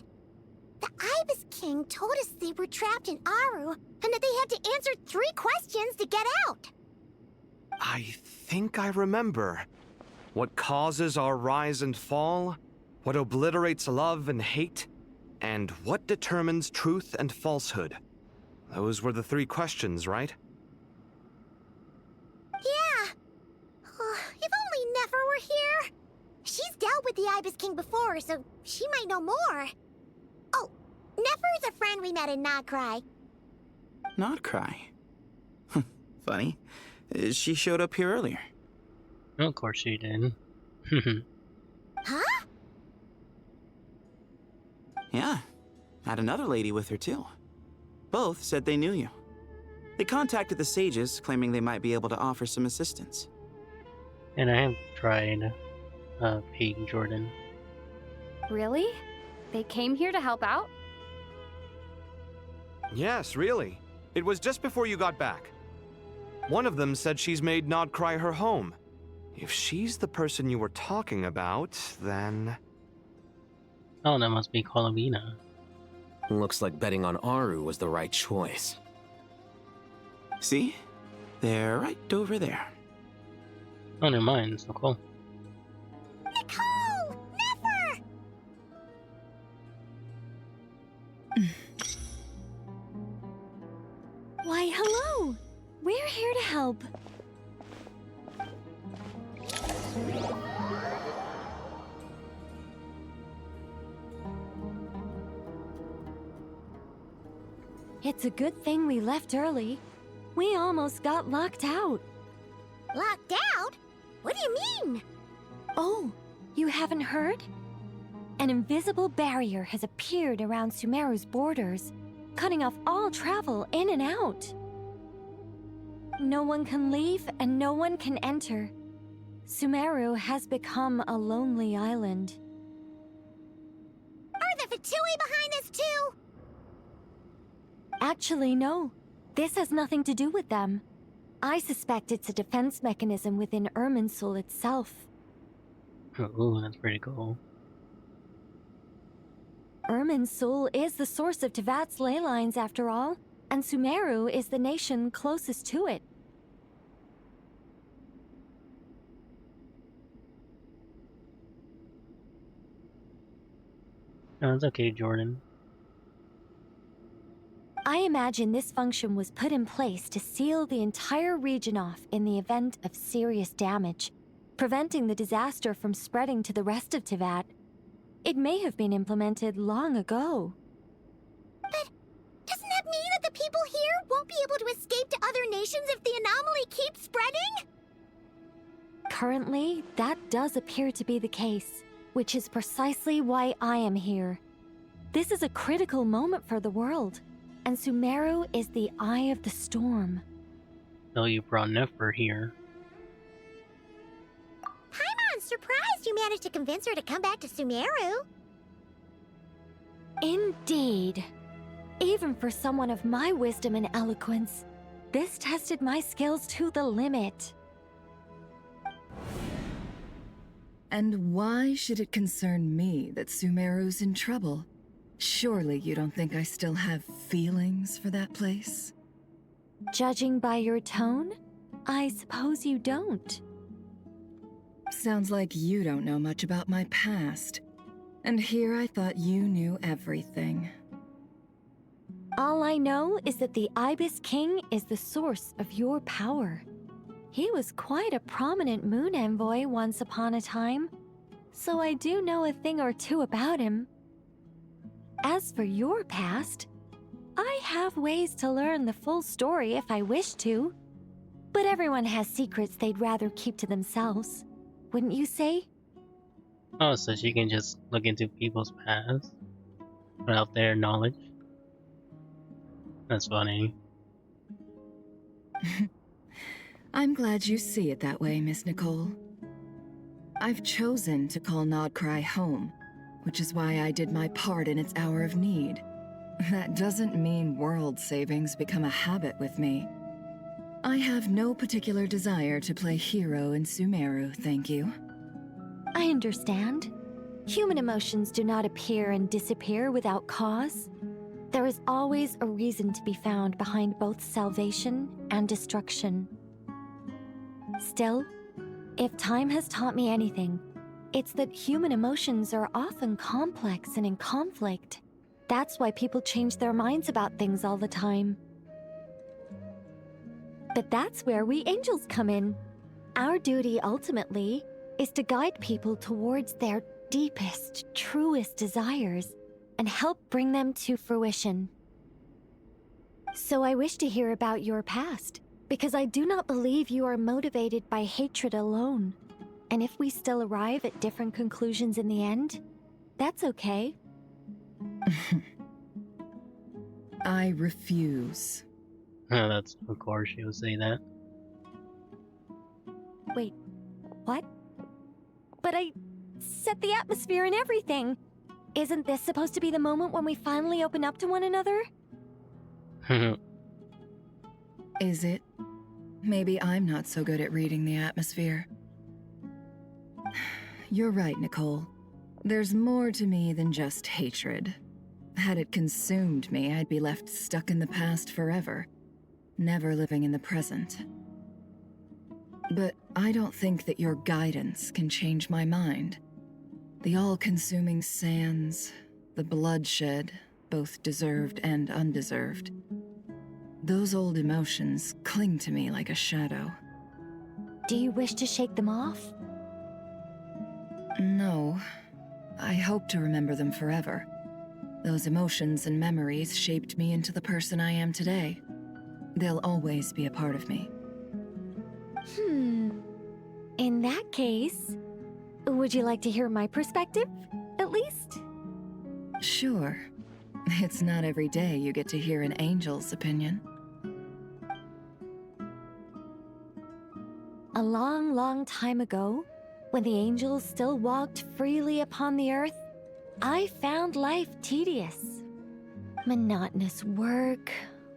The Ibis King told us they were trapped in Aru, and that they had to answer 3 questions to get out. I think I remember. What causes our rise and fall? What obliterates love and hate? And what determines truth and falsehood? Those were the 3 questions, right? Yeah. If only Nefer were here. She's dealt with the Ibis King before, so she might know more. Oh, Nefer's a friend we met in Notcry. Notcry? Funny. She showed up here earlier. Of course she did. Huh? Yeah. Had another lady with her too. Both said they knew you. They contacted the sages, claiming they might be able to offer some assistance. And I have tried paying Jordan. Really? They came here to help out? Yes, really. It was just before you got back. One of them said she's made Nodcry her home. If she's the person you were talking about, then... Oh, that must be Colavina. Looks like betting on Aru was the right choice. See? They're right over there. Oh, never mind. So cool. Nicole! Nefer! Why, hello! We're here to help. It's a good thing we left early. We almost got locked out. Locked out? What do you mean? Oh, you haven't heard? An invisible barrier has appeared around Sumeru's borders, cutting off all travel in and out. No one can leave and no one can enter. Sumeru has become a lonely island. Are the Fatui behind this too? Actually, no. This has nothing to do with them. I suspect it's a defense mechanism within Irminsul itself. Ooh, that's pretty cool. Irminsul is the source of Tevat's ley lines after all, and Sumeru is the nation closest to it. No, it's okay, Jordan. I imagine this function was put in place to seal the entire region off in the event of serious damage, preventing the disaster from spreading to the rest of Tivat. It may have been implemented long ago. But doesn't that mean that the people here won't be able to escape to other nations if the anomaly keeps spreading? Currently, that does appear to be the case, which is precisely why I am here. This is a critical moment for the world, and Sumeru is the eye of the storm. So you brought Nefer here. Paimon's surprised you managed to convince her to come back to Sumeru. Indeed. Even for someone of my wisdom and eloquence, this tested my skills to the limit. And why should it concern me that Sumeru's in trouble? Surely you don't think I still have feelings for that place? Judging by your tone, I suppose you don't. Sounds like you don't know much about my past. And here I thought you knew everything. All I know is that the Ibis King is the source of your power. He was quite a prominent moon envoy once upon a time, so I do know a thing or two about him. As for your past, I have ways to learn the full story if I wish to. But everyone has secrets they'd rather keep to themselves, wouldn't you say? Oh, so she can just look into people's past without their knowledge? That's funny. I'm glad you see it that way, Miss Nicole. I've chosen to call Nodcry home, which is why I did my part in its hour of need. That doesn't mean world savings become a habit with me. I have no particular desire to play hero in Sumeru, thank you. I understand. Human emotions do not appear and disappear without cause. There is always a reason to be found behind both salvation and destruction. Still, if time has taught me anything, it's that human emotions are often complex and in conflict. That's why people change their minds about things all the time. But that's where we angels come in. Our duty, ultimately, is to guide people towards their deepest, truest desires and help bring them to fruition. So I wish to hear about your past, because I do not believe you are motivated by hatred alone. And if we still arrive at different conclusions in the end, that's okay. I refuse. That's, of course, she would say that. Wait, what? But I set the atmosphere and everything. Isn't this supposed to be the moment when we finally open up to one another? Is it? Maybe I'm not so good at reading the atmosphere. You're right, Nicole. There's more to me than just hatred. Had it consumed me, I'd be left stuck in the past forever, never living in the present. But I don't think that your guidance can change my mind. The all-consuming sands, the bloodshed, both deserved and undeserved. Those old emotions cling to me like a shadow. Do you wish to shake them off? No. I hope to remember them forever. Those emotions and memories shaped me into the person I am today. They'll always be a part of me. In that case, would you like to hear my perspective, at least? Sure. It's not every day you get to hear an angel's opinion. A long, long time ago, when the angels still walked freely upon the earth, I found life tedious. Monotonous work,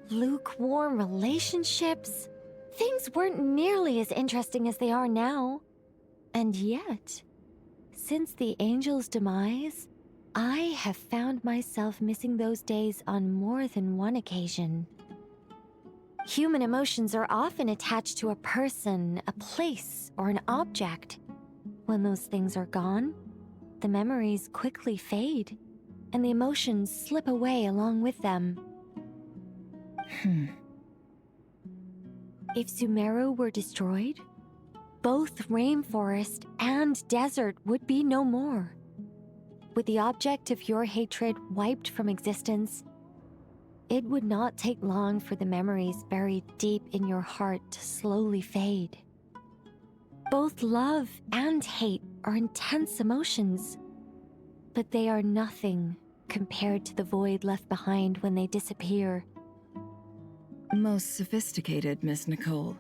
lukewarm relationships. Things weren't nearly as interesting as they are now. And yet, since the angels' demise, I have found myself missing those days on more than one occasion. Human emotions are often attached to a person, a place, or an object. When those things are gone, the memories quickly fade, and the emotions slip away along with them. If Sumeru were destroyed, both rainforest and desert would be no more. With the object of your hatred wiped from existence, it would not take long for the memories buried deep in your heart to slowly fade. Both love and hate are intense emotions, but they are nothing compared to the void left behind when they disappear. Most sophisticated, Miss Nicole.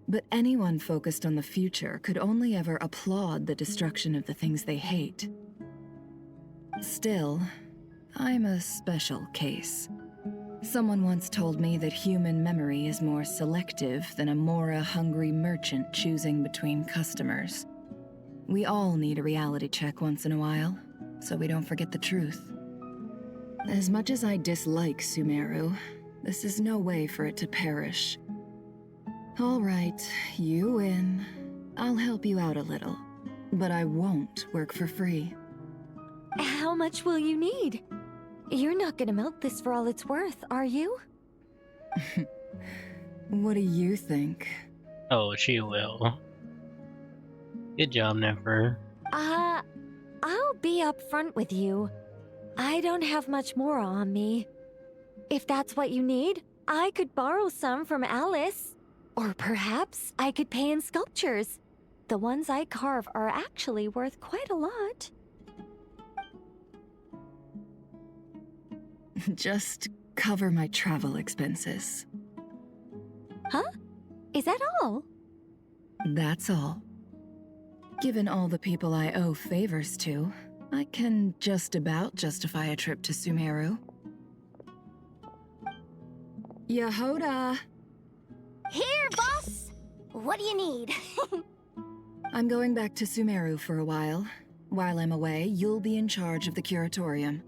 But anyone focused on the future could only ever applaud the destruction of the things they hate. Still, I'm a special case. Someone once told me that human memory is more selective than a Mora-hungry merchant choosing between customers. We all need a reality check once in a while, so we don't forget the truth. As much as I dislike Sumeru, this is no way for it to perish. All right, you win. I'll help you out a little, but I won't work for free. How much will you need? You're not gonna milk this for all it's worth, are you? What do you think? Oh, she will. Good job, Nefer. I'll be upfront with you. I don't have much more on me. If that's what you need, I could borrow some from Alice. Or perhaps I could pay in sculptures. The ones I carve are actually worth quite a lot. Just cover my travel expenses. Huh? Is that all? That's all. Given all the people I owe favors to, I can just about justify a trip to Sumeru. Yehoda! Here, boss! What do you need? I'm going back to Sumeru for a while. While I'm away, you'll be in charge of the curatorium.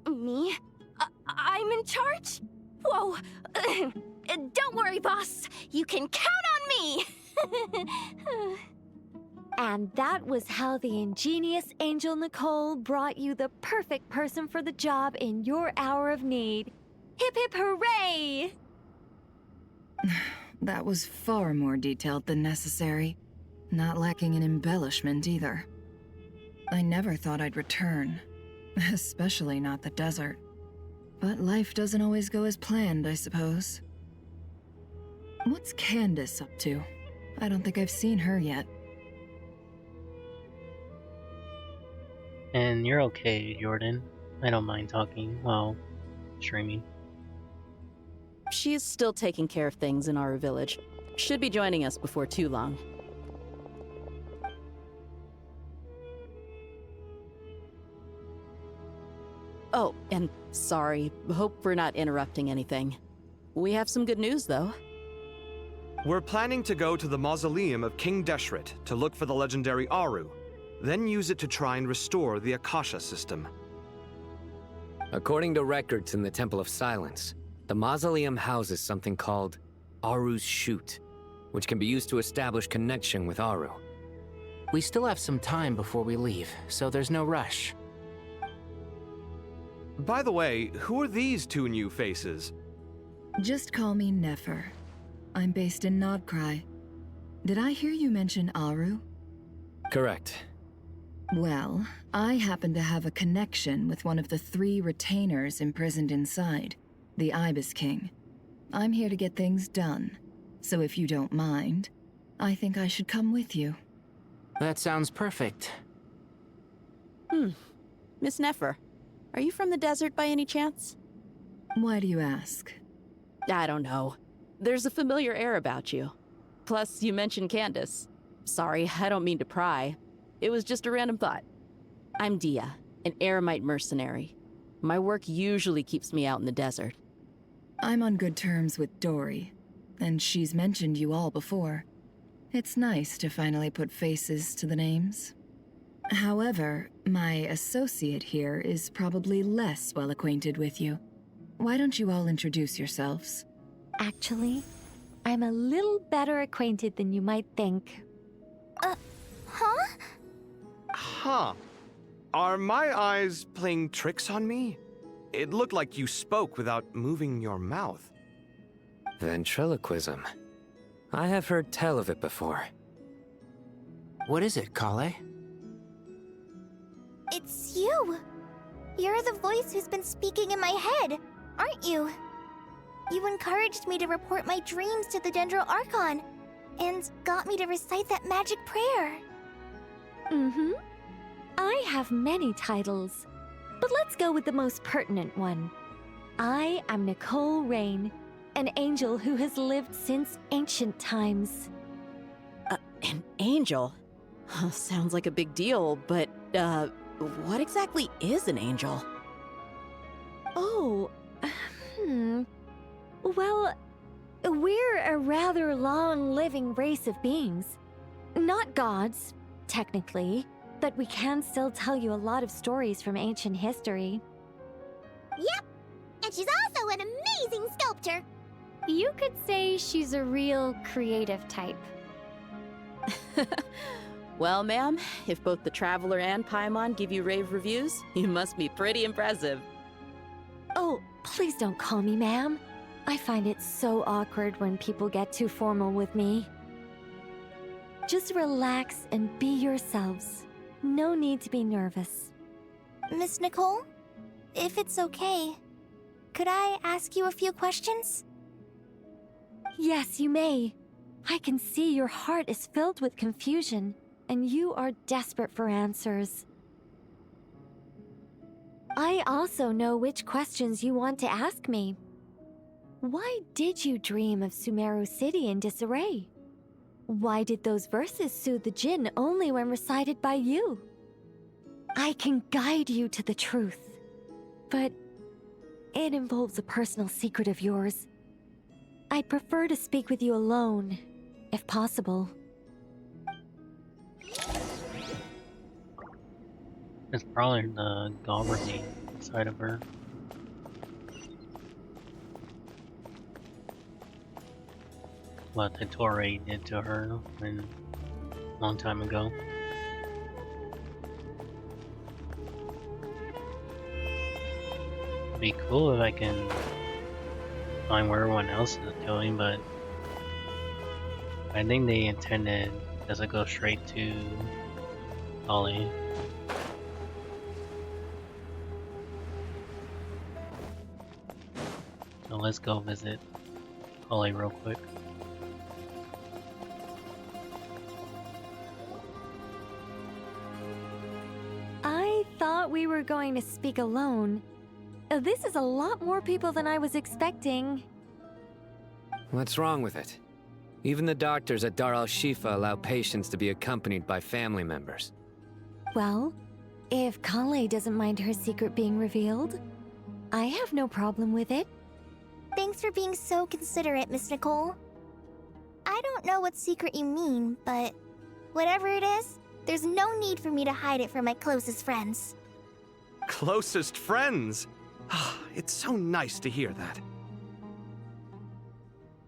Me? I'm in charge? Whoa! Don't worry, boss. You can count on me! And that was how the ingenious Angel Nicole brought you the perfect person for the job in your hour of need. Hip hip hooray! That was far more detailed than necessary. Not lacking in embellishment either. I never thought I'd return. Especially not the desert. But life doesn't always go as planned, I suppose. What's Candace up to? I don't think I've seen her yet. And you're okay, Jordan. I don't mind talking while streaming. She is still taking care of things in our village. Should be joining us before too long. Oh, and sorry. Hope we're not interrupting anything. We have some good news, though. We're planning to go to the mausoleum of King Deshret to look for the legendary Aru, then use it to try and restore the Akasha system. According to records in the Temple of Silence, the mausoleum houses something called Aru's Chute, which can be used to establish connection with Aru. We still have some time before we leave, so there's no rush. By the way, who are these two new faces? Just call me Nefer. I'm based in Nodcry. Did I hear you mention Aru? Correct. Well, I happen to have a connection with one of the 3 retainers imprisoned inside, the Ibis King. I'm here to get things done, so if you don't mind, I think I should come with you. That sounds perfect. Miss Nefer, are you from the desert by any chance? Why do you ask? I don't know. There's a familiar air about you. Plus, you mentioned Candace. Sorry, I don't mean to pry. It was just a random thought. I'm Dia, an Eremite mercenary. My work usually keeps me out in the desert. I'm on good terms with Dory, and she's mentioned you all before. It's nice to finally put faces to the names. However, my associate here is probably less well acquainted with you. Why don't you all introduce yourselves? Actually, I'm a little better acquainted than you might think. Huh? Huh. Are my eyes playing tricks on me? It looked like you spoke without moving your mouth. Ventriloquism. I have heard tell of it before. What is it, Kale? It's you! You're the voice who's been speaking in my head, aren't you? You encouraged me to report my dreams to the Dendro Archon, and got me to recite that magic prayer. Mm-hmm. I have many titles, but let's go with the most pertinent one. I am Nicole Rain, an angel who has lived since ancient times. An angel? Sounds like a big deal, but, what exactly is an angel? Oh, Well, we're a rather long-living race of beings. Not gods, technically, but we can still tell you a lot of stories from ancient history. Yep, and she's also an amazing sculptor. You could say she's a real creative type. Well, ma'am, if both the Traveler and Paimon give you rave reviews, you must be pretty impressive. Oh, please don't call me ma'am. I find it so awkward when people get too formal with me. Just relax and be yourselves. No need to be nervous. Miss Nicole, if it's okay, could I ask you a few questions? Yes, you may. I can see your heart is filled with confusion, and you are desperate for answers. I also know which questions you want to ask me. Why did you dream of Sumeru City in disarray? Why did those verses soothe the Jinn only when recited by you? I can guide you to the truth, but it involves a personal secret of yours. I'd prefer to speak with you alone, if possible. It's probably the governing side of her. What the Torre did to her a long time ago. It'd be cool if I can find where everyone else is going, but I think they intended as I go straight to Ollie. So let's go visit Ollie real quick. I thought we were going to speak alone. This is a lot more people than I was expecting. What's wrong with it? Even the doctors at Dar al-Shifa allow patients to be accompanied by family members. Well, if Kale doesn't mind her secret being revealed, I have no problem with it. Thanks for being so considerate, Miss Nicole. I don't know what secret you mean, but whatever it is, there's no need for me to hide it from my closest friends. Closest friends? It's so nice to hear that.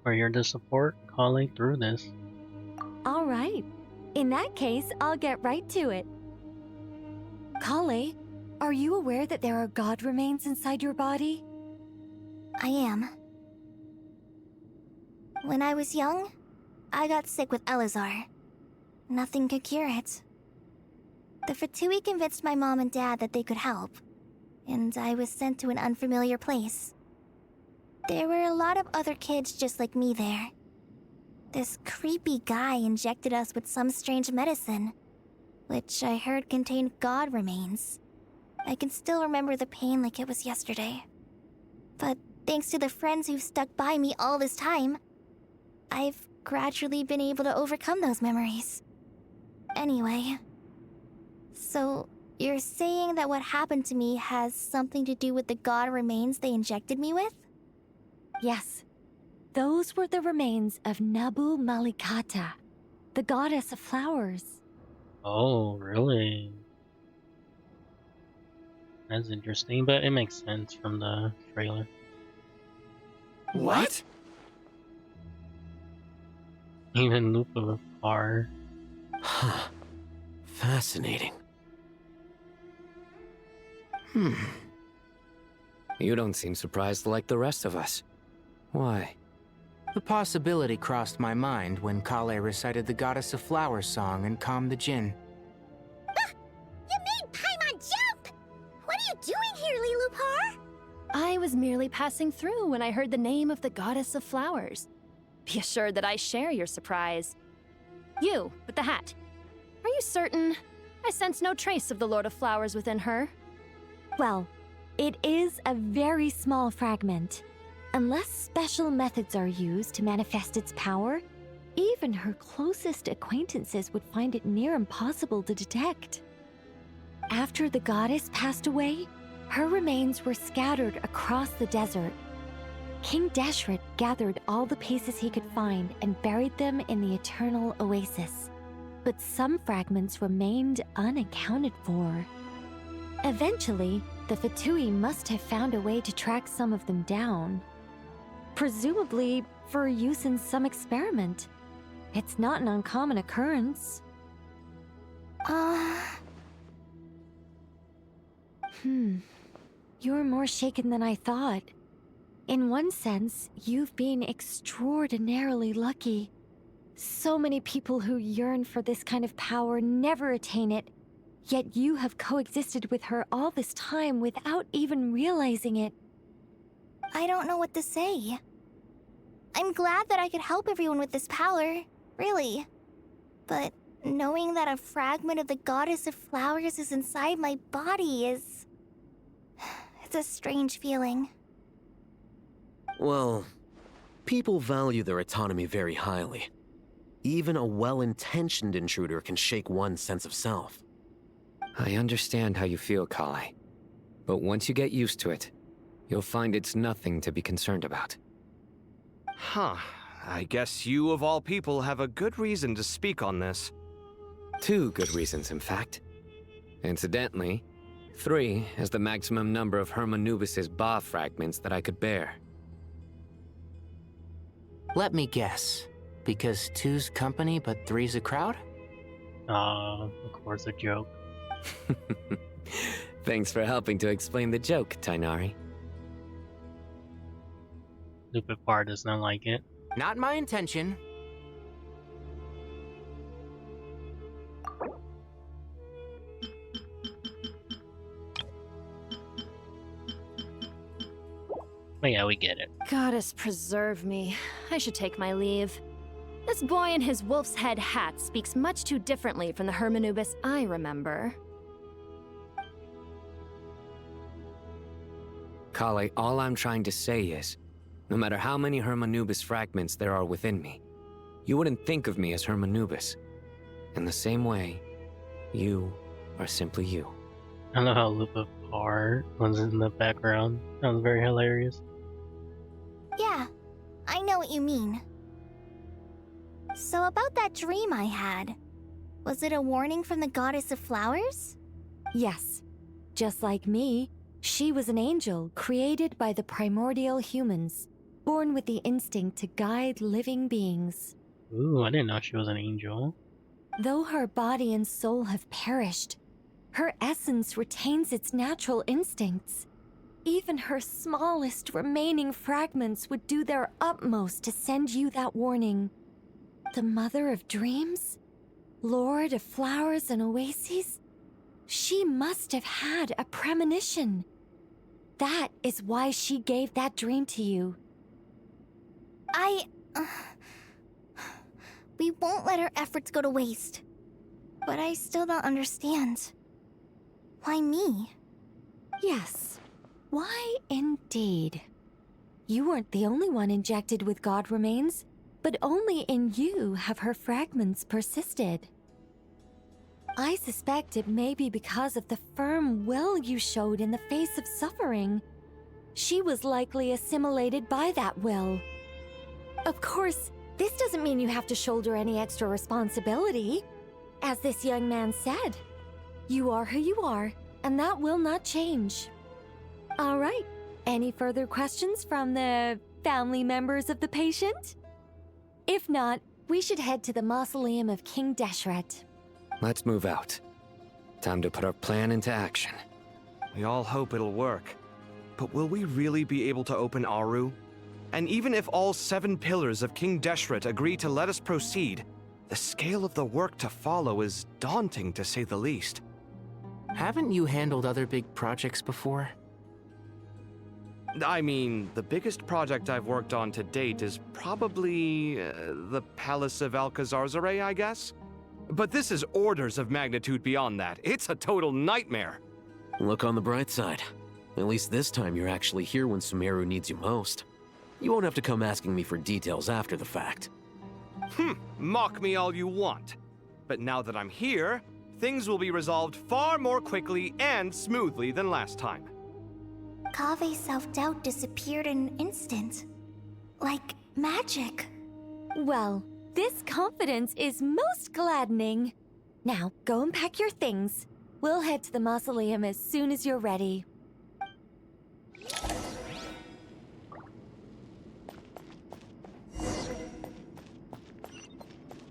We're here to support Kale through this. All right. In that case, I'll get right to it. Kale, are you aware that there are god remains inside your body? I am. When I was young, I got sick with Elazar. Nothing could cure it. The Fatui convinced my mom and dad that they could help, and I was sent to an unfamiliar place. There were a lot of other kids just like me there. This creepy guy injected us with some strange medicine, which I heard contained god remains. I can still remember the pain like it was yesterday. But thanks to the friends who've stuck by me all this time, I've gradually been able to overcome those memories. Anyway, so you're saying that what happened to me has something to do with the god remains they injected me with? Yes. Those were the remains of Nabu Malikata, the goddess of flowers. Oh, really? That's interesting, but it makes sense from the trailer. What? Even Lupa are. Huh. Fascinating. You don't seem surprised like the rest of us. Why? The possibility crossed my mind when Kale recited the Goddess of Flowers song and calmed the Jinn. You made Paimon jump! What are you doing here, Lilupar? I was merely passing through when I heard the name of the Goddess of Flowers. Be assured that I share your surprise. You, with the hat. Are you certain? I sense no trace of the Lord of Flowers within her. Well, it is a very small fragment. Unless special methods are used to manifest its power, even her closest acquaintances would find it near impossible to detect. After the goddess passed away, her remains were scattered across the desert. King Deshret gathered all the pieces he could find and buried them in the Eternal Oasis. But some fragments remained unaccounted for. Eventually, the Fatui must have found a way to track some of them down. Presumably for use in some experiment. It's not an uncommon occurrence. You're more shaken than I thought. In one sense, you've been extraordinarily lucky. So many people who yearn for this kind of power never attain it, yet you have coexisted with her all this time without even realizing it. I don't know what to say. I'm glad that I could help everyone with this power, really. But knowing that a fragment of the Goddess of Flowers is inside my body is... it's a strange feeling. Well, people value their autonomy very highly. Even a well-intentioned intruder can shake one's sense of self. I understand how you feel, Kale. But once you get used to it, you'll find it's nothing to be concerned about. Huh. I guess you, of all people, have a good reason to speak on this. 2 good reasons, in fact. Incidentally, 3 is the maximum number of Hermanubis' Ba fragments that I could bear. Let me guess. Because 2's company, but 3's a crowd? Of course a joke. Thanks for helping to explain the joke, Tainari. Lupipar does not like it. Not my intention. But yeah, we get it. Goddess preserve me. I should take my leave. This boy in his wolf's head hat speaks much too differently from the Hermanubis I remember. Kale, all I'm trying to say is, no matter how many Hermanubis fragments there are within me, you wouldn't think of me as Hermanubis. In the same way, you are simply you. I love how Lupipar was in the background. That was very hilarious. Yeah, I know what you mean. So about that dream I had, was it a warning from the Goddess of Flowers? Yes. Just like me, she was an angel created by the primordial humans, born with the instinct to guide living beings. Ooh, I didn't know she was an angel. Though her body and soul have perished, her essence retains its natural instincts. Even her smallest remaining fragments would do their utmost to send you that warning. The Mother of Dreams? Lord of Flowers and Oases? She must have had a premonition. That is why she gave that dream to you. We won't let our efforts go to waste. But I still don't understand. Why me? Yes. Why indeed? You weren't the only one injected with God remains, but only in you have her fragments persisted. I suspect it may be because of the firm will you showed in the face of suffering. She was likely assimilated by that will. Of course, this doesn't mean you have to shoulder any extra responsibility. As this young man said, you are who you are, and that will not change. All right, any further questions from the family members of the patient? If not, we should head to the mausoleum of King Deshret. Let's move out. Time to put our plan into action. We all hope it'll work. But will we really be able to open Aru? And even if all 7 pillars of King Deshret agree to let us proceed, the scale of the work to follow is daunting, to say the least. Haven't you handled other big projects before? I mean, the biggest project I've worked on to date is probably the Palace of Alcazarzaray, I guess? But this is orders of magnitude beyond that. It's a total nightmare. Look on the bright side. At least this time you're actually here when Sumeru needs you most. You won't have to come asking me for details after the fact. Mock me all you want. But now that I'm here, things will be resolved far more quickly and smoothly than last time. Kave's self-doubt disappeared in an instant. Like magic. Well, this confidence is most gladdening. Now, go and pack your things. We'll head to the mausoleum as soon as you're ready.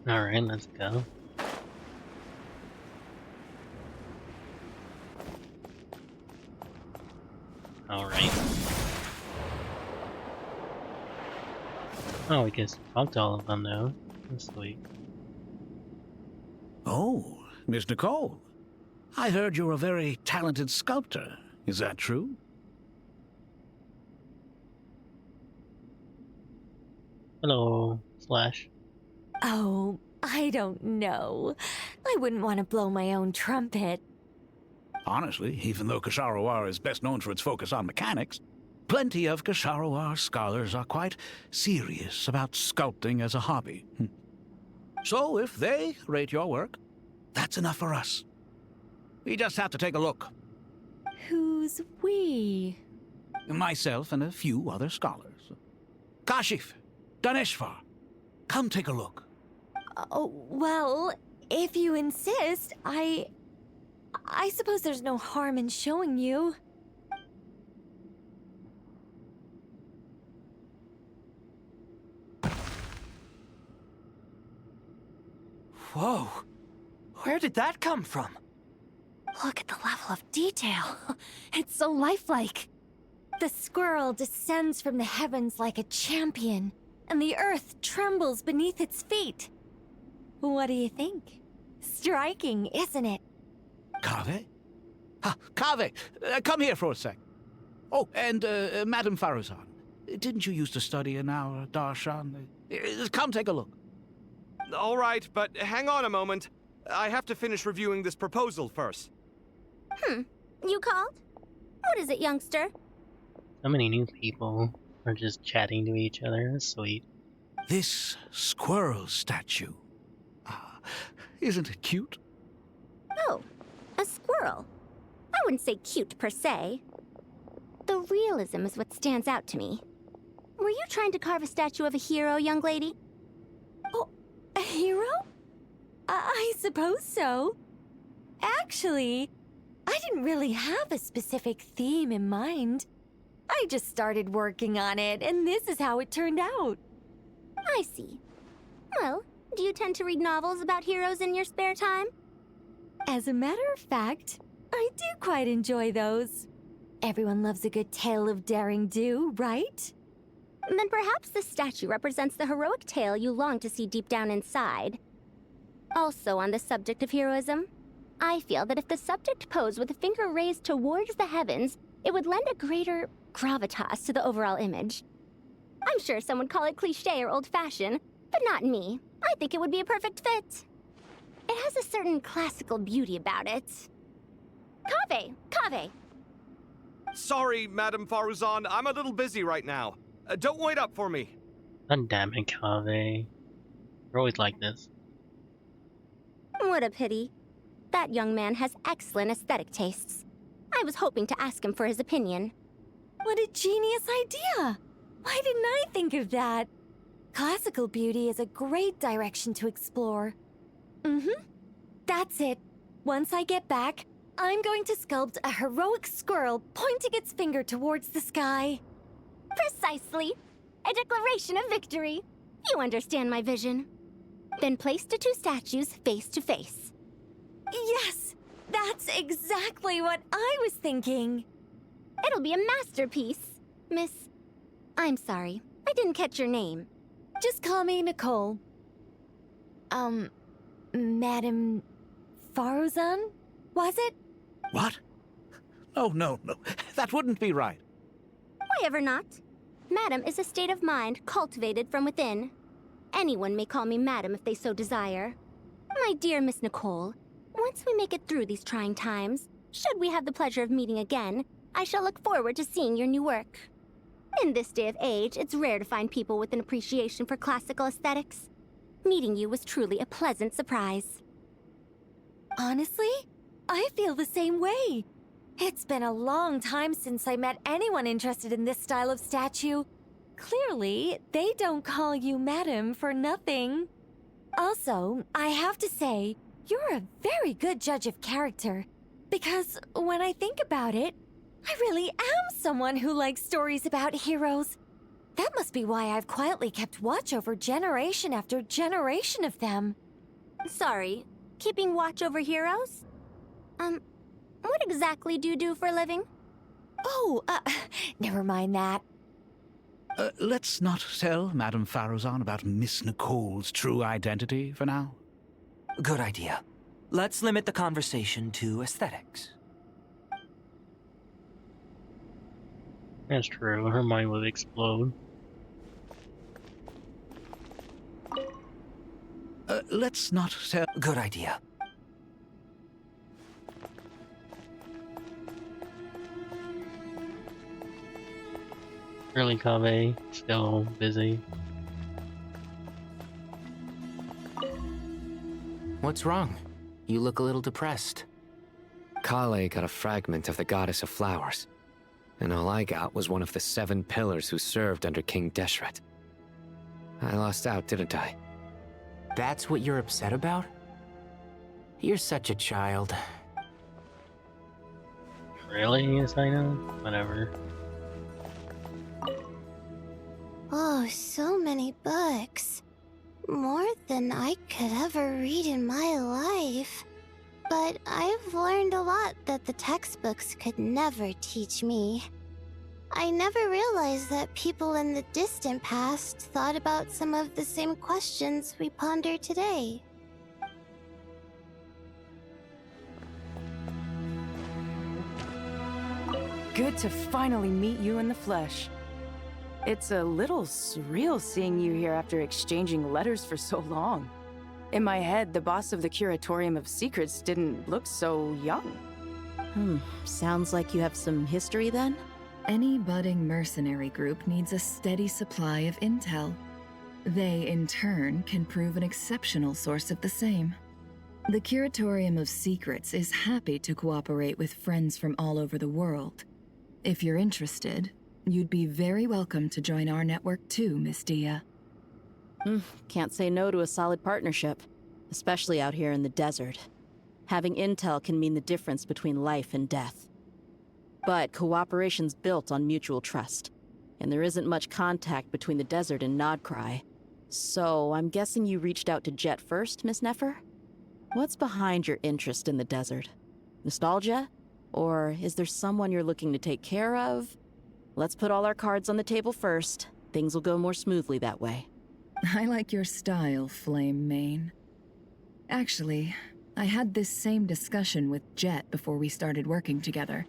Alright, let's go. Alright. Oh, we can talk to all of them though. That's sweet. Oh, Miss Nicole. I heard you're a very talented sculptor. Is that true? Hello, Slash. Oh, I don't know. I wouldn't want to blow my own trumpet. Honestly, even though Kasharawar is best known for its focus on mechanics, plenty of Kasharawar scholars are quite serious about sculpting as a hobby. So if they rate your work, that's enough for us. We just have to take a look. Who's we? Myself and a few other scholars. Kashif, Daneshvar, come take a look. Oh, well, if you insist, I suppose there's no harm in showing you. Whoa! Where did that come from? Look at the level of detail. It's so lifelike. The squirrel descends from the heavens like a champion, and the earth trembles beneath its feet. What do you think? Striking, isn't it? Kaveh? Kaveh, come here for a sec. Oh, and Madame Faruzan, didn't you used to study in our darshan? Come take a look. All right, but hang on a moment. I have to finish reviewing this proposal first. You called? What is it, youngster? So many new people are just chatting to each other. That's sweet. This squirrel statue. Isn't it cute? Oh, a squirrel. I wouldn't say cute per se. The realism is what stands out to me. Were you trying to carve a statue of a hero, young lady? Oh, a hero? I suppose so. Actually, I didn't really have a specific theme in mind. I just started working on it, and this is how it turned out. I see. Well, do you tend to read novels about heroes in your spare time? As a matter of fact, I do quite enjoy those. Everyone loves a good tale of daring do, right? Then perhaps this statue represents the heroic tale you long to see deep down inside. Also on the subject of heroism, I feel that if the subject posed with a finger raised towards the heavens, it would lend a greater gravitas to the overall image. I'm sure some would call it cliché or old-fashioned, but not me. I think it would be a perfect fit. It has a certain classical beauty about it. Kaveh! Sorry, Madame Faruzan, I'm a little busy right now. Don't wait up for me. God damn it, Kaveh. You're always like this. What a pity. That young man has excellent aesthetic tastes. I was hoping to ask him for his opinion. What a genius idea! Why didn't I think of that? Classical beauty is a great direction to explore. That's it. Once I get back, I'm going to sculpt a heroic squirrel pointing its finger towards the sky. Precisely. A declaration of victory. You understand my vision. Then place the two statues face to face. Yes! That's exactly what I was thinking. It'll be a masterpiece. Miss... I'm sorry. I didn't catch your name. Just call me Nicole. Madam Faruzan? Was it? What? Oh, no. That wouldn't be right. Why ever not? Madam is a state of mind cultivated from within. Anyone may call me Madam if they so desire. My dear Miss Nicole, once we make it through these trying times, should we have the pleasure of meeting again, I shall look forward to seeing your new work. In this day of age, it's rare to find people with an appreciation for classical aesthetics. Meeting you was truly a pleasant surprise. Honestly, I feel the same way. It's been a long time since I met anyone interested in this style of statue. Clearly, they don't call you Madam for nothing. Also, I have to say, you're a very good judge of character. Because when I think about it, I really am someone who likes stories about heroes. That must be why I've quietly kept watch over generation after generation of them. Sorry, keeping watch over heroes? What exactly do you do for a living? Oh, never mind that. Let's not tell Madame Faruzan about Miss Nicole's true identity for now. Good idea. Let's limit the conversation to aesthetics. That's true. Her mind would explode. Let's not tell... Good idea. Early Kave, still busy. What's wrong? You look a little depressed. Kale got a fragment of the Goddess of Flowers, and all I got was one of the 7 pillars who served under King Deshret. I lost out, didn't I? That's what you're upset about? You're such a child. Really, yes I know? Whatever. Oh, so many books. More than I could ever read in my life. But I've learned a lot that the textbooks could never teach me. I never realized that people in the distant past thought about some of the same questions we ponder today. Good to finally meet you in the flesh. It's a little surreal seeing you here after exchanging letters for so long. In my head, the boss of the Curatorium of Secrets didn't look so young. Sounds like you have some history then? Any budding mercenary group needs a steady supply of intel. They, in turn, can prove an exceptional source of the same. The Curatorium of Secrets is happy to cooperate with friends from all over the world. If you're interested, you'd be very welcome to join our network too, Miss Dia. Can't say no to a solid partnership, especially out here in the desert. Having intel can mean the difference between life and death. But cooperation's built on mutual trust, and there isn't much contact between the desert and Nodcry. So I'm guessing you reached out to Jet first, Miss Nefer? What's behind your interest in the desert? Nostalgia? Or is there someone you're looking to take care of? Let's put all our cards on the table first. Things will go more smoothly that way. I like your style, Flame Mane. Actually, I had this same discussion with Jet before we started working together.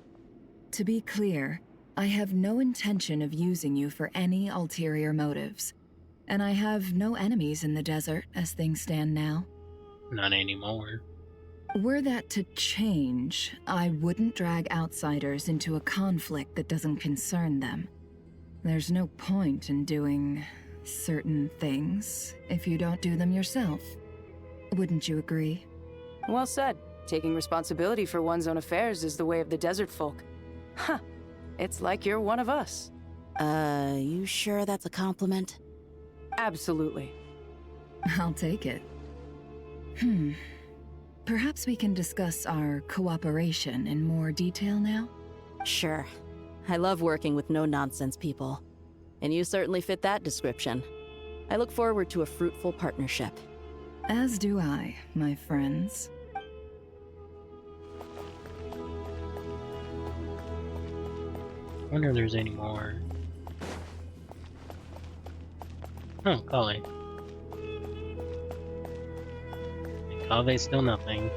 To be clear, I have no intention of using you for any ulterior motives. And I have no enemies in the desert as things stand now. Not anymore. Were that to change, I wouldn't drag outsiders into a conflict that doesn't concern them. There's no point in doing certain things if you don't do them yourself. Wouldn't you agree? Well said. Taking responsibility for one's own affairs is the way of the desert folk. Huh. It's like you're one of us. You sure that's a compliment? Absolutely. I'll take it. Perhaps we can discuss our cooperation in more detail now? Sure. I love working with no-nonsense people. And you certainly fit that description. I look forward to a fruitful partnership. As do I, my friends. I wonder if there's any more. Oh, Kale. Kave's still nothing.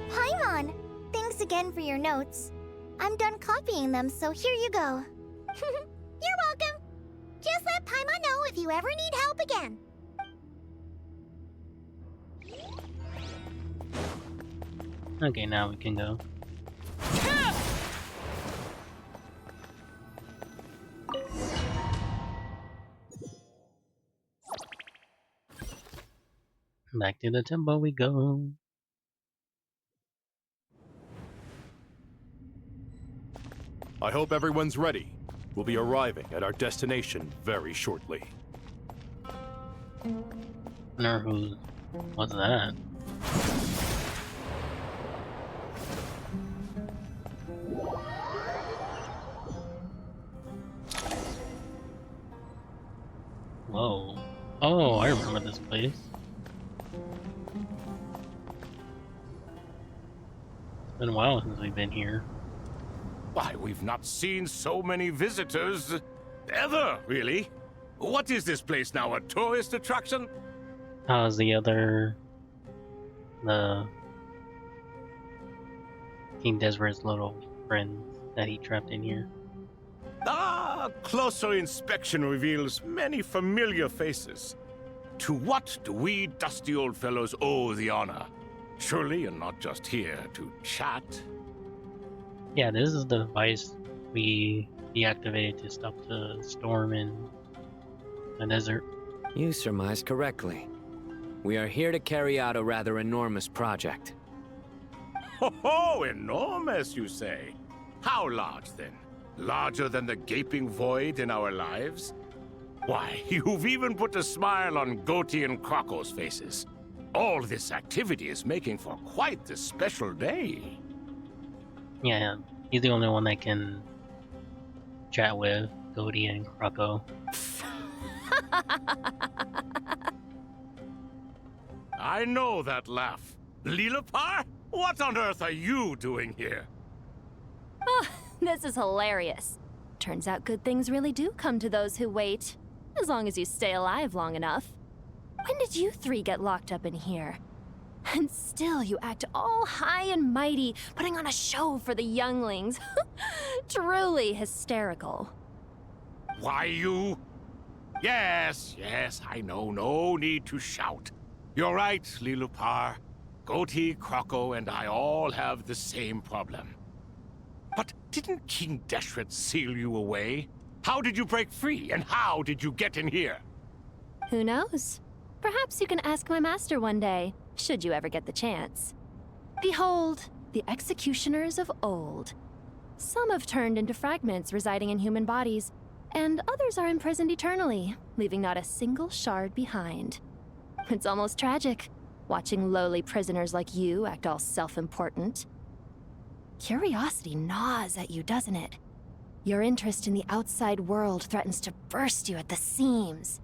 Paimon! Thanks again for your notes. I'm done copying them, so here you go. You're welcome. Just let Paimon know if you ever need help again. Okay, now we can go. Back to the temple we go. I hope everyone's ready. We'll be arriving at our destination very shortly. What's that? Whoa. Oh, I remember this place. It's been a while since we've been here. Why, we've not seen so many visitors ever, really. What is this place now, a tourist attraction? How's the King Desir's little friends that he trapped in here? Closer inspection reveals many familiar faces. To what do we dusty old fellows owe the honor? Surely you're not just here to chat. Yeah, this is the device we deactivated to stop the storm in the desert. You surmised correctly. We are here to carry out a rather enormous project. Ho, enormous, you say? How large, then? Larger than the gaping void in our lives? Why, you've even put a smile on Goatee and Croco's faces. All this activity is making for quite the special day. Yeah, he's the only one that can chat with Goatee and Croco. I know that laugh. Lilipar? What on earth are you doing here? Oh, this is hilarious. Turns out good things really do come to those who wait. As long as you stay alive long enough. When did you three get locked up in here? And still you act all high and mighty, putting on a show for the younglings. Truly hysterical. Why, you... Yes, I know. No need to shout. You're right, Lilipar. Goatee, Croco, and I all have the same problem. But didn't King Deshret seal you away? How did you break free, and how did you get in here? Who knows? Perhaps you can ask my master one day, should you ever get the chance. Behold, the executioners of old. Some have turned into fragments residing in human bodies, and others are imprisoned eternally, leaving not a single shard behind. It's almost tragic, watching lowly prisoners like you act all self-important. Curiosity gnaws at you, doesn't it? Your interest in the outside world threatens to burst you at the seams.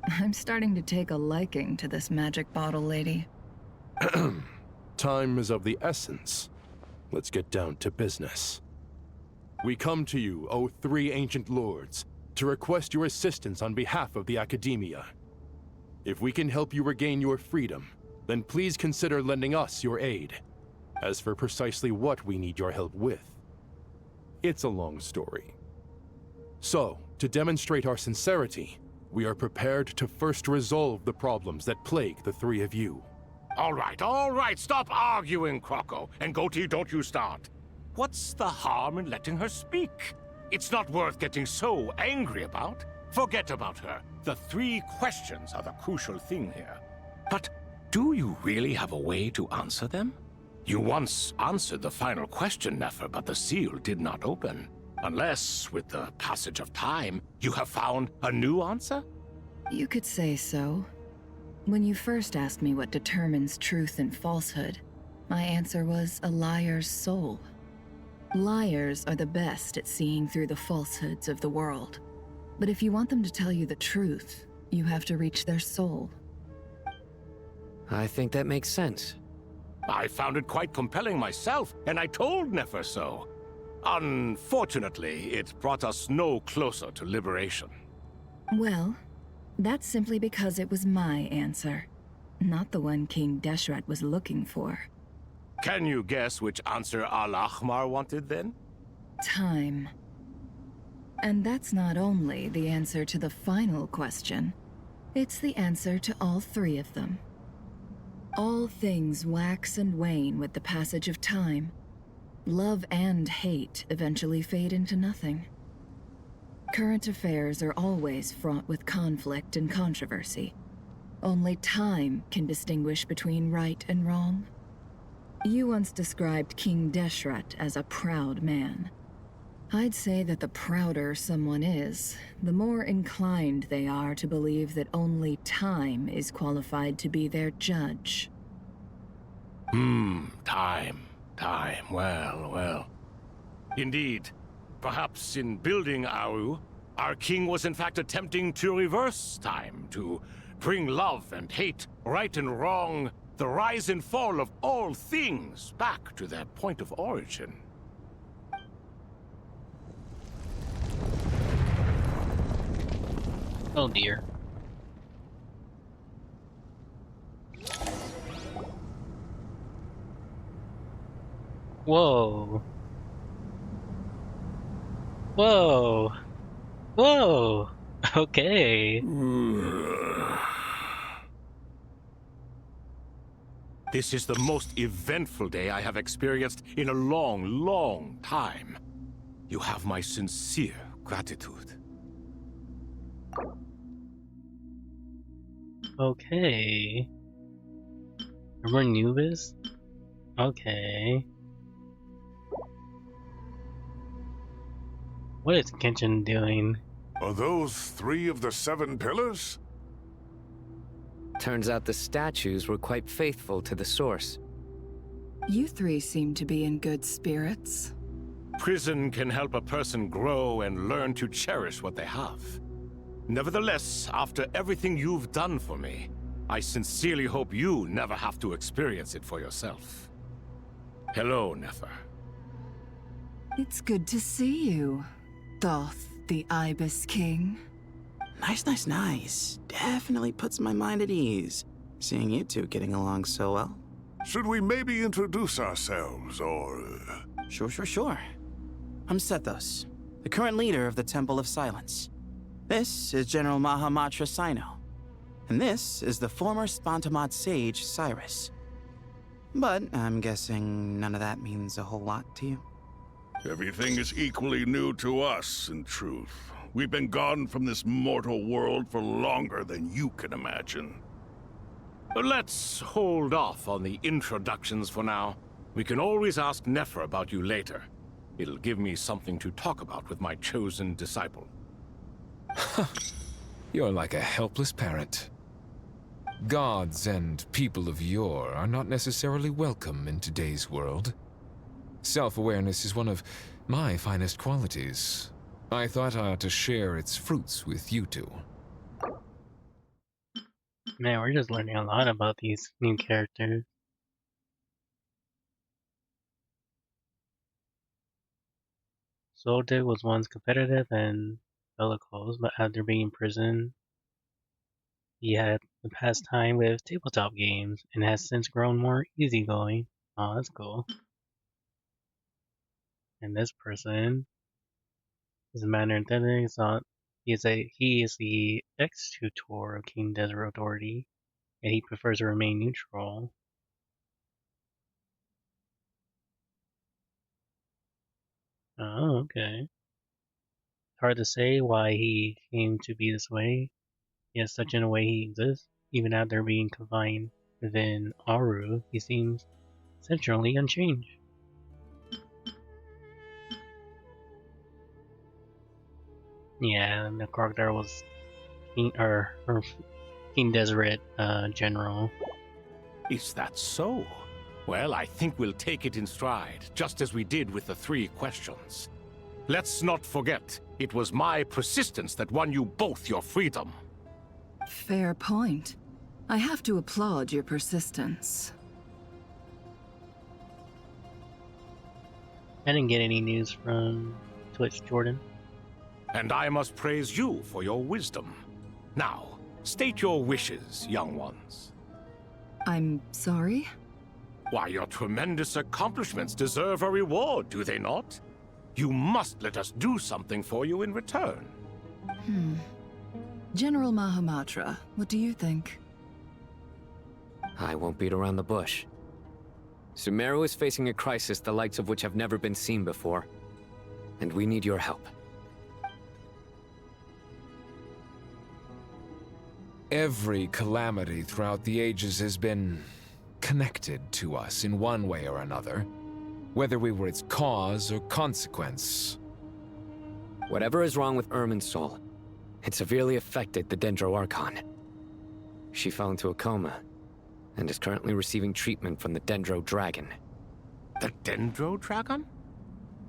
I'm starting to take a liking to this magic bottle lady. Time is of the essence. Let's get down to business. We come to you, O three ancient lords, to request your assistance on behalf of the Academia. If we can help you regain your freedom, then please consider lending us your aid. As for precisely what we need your help with, it's a long story. So, to demonstrate our sincerity, we are prepared to first resolve the problems that plague the three of you. All right, stop arguing, Croco. And Goatee, don't you start. What's the harm in letting her speak? It's not worth getting so angry about. Forget about her. The three questions are the crucial thing here. But do you really have a way to answer them? You once answered the final question, Nefer, but the seal did not open. Unless, with the passage of time, you have found a new answer? You could say so. When you first asked me what determines truth and falsehood, my answer was a liar's soul. Liars are the best at seeing through the falsehoods of the world. But if you want them to tell you the truth, you have to reach their soul. I think that makes sense. I found it quite compelling myself, and I told Nefer so. Unfortunately, it brought us no closer to liberation. Well, that's simply because it was my answer, not the one King Deshret was looking for. Can you guess which answer Al-Ahmar wanted then? Time. And that's not only the answer to the final question, it's the answer to all three of them. All things wax and wane with the passage of time. Love and hate eventually fade into nothing. Current affairs are always fraught with conflict and controversy. Only time can distinguish between right and wrong. You once described King Deshret as a proud man. I'd say that the prouder someone is, the more inclined they are to believe that only time is qualified to be their judge. Time. Well. Indeed. Perhaps in building Aru, our king was in fact attempting to reverse time, to bring love and hate, right and wrong, the rise and fall of all things back to their point of origin. Oh dear. Whoa. Whoa. Whoa. Okay. This is the most eventful day I have experienced in a long time. You have my sincere gratitude. Okay. Remember Nubis? Okay. What is Genshin doing? Are those 3 of the 7 pillars? Turns out the statues were quite faithful to the source. You three seem to be in good spirits. Prison can help a person grow and learn to cherish what they have. Nevertheless, after everything you've done for me, I sincerely hope you never have to experience it for yourself. Hello, Nefer. It's good to see you, Thoth the Ibis King. Nice. Definitely puts my mind at ease, seeing you two getting along so well. Should we maybe introduce ourselves, or... Sure. I'm Sethos, the current leader of the Temple of Silence. This is General Mahamatra Sino, and this is the former Spantamot sage, Cyrus. But I'm guessing none of that means a whole lot to you. Everything is equally new to us, in truth. We've been gone from this mortal world for longer than you can imagine. Let's hold off on the introductions for now. We can always ask Nefer about you later. It'll give me something to talk about with my chosen disciple. You're like a helpless parent. Gods and people of yore are not necessarily welcome in today's world. Self-awareness is one of my finest qualities. I thought I ought to share its fruits with you two. Man, we're just learning a lot about these new characters. Soldier was once competitive and bellicose, but after being in prison, he had the past time with tabletop games and has since grown more easygoing. Oh, that's cool. And this person is a manner and ethics. He is the ex-tutor of King Desert Authority, and he prefers to remain neutral. Oh, okay. Hard to say why he came to be this way, yet such in a way he exists. Even after being confined within Aru, he seems essentially unchanged. Yeah, and the character was King Deseret General. Is that so? Well, I think we'll take it in stride, just as we did with the 3 questions. Let's not forget, it was my persistence that won you both your freedom. Fair point. I have to applaud your persistence. I didn't get any news from Twitch, Jordan. And I must praise you for your wisdom. Now, state your wishes, young ones. I'm sorry? Why, your tremendous accomplishments deserve a reward, do they not? You must let us do something for you in return. General Mahamatra, what do you think? I won't beat around the bush. Sumeru is facing a crisis the likes of which have never been seen before, and we need your help. Every calamity throughout the ages has been connected to us in one way or another, whether we were its cause or consequence. Whatever is wrong with Irminsul, it severely affected the Dendro Archon. She fell into a coma, and is currently receiving treatment from the Dendro Dragon. The Dendro Dragon?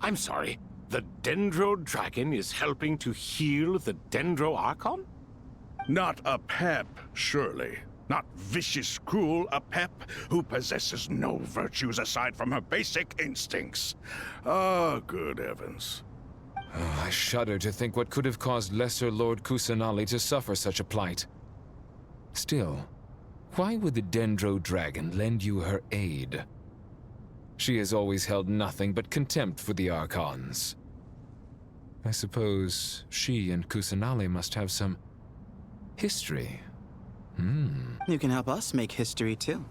I'm sorry, the Dendro Dragon is helping to heal the Dendro Archon? Not a pep, surely. Not vicious, cruel a pep who possesses no virtues aside from her basic instincts. Ah, good heavens. Oh, I shudder to think what could have caused Lesser Lord Kusanali to suffer such a plight. Still, why would the Dendro Dragon lend you her aid? She has always held nothing but contempt for the Archons. I suppose she and Kusanali must have some history. You can help us make history too.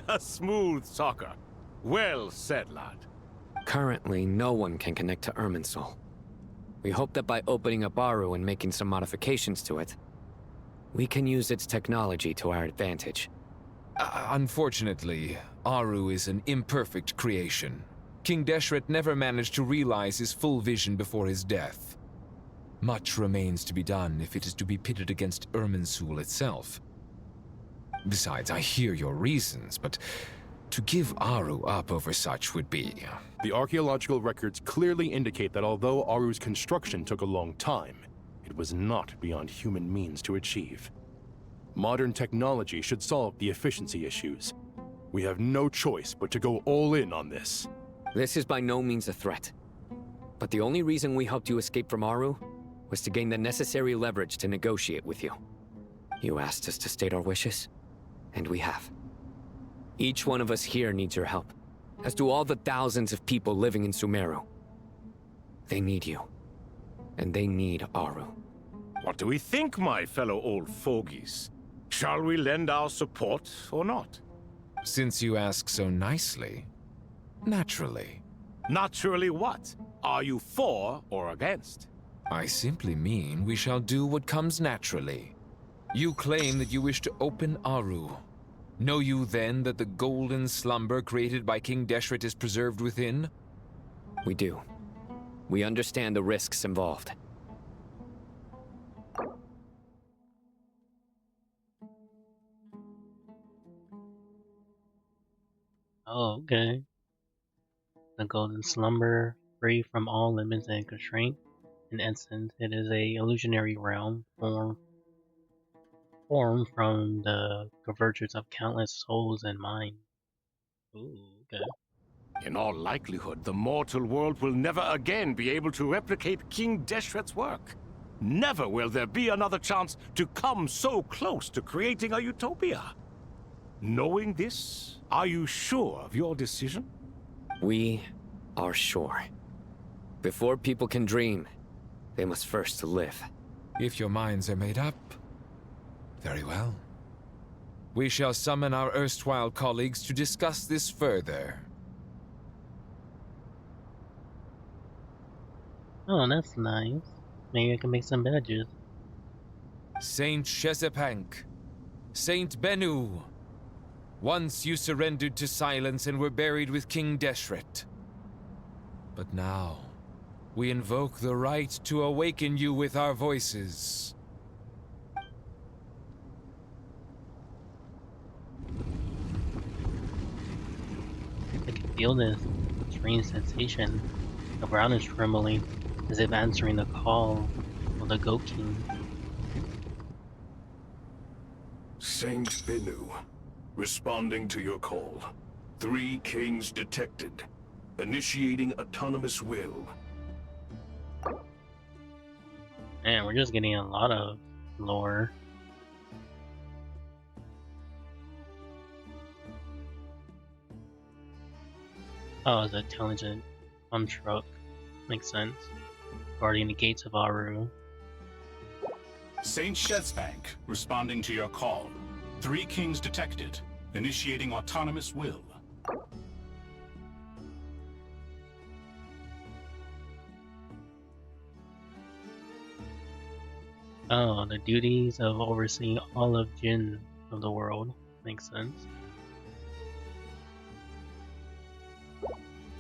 A smooth talker. Well said, lad. Currently, no one can connect to Irminsul. We hope that by opening up Aru and making some modifications to it, we can use its technology to our advantage. Unfortunately, Aru is an imperfect creation. King Deshret never managed to realize his full vision before his death. Much remains to be done if it is to be pitted against Irminsul itself. Besides, I hear your reasons, but to give Aru up over such would be... The archaeological records clearly indicate that although Aru's construction took a long time, it was not beyond human means to achieve. Modern technology should solve the efficiency issues. We have no choice but to go all in on this. This is by no means a threat. But the only reason we helped you escape from Aru was to gain the necessary leverage to negotiate with you. You asked us to state our wishes, and we have. Each one of us here needs your help, as do all the thousands of people living in Sumeru. They need you, and they need Aru. What do we think, my fellow old fogies? Shall we lend our support or not? Since you ask so nicely, naturally. Naturally what? Are you for or against? I simply mean we shall do what comes naturally. You claim that you wish to open Aru. Know you then that the golden slumber created by King Deshret is preserved within? We do. We understand the risks involved. Oh, okay. The golden slumber, free from all limits and constraint. In essence, it is a illusionary realm formed from the convergence of countless souls and minds. Ooh, okay. In all likelihood, the mortal world will never again be able to replicate King Deshret's work. Never will there be another chance to come so close to creating a utopia. Knowing this, are you sure of your decision? We are sure. Before people can dream, they must first live. If your minds are made up, very well. We shall summon our erstwhile colleagues to discuss this further. Oh, that's nice. Maybe I can make some badges. Saint Shezepank, Saint Bennu, once you surrendered to silence and were buried with King Deshret. But now, we invoke the right to awaken you with our voices. I can feel this strange sensation. The ground is trembling, as if answering the call of the Goat King. Saint Bennu, responding to your call. 3 kings detected. Initiating autonomous will. Man, we're just getting a lot of lore. Oh, it's an intelligent truck. Makes sense. Guarding the gates of Aru. Saint Shezbank, responding to your call. 3 kings detected. Initiating autonomous will. Oh, the duties of overseeing all of Jinn of the world. Makes sense.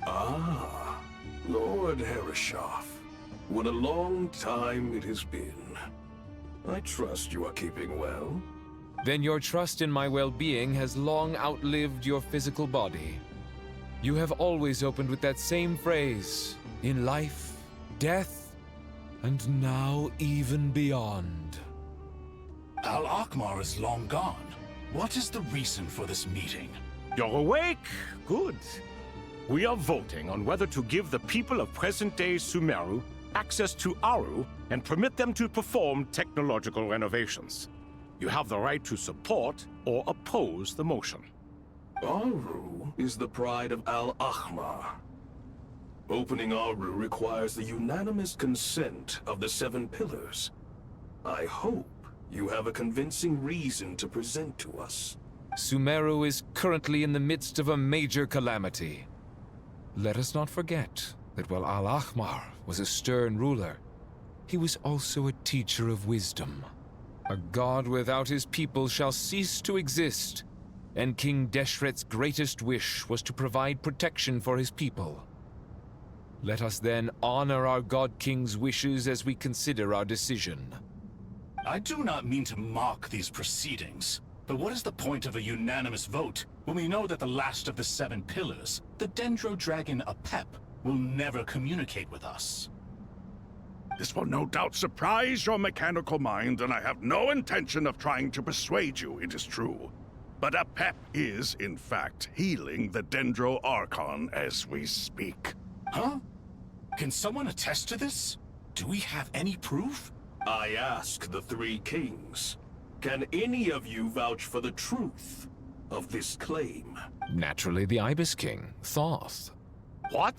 Ah, Lord Herreshoff. What a long time it has been. I trust you are keeping well. Then your trust in my well-being has long outlived your physical body. You have always opened with that same phrase, in life, death, and now even beyond. Al-Akmar is long gone. What is the reason for this meeting? You're awake? Good. We are voting on whether to give the people of present-day Sumeru access to Aru and permit them to perform technological renovations. You have the right to support or oppose the motion. Aru is the pride of Al-Ahmar. Opening Aru requires the unanimous consent of the 7 pillars. I hope you have a convincing reason to present to us. Sumeru is currently in the midst of a major calamity. Let us not forget that while Al-Ahmar was a stern ruler, he was also a teacher of wisdom. A god without his people shall cease to exist, and King Deshret's greatest wish was to provide protection for his people. Let us then honor our God King's wishes as we consider our decision. I do not mean to mock these proceedings, but what is the point of a unanimous vote when we know that the last of the 7 pillars, the Dendro Dragon Apep, will never communicate with us? This will no doubt surprise your mechanical mind, and I have no intention of trying to persuade you it is true. But Apep is, in fact, healing the Dendro Archon as we speak. Huh? Can someone attest to this? Do we have any proof? I ask the 3 kings. Can any of you vouch for the truth of this claim? Naturally, the Ibis King, Thoth. What?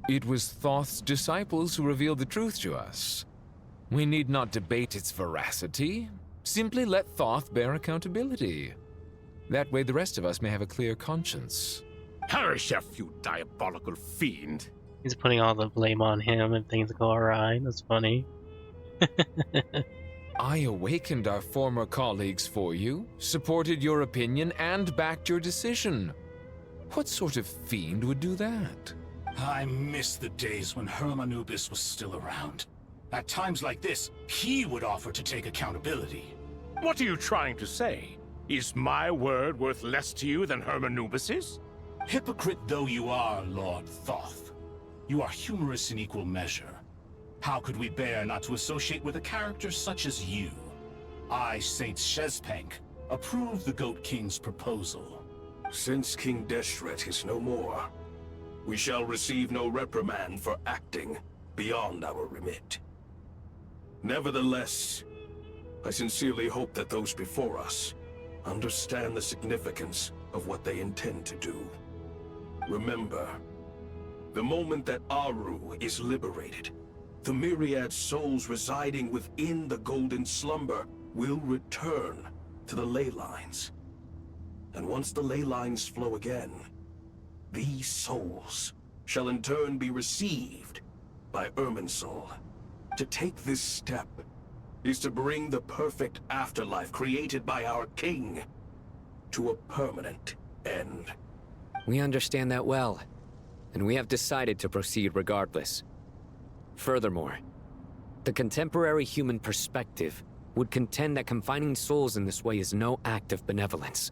It was Thoth's disciples who revealed the truth to us. We need not debate its veracity. Simply let Thoth bear accountability. That way the rest of us may have a clear conscience. Harishef, you diabolical fiend. He's putting all the blame on him if things go awry. That's funny. I awakened our former colleagues for you, supported your opinion, and backed your decision. What sort of fiend would do that? I miss the days when Hermanubis was still around. At times like this, he would offer to take accountability. What are you trying to say? Is my word worth less to you than Hermanubis's? Hypocrite though you are, Lord Thoth, you are humorous in equal measure. How could we bear not to associate with a character such as you? I, Saint Shezbank, approve the Goat King's proposal. Since King Deshret is no more, we shall receive no reprimand for acting beyond our remit. Nevertheless, I sincerely hope that those before us understand the significance of what they intend to do. Remember, the moment that Aru is liberated, the myriad souls residing within the Golden Slumber will return to the ley lines. And once the ley lines flow again, these souls shall in turn be received by Irminsul. To take this step is to bring the perfect afterlife created by our king to a permanent end. We understand that well, and we have decided to proceed regardless. Furthermore, the contemporary human perspective would contend that confining souls in this way is no act of benevolence.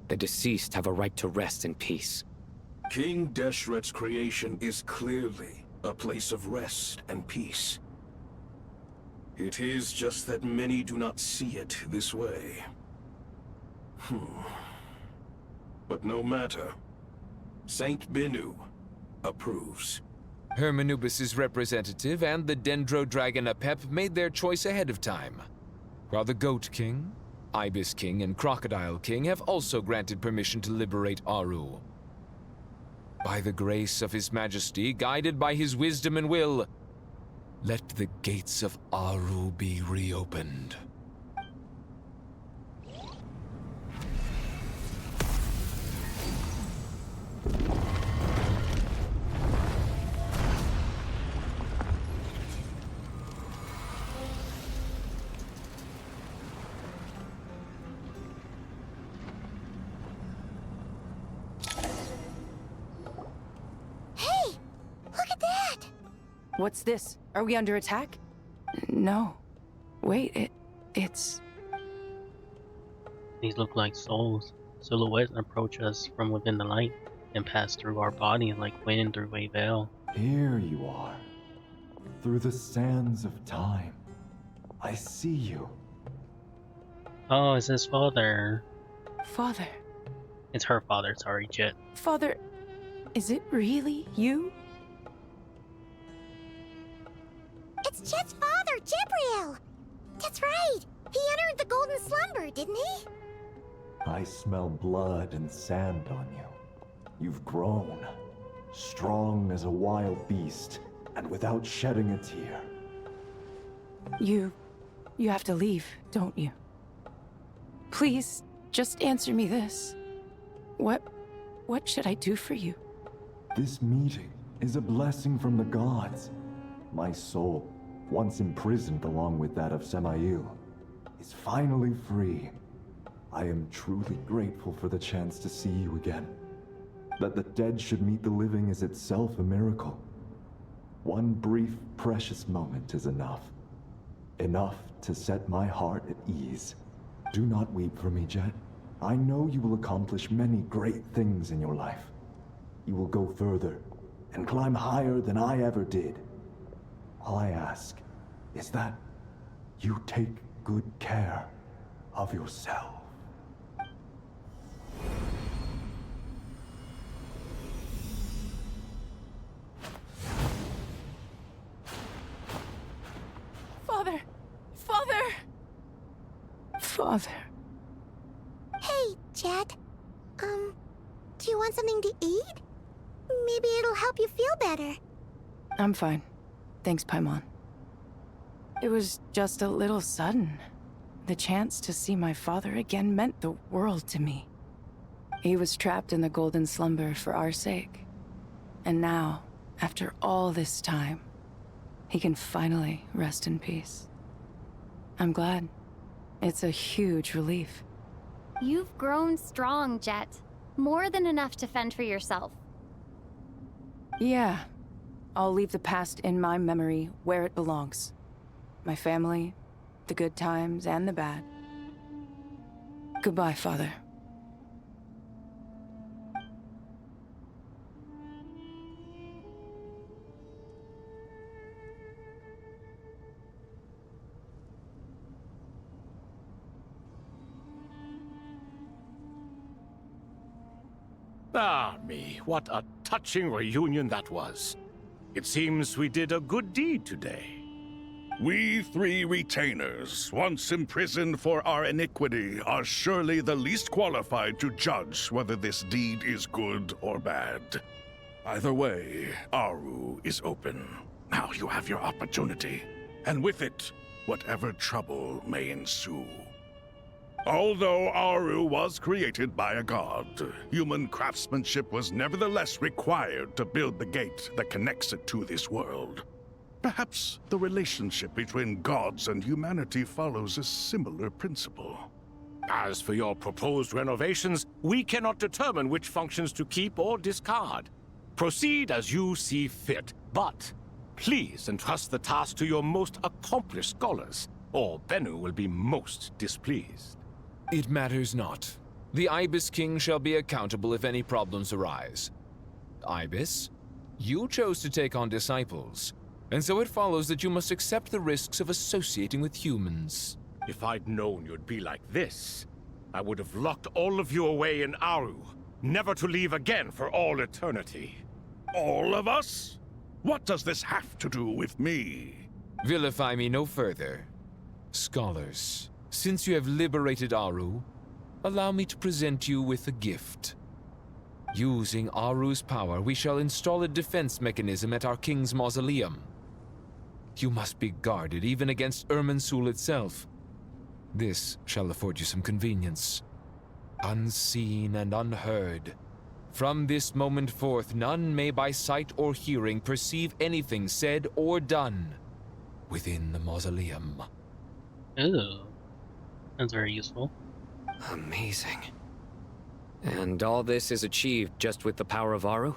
The deceased have a right to rest in peace. King Deshret's creation is clearly a place of rest and peace. It is just that many do not see it this way. But no matter. Saint Binu approves. Hermanubis' representative and the Dendro Dragon Apep made their choice ahead of time, while the Goat King, Ibis King, and Crocodile King have also granted permission to liberate Aru. By the grace of His Majesty, guided by his wisdom and will, let the gates of Aru be reopened. Hey! Look at that! What's this? Are we under attack? No. Wait, it's... These look like souls. Silhouettes approach us from within the light and pass through our bodies like wind through a veil. Here you are. Through the sands of time. I see you. Oh, it's his father. Father. It's her father, sorry, Jet. Father, is it really you? It's Jet's father, Jibriel! That's right! He entered the golden slumber, didn't he? I smell blood and sand on you. You've grown. Strong as a wild beast, and without shedding a tear. You have to leave, don't you? Please, just answer me this. What should I do for you? This meeting is a blessing from the gods. My soul, once imprisoned along with that of Samael, is finally free. I am truly grateful for the chance to see you again. That the dead should meet the living is itself a miracle. One brief, precious moment is enough. Enough to set my heart at ease. Do not weep for me, Jet. I know you will accomplish many great things in your life. You will go further and climb higher than I ever did. All I ask is that you take good care of yourself. Father! Father! Father. Hey, Jet. Do you want something to eat? Maybe it'll help you feel better. I'm fine. Thanks, Paimon. It was just a little sudden. The chance to see my father again meant the world to me. He was trapped in the golden slumber for our sake. And now, after all this time, he can finally rest in peace. I'm glad. It's a huge relief. You've grown strong, Jet. More than enough to fend for yourself. Yeah. I'll leave the past in my memory where it belongs. My family, the good times and the bad. Goodbye, Father. Ah, me, what a touching reunion that was. It seems we did a good deed today. We three retainers, once imprisoned for our iniquity, are surely the least qualified to judge whether this deed is good or bad. Either way, Aru is open. Now you have your opportunity, and with it, whatever trouble may ensue. Although Aru was created by a god, human craftsmanship was nevertheless required to build the gate that connects it to this world. Perhaps the relationship between gods and humanity follows a similar principle. As for your proposed renovations, we cannot determine which functions to keep or discard. Proceed as you see fit, but please entrust the task to your most accomplished scholars, or Bennu will be most displeased. It matters not. The Ibis King shall be accountable if any problems arise. Ibis, you chose to take on disciples, and so it follows that you must accept the risks of associating with humans. If I'd known you'd be like this, I would have locked all of you away in Aru. never to leave again for all eternity. All of us? What does this have to do with me? Vilify me no further. Scholars, since you have liberated Aru, allow me to present you with a gift. Using Aru's power, we shall install a defense mechanism at our king's mausoleum. You must be guarded even against Irminsul itself. This shall afford you some convenience. Unseen and unheard. From this moment forth, none may by sight or hearing perceive anything said or done within the mausoleum. Ooh. That's very useful. Amazing. And all this is achieved just with the power of Aru?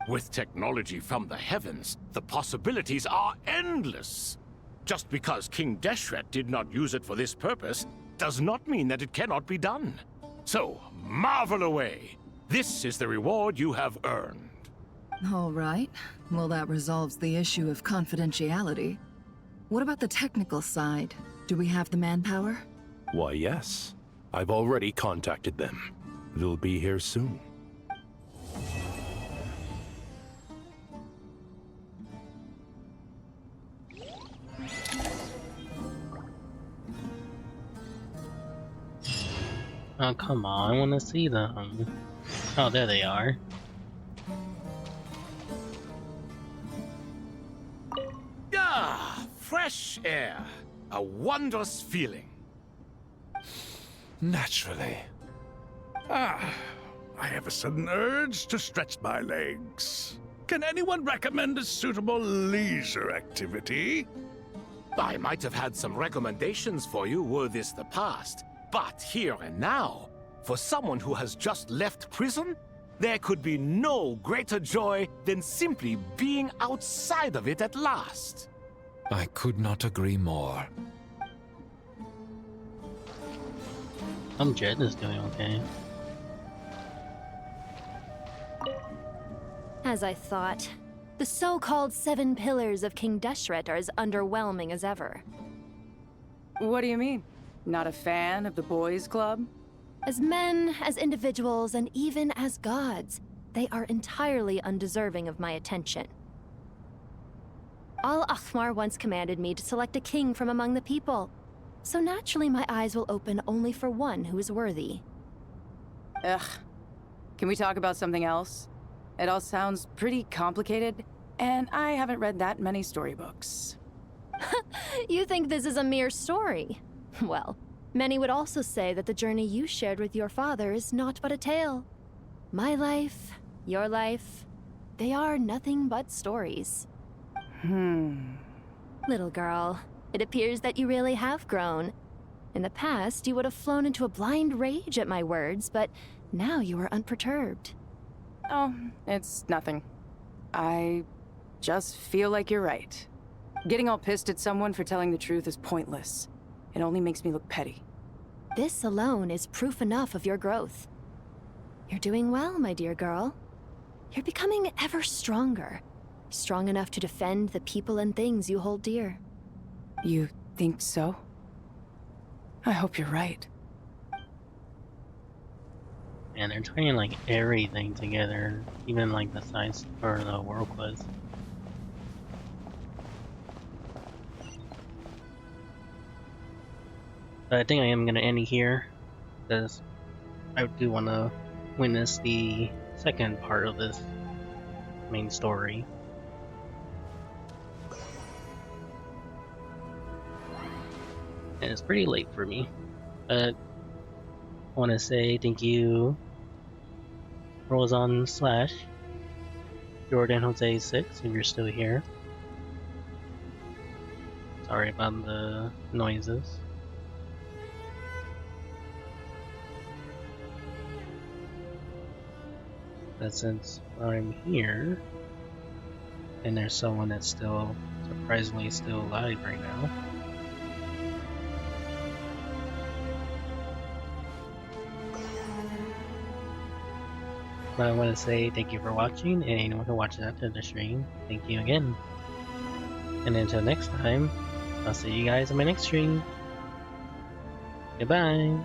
With technology from the heavens, the possibilities are endless. Just because King Deshret did not use it for this purpose does not mean that it cannot be done. So, marvel away. This is the reward you have earned. All right. Well, that resolves the issue of confidentiality. What about the technical side? Do we have the manpower? Why, yes. I've already contacted them. They'll be here soon. Oh, come on, I want to see them. Oh, there they are. Ah, fresh air. A wondrous feeling. Naturally. I have a sudden urge to stretch my legs. Can anyone recommend a suitable leisure activity? I might have had some recommendations for you were this the past. But here and now, for someone who has just left prison, there could be no greater joy than simply being outside of it at last. I could not agree more. Jet is doing okay. As I thought, the so-called 7 pillars of King Deshret are as underwhelming as ever. What do you mean? Not a fan of the boys' club? As men, as individuals, and even as gods, they are entirely undeserving of my attention. Al-Ahmar once commanded me to select a king from among the people, so naturally my eyes will open only for one who is worthy. Ugh. Can we talk about something else? It all sounds pretty complicated, and I haven't read that many storybooks. You think this is a mere story? Well, many would also say that the journey you shared with your father is not but a tale. My life, your life, they are nothing but stories. Little girl, it appears that you really have grown. In the past, you would have flown into a blind rage at my words, but now you are unperturbed. Oh, it's nothing. I just feel like you're right. Getting all pissed at someone for telling the truth is pointless. It only makes me look petty. This alone is proof enough of your growth. You're doing well, my dear girl. You're becoming ever stronger. Strong enough to defend the people and things you hold dear. You think so? I hope you're right. And they're trying like everything together, even like the science or the world quiz. But I think I am gonna end it here, because I do want to witness the second part of this main story. And it's pretty late for me, but I want to say thank you, Rosan / Jordan Jose 6, if you're still here. Sorry about the noises. But since I'm here, and there's someone that's still surprisingly still alive right now. But I want to say thank you for watching, and anyone who watches after the stream, thank you again. And until next time, I'll see you guys in my next stream. Goodbye!